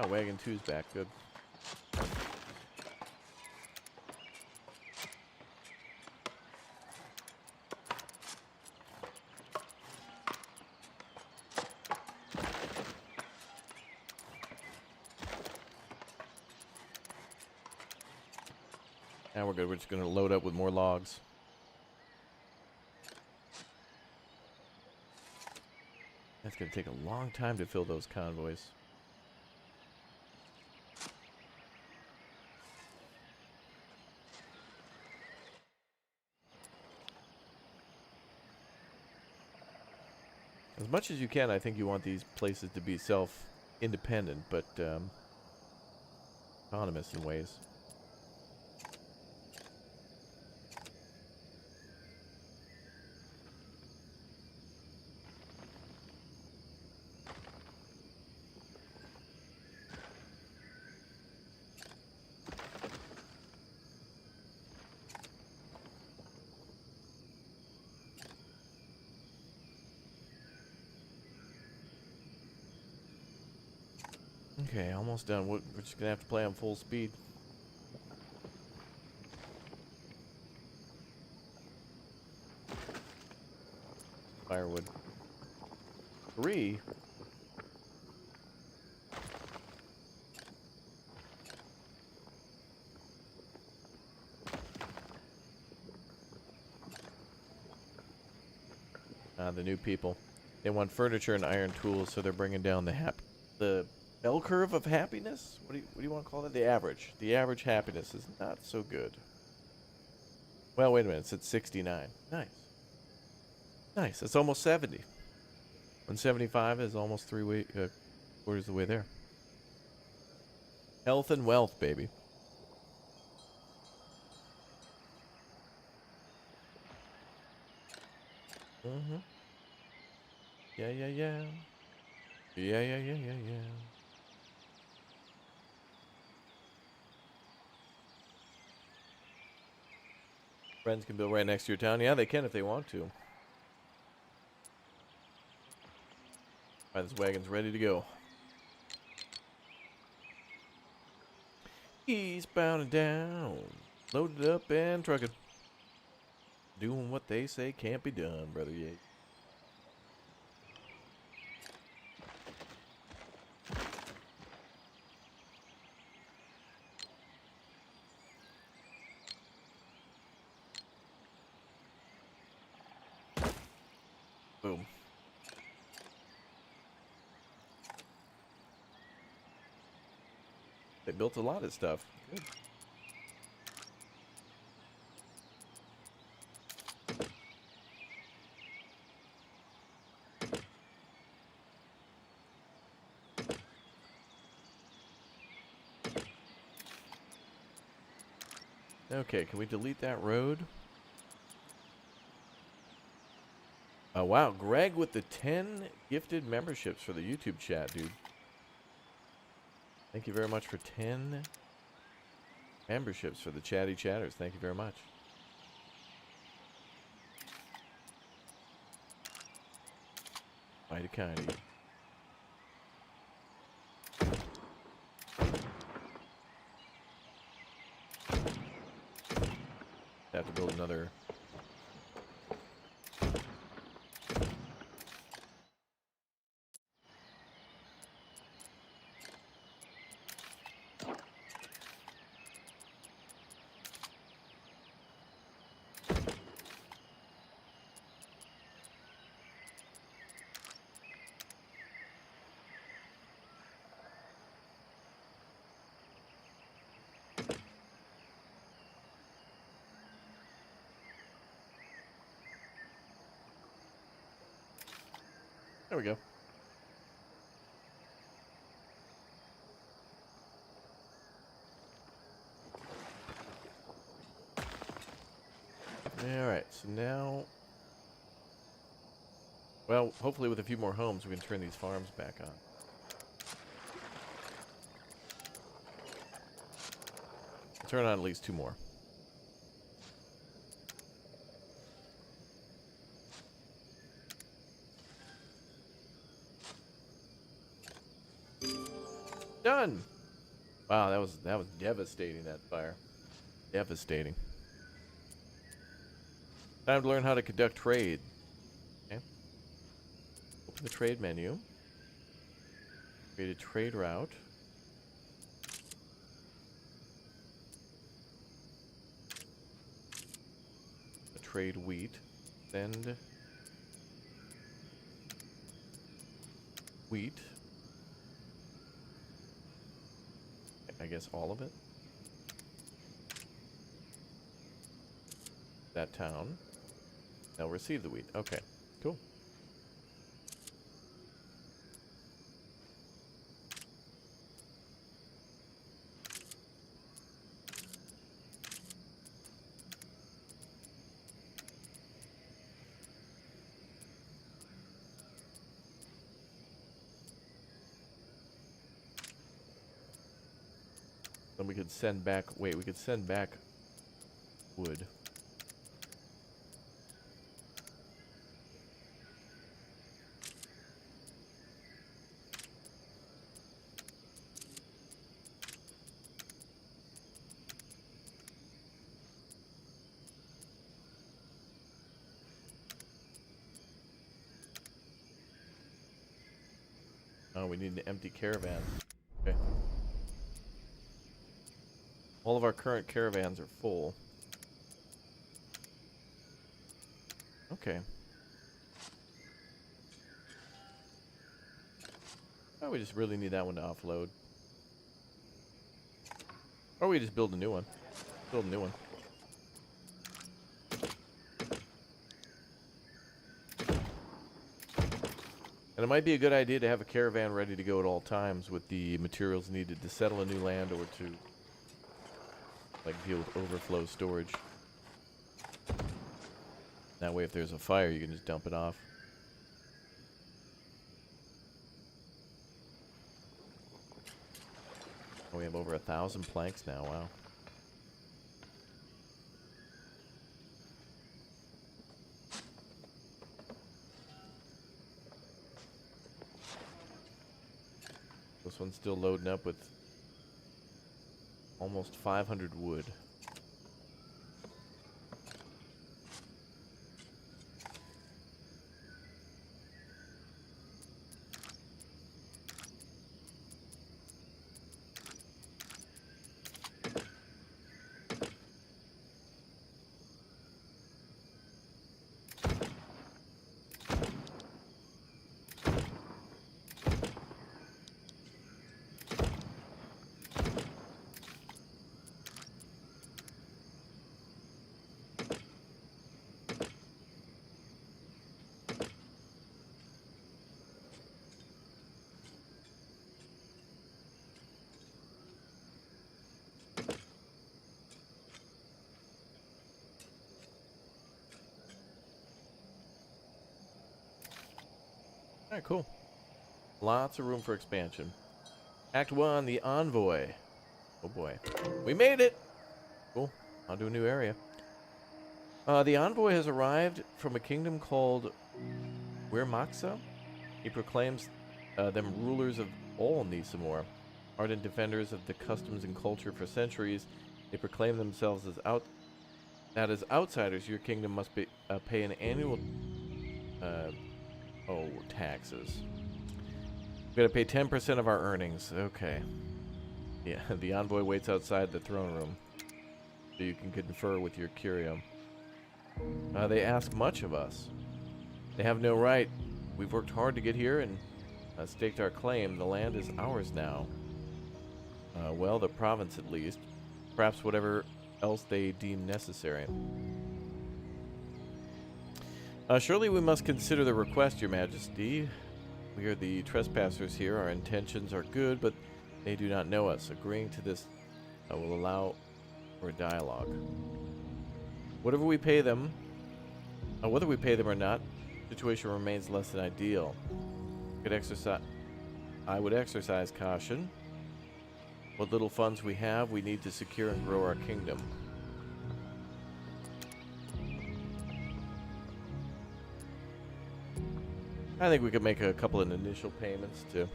Oh, Wagon 2's back. Good. Now we're good. We're just going to load up with more logs. That's going to take a long time to fill those convoys. As much as you can, I think you want these places to be self-independent, but autonomous in ways. Okay, almost done. We're just gonna have to play on full speed. Firewood. 3. The new people. They want furniture and iron tools, so they're bringing down the bell curve of happiness? What do you want to call it? The average. The average happiness is not so good. Well, wait a minute. It's at 69. Nice. Nice. It's almost 70. 175 is almost quarters of the way there. Health and wealth, baby. Mm-hmm. Yeah. Yeah. Friends can build right next to your town. Yeah, they can if they want to. Alright, this wagon's ready to go. Eastbound and down. Loaded up and trucking. Doing what they say can't be done, Brother Yates. Boom. They built a lot of stuff. Good. Okay, can we delete that road? Oh, wow. Greg with the 10 gifted memberships for the YouTube chat, dude. Thank you very much for 10 memberships for the Chatty Chatters. Thank you very much. Mighty kind of you. Have to build another. There we go. Alright, so now... Well, hopefully with a few more homes we can turn these farms back on. Turn on at least 2 more. Done! Wow, that was devastating, that fire. Devastating. Time to learn how to conduct trade. Okay. Open the trade menu. Create a trade route. Trade wheat. Send wheat. I guess all of it. That town. They'll receive the wheat. Okay, cool. Then we could send back, wait, we could send back wood. Oh, we need an empty caravan. Okay. All of our current caravans are full. Okay. Oh, we just really need that one to offload. Or we just build a new one. Build a new one. And it might be a good idea to have a caravan ready to go at all times with the materials needed to settle a new land or to like deal with overflow storage. That way if there's a fire you can just dump it off. Oh, we have over 1,000 planks now, wow. This one's still loading up with almost 500 wood. Alright, cool. Lots of room for expansion. Act 1, the Envoy. Oh boy. We made it! Cool. On to a new area. The Envoy has arrived from a kingdom called Wirmaxa. He proclaims them rulers of all Nisamor. Ardent defenders of the customs and culture for centuries, they proclaim themselves as outsiders, your kingdom must pay an annual taxes. We gotta pay 10% of our earnings. Okay. Yeah, the Envoy waits outside the throne room, so you can confer with your curio. They ask much of us. They have no right. We've worked hard to get here and staked our claim. The land is ours now. Well, the province at least. Perhaps whatever else they deem necessary. Surely we must consider the request, Your Majesty. We are the trespassers here. Our intentions are good, but they do not know us. Agreeing to this will allow for a dialogue. Whatever we pay them, whether we pay them or not, the situation remains less than ideal. I would exercise caution. What little funds we have, we need to secure and grow our kingdom. I think we could make a couple of initial payments to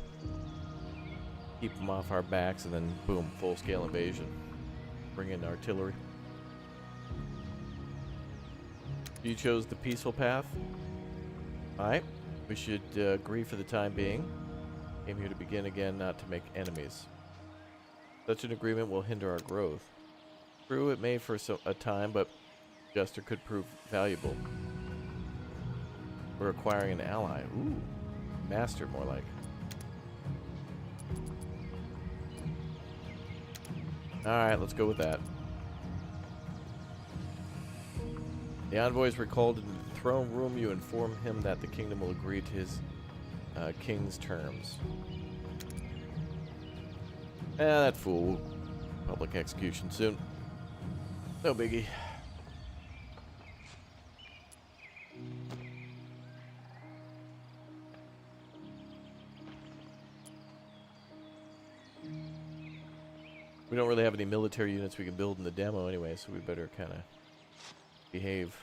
keep them off our backs, and then boom, full-scale invasion. Bring in artillery. You chose the peaceful path. Alright, we should agree for the time being. Came here to begin again, not to make enemies. Such an agreement will hinder our growth. True, it may for a time, but Jester could prove valuable. We're acquiring an ally. Ooh, master more like. Alright, let's go with that. The envoy is recalled into the throne room. You inform him that the kingdom will agree to his king's terms. That fool. Public execution soon. No biggie. We don't really have any military units we can build in the demo anyway, so we better kind of behave.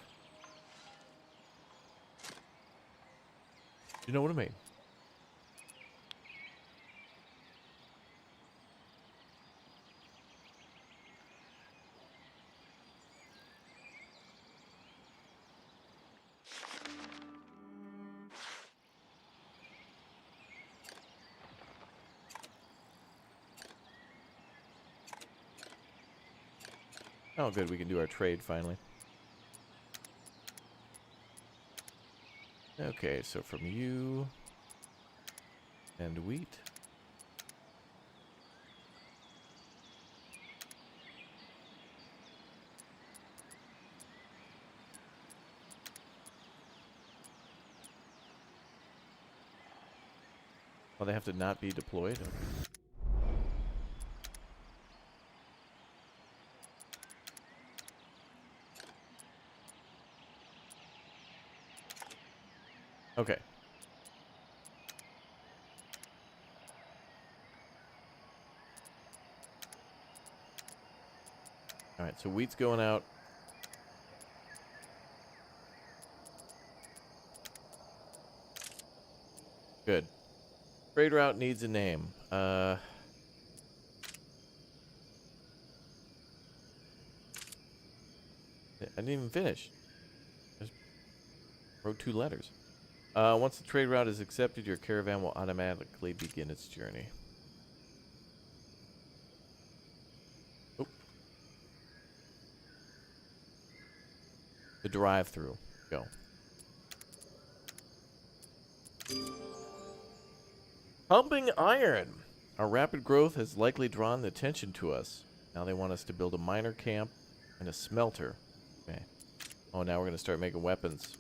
You know what I mean? Oh, good. We can do our trade finally. Okay, so from you and wheat. Well, they have to not be deployed. Okay. Okay. All right, so wheat's going out. Good. Trade route needs a name. I didn't even finish. Just wrote 2 letters. Once the trade route is accepted, your caravan will automatically begin its journey. Oh. The drive-through. Go. Pumping iron. Our rapid growth has likely drawn the attention to us. Now they want us to build a miner camp and a smelter. Okay. Oh, now we're going to start making weapons.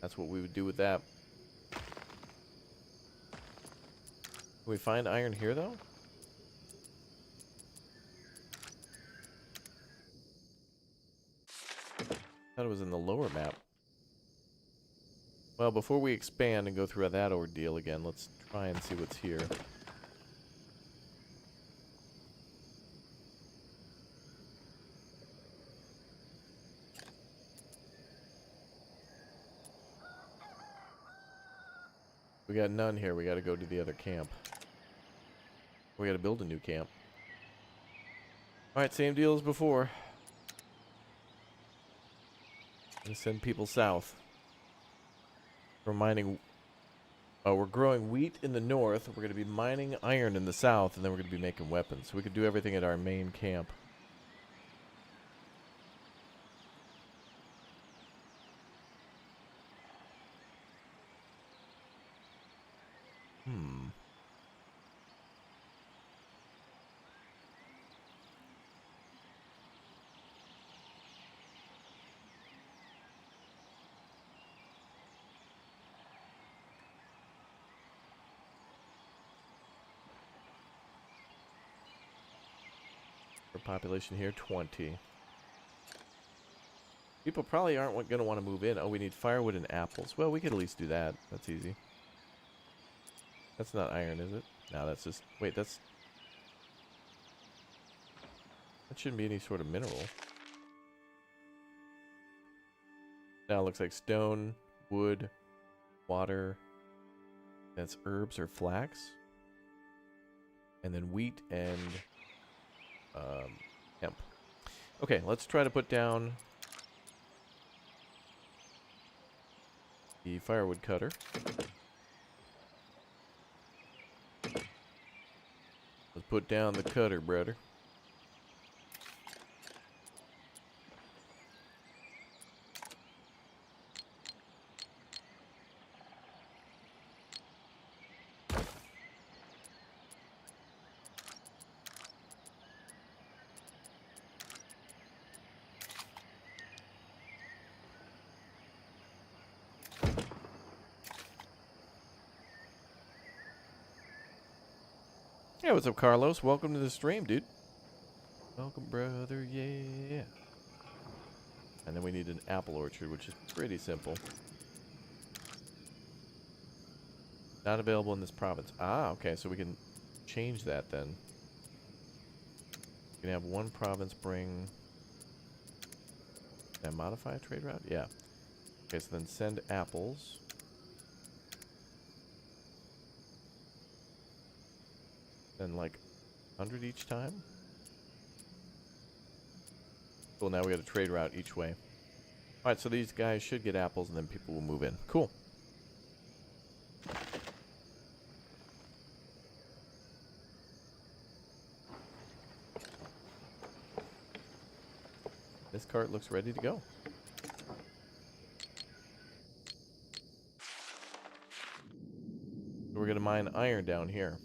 That's what we would do with that. Can we find iron here, though? Thought it was in the lower map. Well, before we expand and go through that ordeal again, let's try and see what's here. We got none here. We got to go to the other camp. We got to build a new camp. Alright, same deal as before. Gonna send people south. We're mining... we're growing wheat in the north. We're going to be mining iron in the south, and then we're going to be making weapons. So we could do everything at our main camp. population here? 20. People probably aren't going to want to move in. Oh, we need firewood and apples. Well, we could at least do that. That's easy. That's not iron, is it? No, that's just... Wait, that's... That shouldn't be any sort of mineral. Now it looks like stone, wood, water. That's herbs or flax. And then wheat and hemp. Okay, let's try to put down the firewood cutter. Let's put down the cutter, brother. Yeah, what's up, Carlos? Welcome to the stream, dude. Welcome, brother, yeah. And then we need an apple orchard, which is pretty simple. Not available in this province. Ah, okay, so we can change that then. We can have one province bring... Can I modify a trade route? Yeah. Okay, so then send apples. Then like 100 each time. Cool, now we got a trade route each way. Alright, so these guys should get apples and then people will move in. Cool. This cart looks ready to go. So we're going to mine iron down here.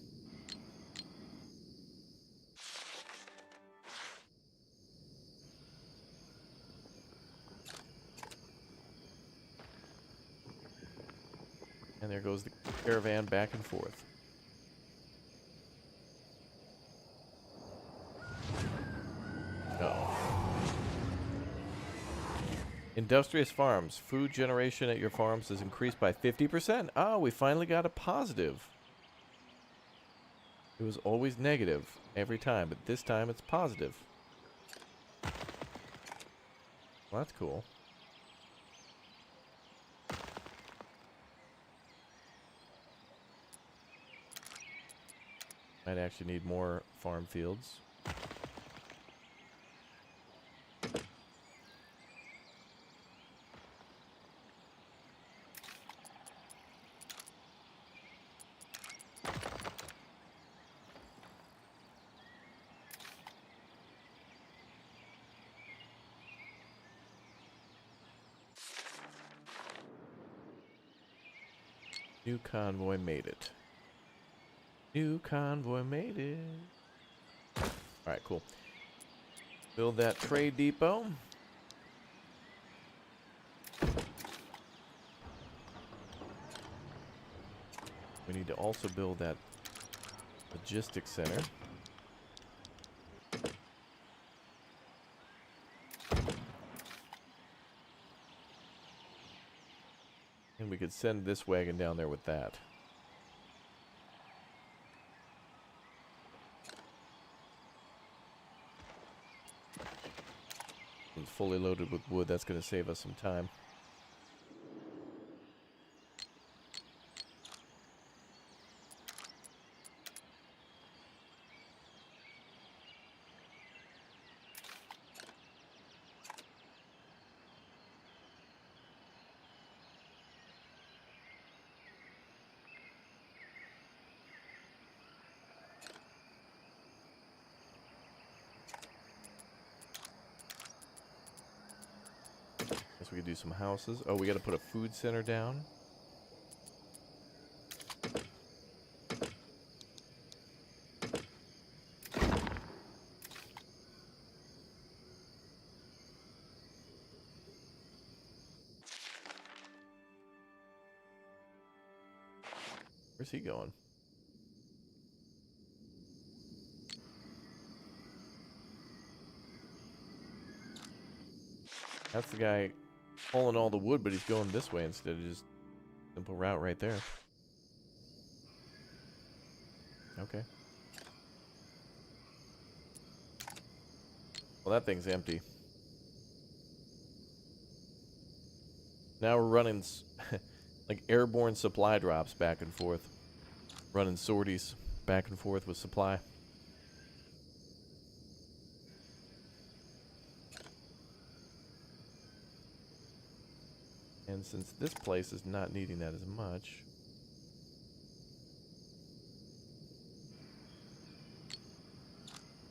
And there goes the caravan back and forth. Uh-oh. Industrious farms. Food generation at your farms has increased by 50%. Ah, we finally got a positive. It was always negative every time, but this time it's positive. Well, that's cool. Might actually need more farm fields. New convoy made it. New convoy made it. Alright, cool. Build that trade depot. We need to also build that logistics center. And we could send this wagon down there with that. It's fully loaded with wood. That's going to save us some time. Guess we could do some houses. Oh, we got to put a food center down. Where's he going? That's the guy hauling all the wood, but he's going this way instead of just simple route right there. Okay. Well, that thing's empty. Now we're running like airborne supply drops back and forth. Running sorties back and forth with supply. And since this place is not needing that as much,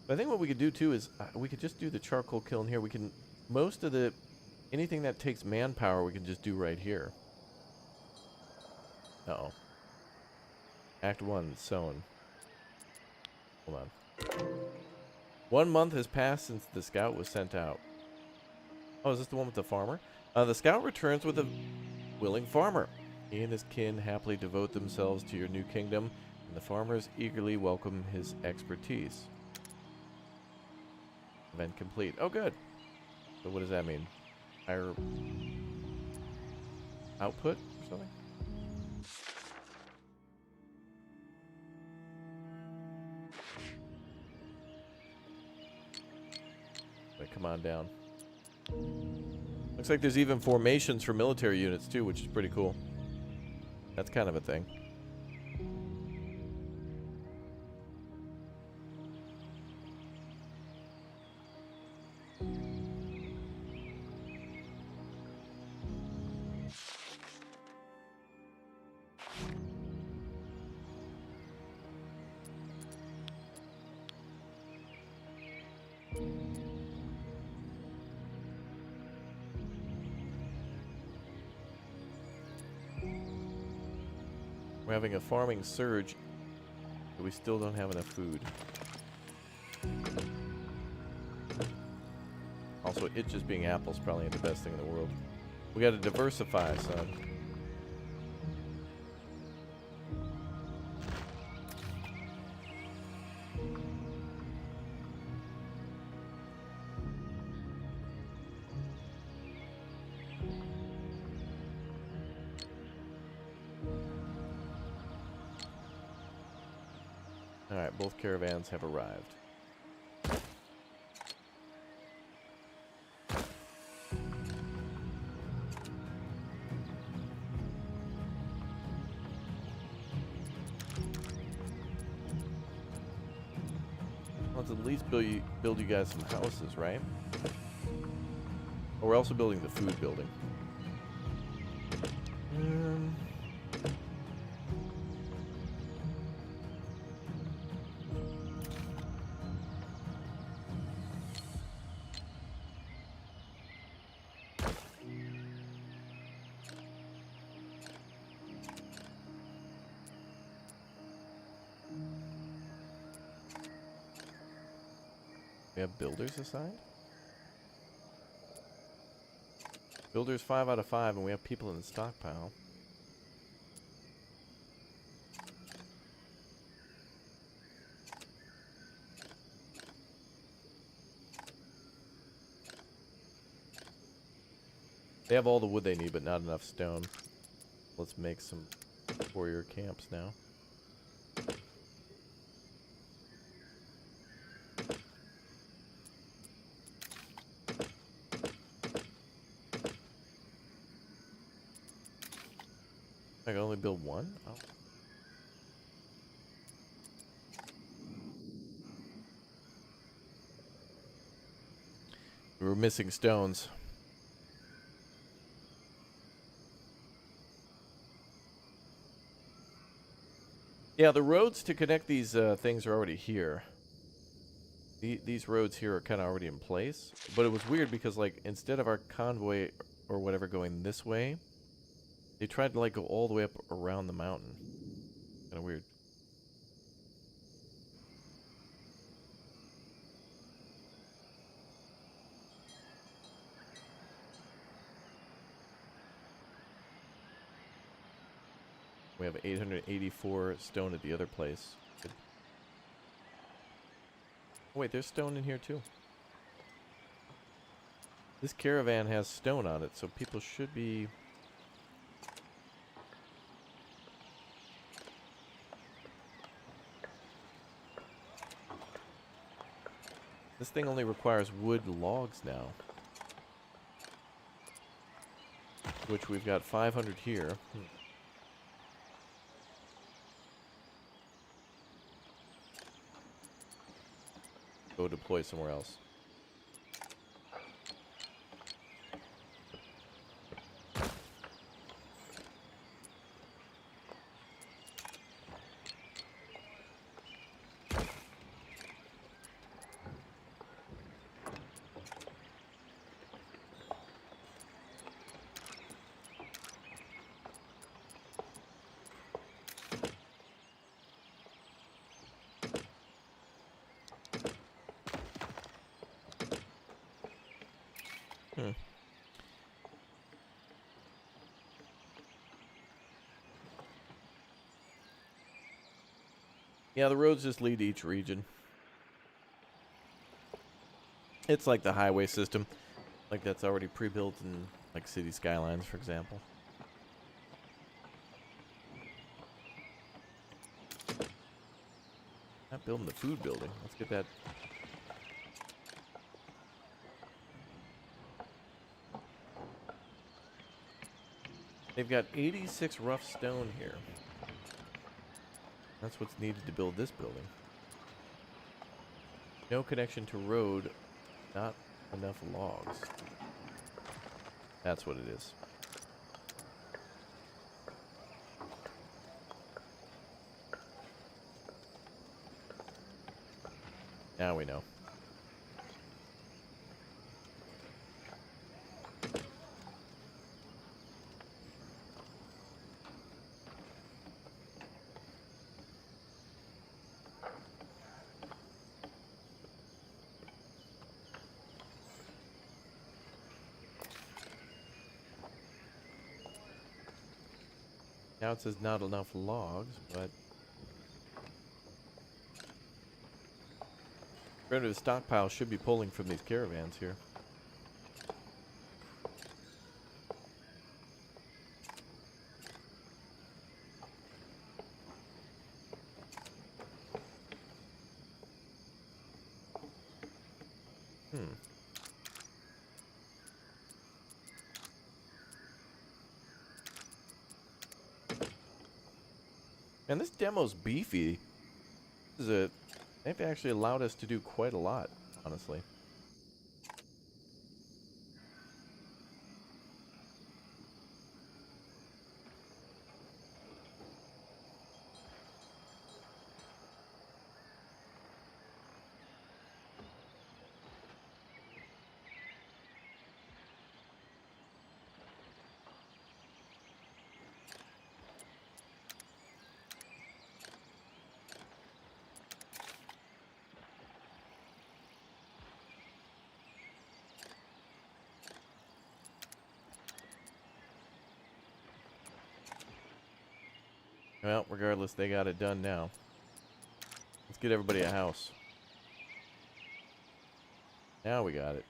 I think what we could do too is we could just do the charcoal kiln here. We can, most of the, anything that takes manpower we can just do right here. Uh-oh. Act 1, sown. Hold on. 1 month has passed since the scout was sent out. Oh, is this the one with the farmer? The scout returns with a willing farmer. He and his kin happily devote themselves to your new kingdom, and the farmers eagerly welcome his expertise. Event complete. Oh, good. So what does that mean? Higher output or something? Wait, come on down. Looks like there's even formations for military units too, which is pretty cool. That's kind of a thing. We're having a farming surge, but we still don't have enough food. Also, it just being apples probably ain't the best thing in the world. We gotta diversify, son. Alright, both caravans have arrived. Let's at least build you guys some houses, right? Oh, we're also building the food building. We have builders assigned? Builders 5 out of 5, and we have people in the stockpile. They have all the wood they need, but not enough stone. Let's make some warrior camps now. I can only build one? Oh. We were missing stones. Yeah, the roads to connect these things are already here. These roads here are kind of already in place. But it was weird because, like, instead of our convoy or whatever going this way, they tried to, like, go all the way up around the mountain. Kind of weird. We have 884 stone at the other place. Good. Oh, wait, there's stone in here too. This caravan has stone on it, so people should be... This thing only requires wood logs now. Which we've got 500 here. Go deploy somewhere else. Yeah, the roads just lead to each region. It's like the highway system. Like that's already pre-built in like City Skylines, for example. Not building the food building. Let's get that. They've got 86 rough stone here. That's what's needed to build this building. No connection to road, not enough logs. That's what it is. Now we know. Now it says not enough logs, but primitive stockpile should be pulling from these caravans here. And this demo's beefy. They've actually allowed us to do quite a lot, honestly. Well, regardless, they got it done now. Let's get everybody a house. Now we got it.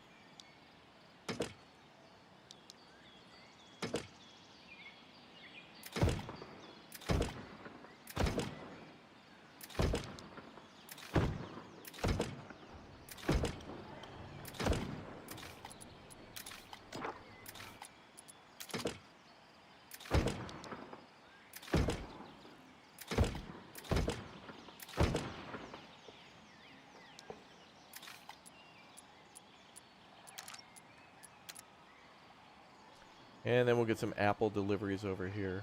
And then we'll get some apple deliveries over here.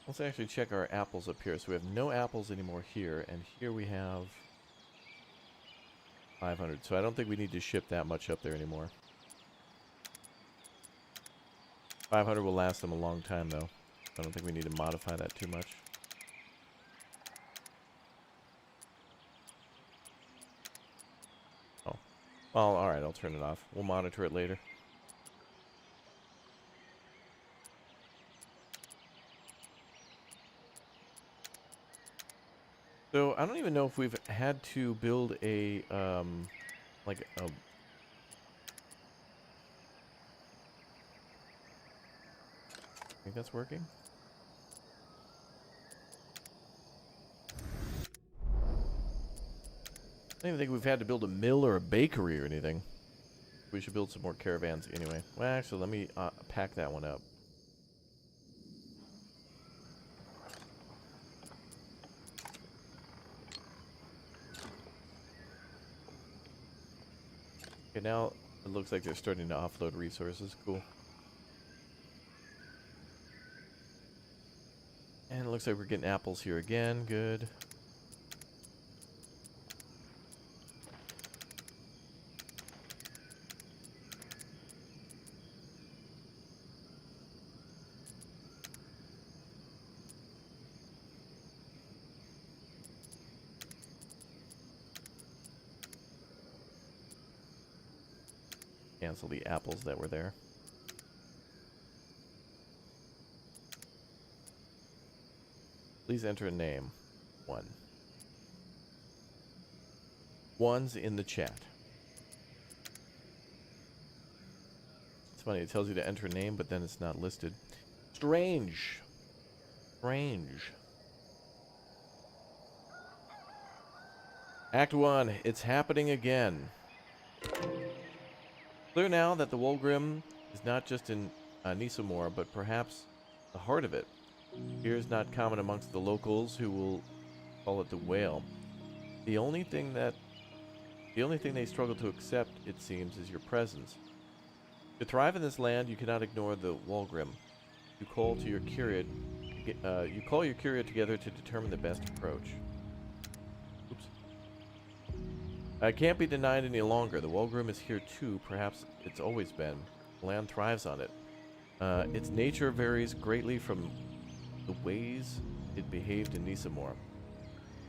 Let's actually check our apples up here. So we have no apples anymore here, and here we have 500. So I don't think we need to ship that much up there anymore. 500 will last them a long time, though. I don't think we need to modify that too much. Oh. Well, alright, I'll turn it off. We'll monitor it later. So I don't even know if we've had to build a like a. Think that's working? I don't even think we've had to build a mill or a bakery or anything. We should build some more caravans anyway. Well, actually, let me pack that one up. Okay, now it looks like they're starting to offload resources. Cool. And it looks like we're getting apples here again. Good. Cancel the apples that were there. Please enter a name. 1. 1's in the chat. It's funny, it tells you to enter a name, but then it's not listed. Strange. Strange. Act 1. It's happening again. Clear now that the Wolgrim is not just in Nisomor, but perhaps the heart of it. Here is not common amongst the locals, who will call it the Whale. The only thing they struggle to accept, it seems, is your presence. To thrive in this land, you cannot ignore the Wolgrim. You call your Kyriad together to determine the best approach. Oops. I can't be denied any longer. The Wolgrim is here too. Perhaps it's always been. The land thrives on it. Its nature varies greatly from the ways it behaved in Nisomor.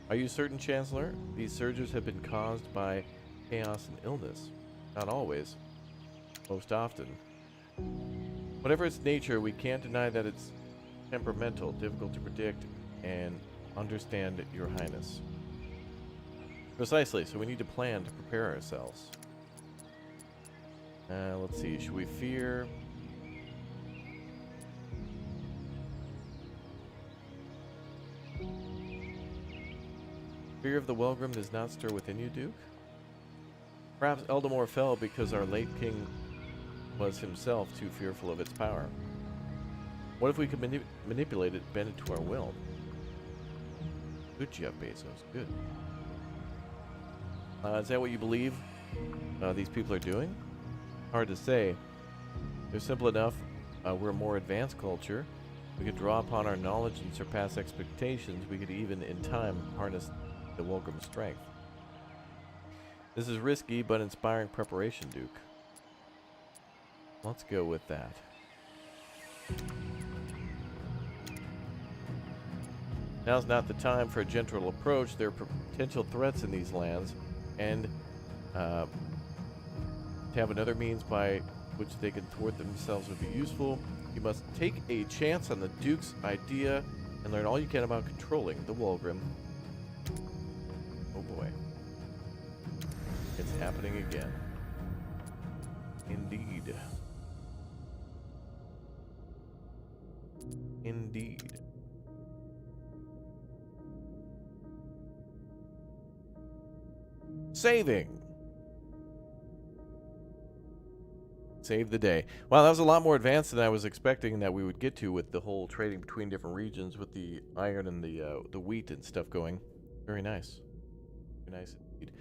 Are you certain, Chancellor? These surges have been caused by chaos and illness. Not always. Most often. Whatever its nature, we can't deny that it's temperamental, difficult to predict, and understand, Your Highness. Precisely, so we need to plan to prepare ourselves. Let's see, should we fear... Fear of the Wolgrim does not stir within you, Duke? Perhaps Eldamore fell because our late king was himself too fearful of its power. What if we could manipulate it, bend it to our will? Good, Jeff Bezos. Good. Is that what you believe these people are doing? Hard to say. They're simple enough. We're a more advanced culture. We could draw upon our knowledge and surpass expectations. We could even, in time, harness the Wolgrim's strength. This is risky, but inspiring preparation, Duke. Let's go with that. Now's not the time for a gentle approach. There are potential threats in these lands, and to have another means by which they can thwart themselves would be useful. You must take a chance on the Duke's idea and learn all you can about controlling the Wolgrim. Oh boy. It's happening again. Indeed. Indeed. Saving. Save the day. Wow, that was a lot more advanced than I was expecting that we would get to with the whole trading between different regions with the iron and the wheat and stuff going. Very nice. Very nice indeed.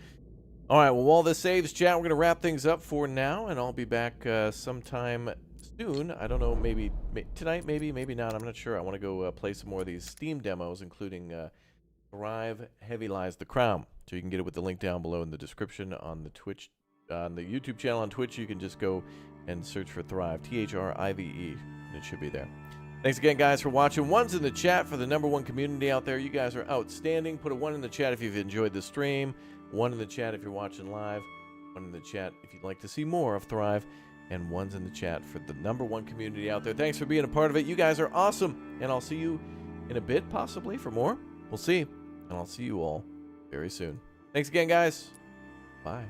All right, well, while this saves, chat, we're going to wrap things up for now, and I'll be back sometime soon. I don't know, maybe tonight, maybe not. I'm not sure. I want to go play some more of these Steam demos, including Thrive Heavy Lies the Crown. So you can get it with the link down below in the description on the Twitch, on the YouTube channel on Twitch. You can just go and search for Thrive, Thrive, and it should be there. Thanks again, guys, for watching. 1's in the chat for the #1 community out there. You guys are outstanding. Put a 1 in the chat if you've enjoyed the stream. 1 in the chat if you're watching live. 1 in the chat if you'd like to see more of Thrive. And 1's in the chat for the #1 community out there. Thanks for being a part of it. You guys are awesome. And I'll see you in a bit, possibly, for more. We'll see. and I'll see you all very soon. Thanks again, guys. Bye.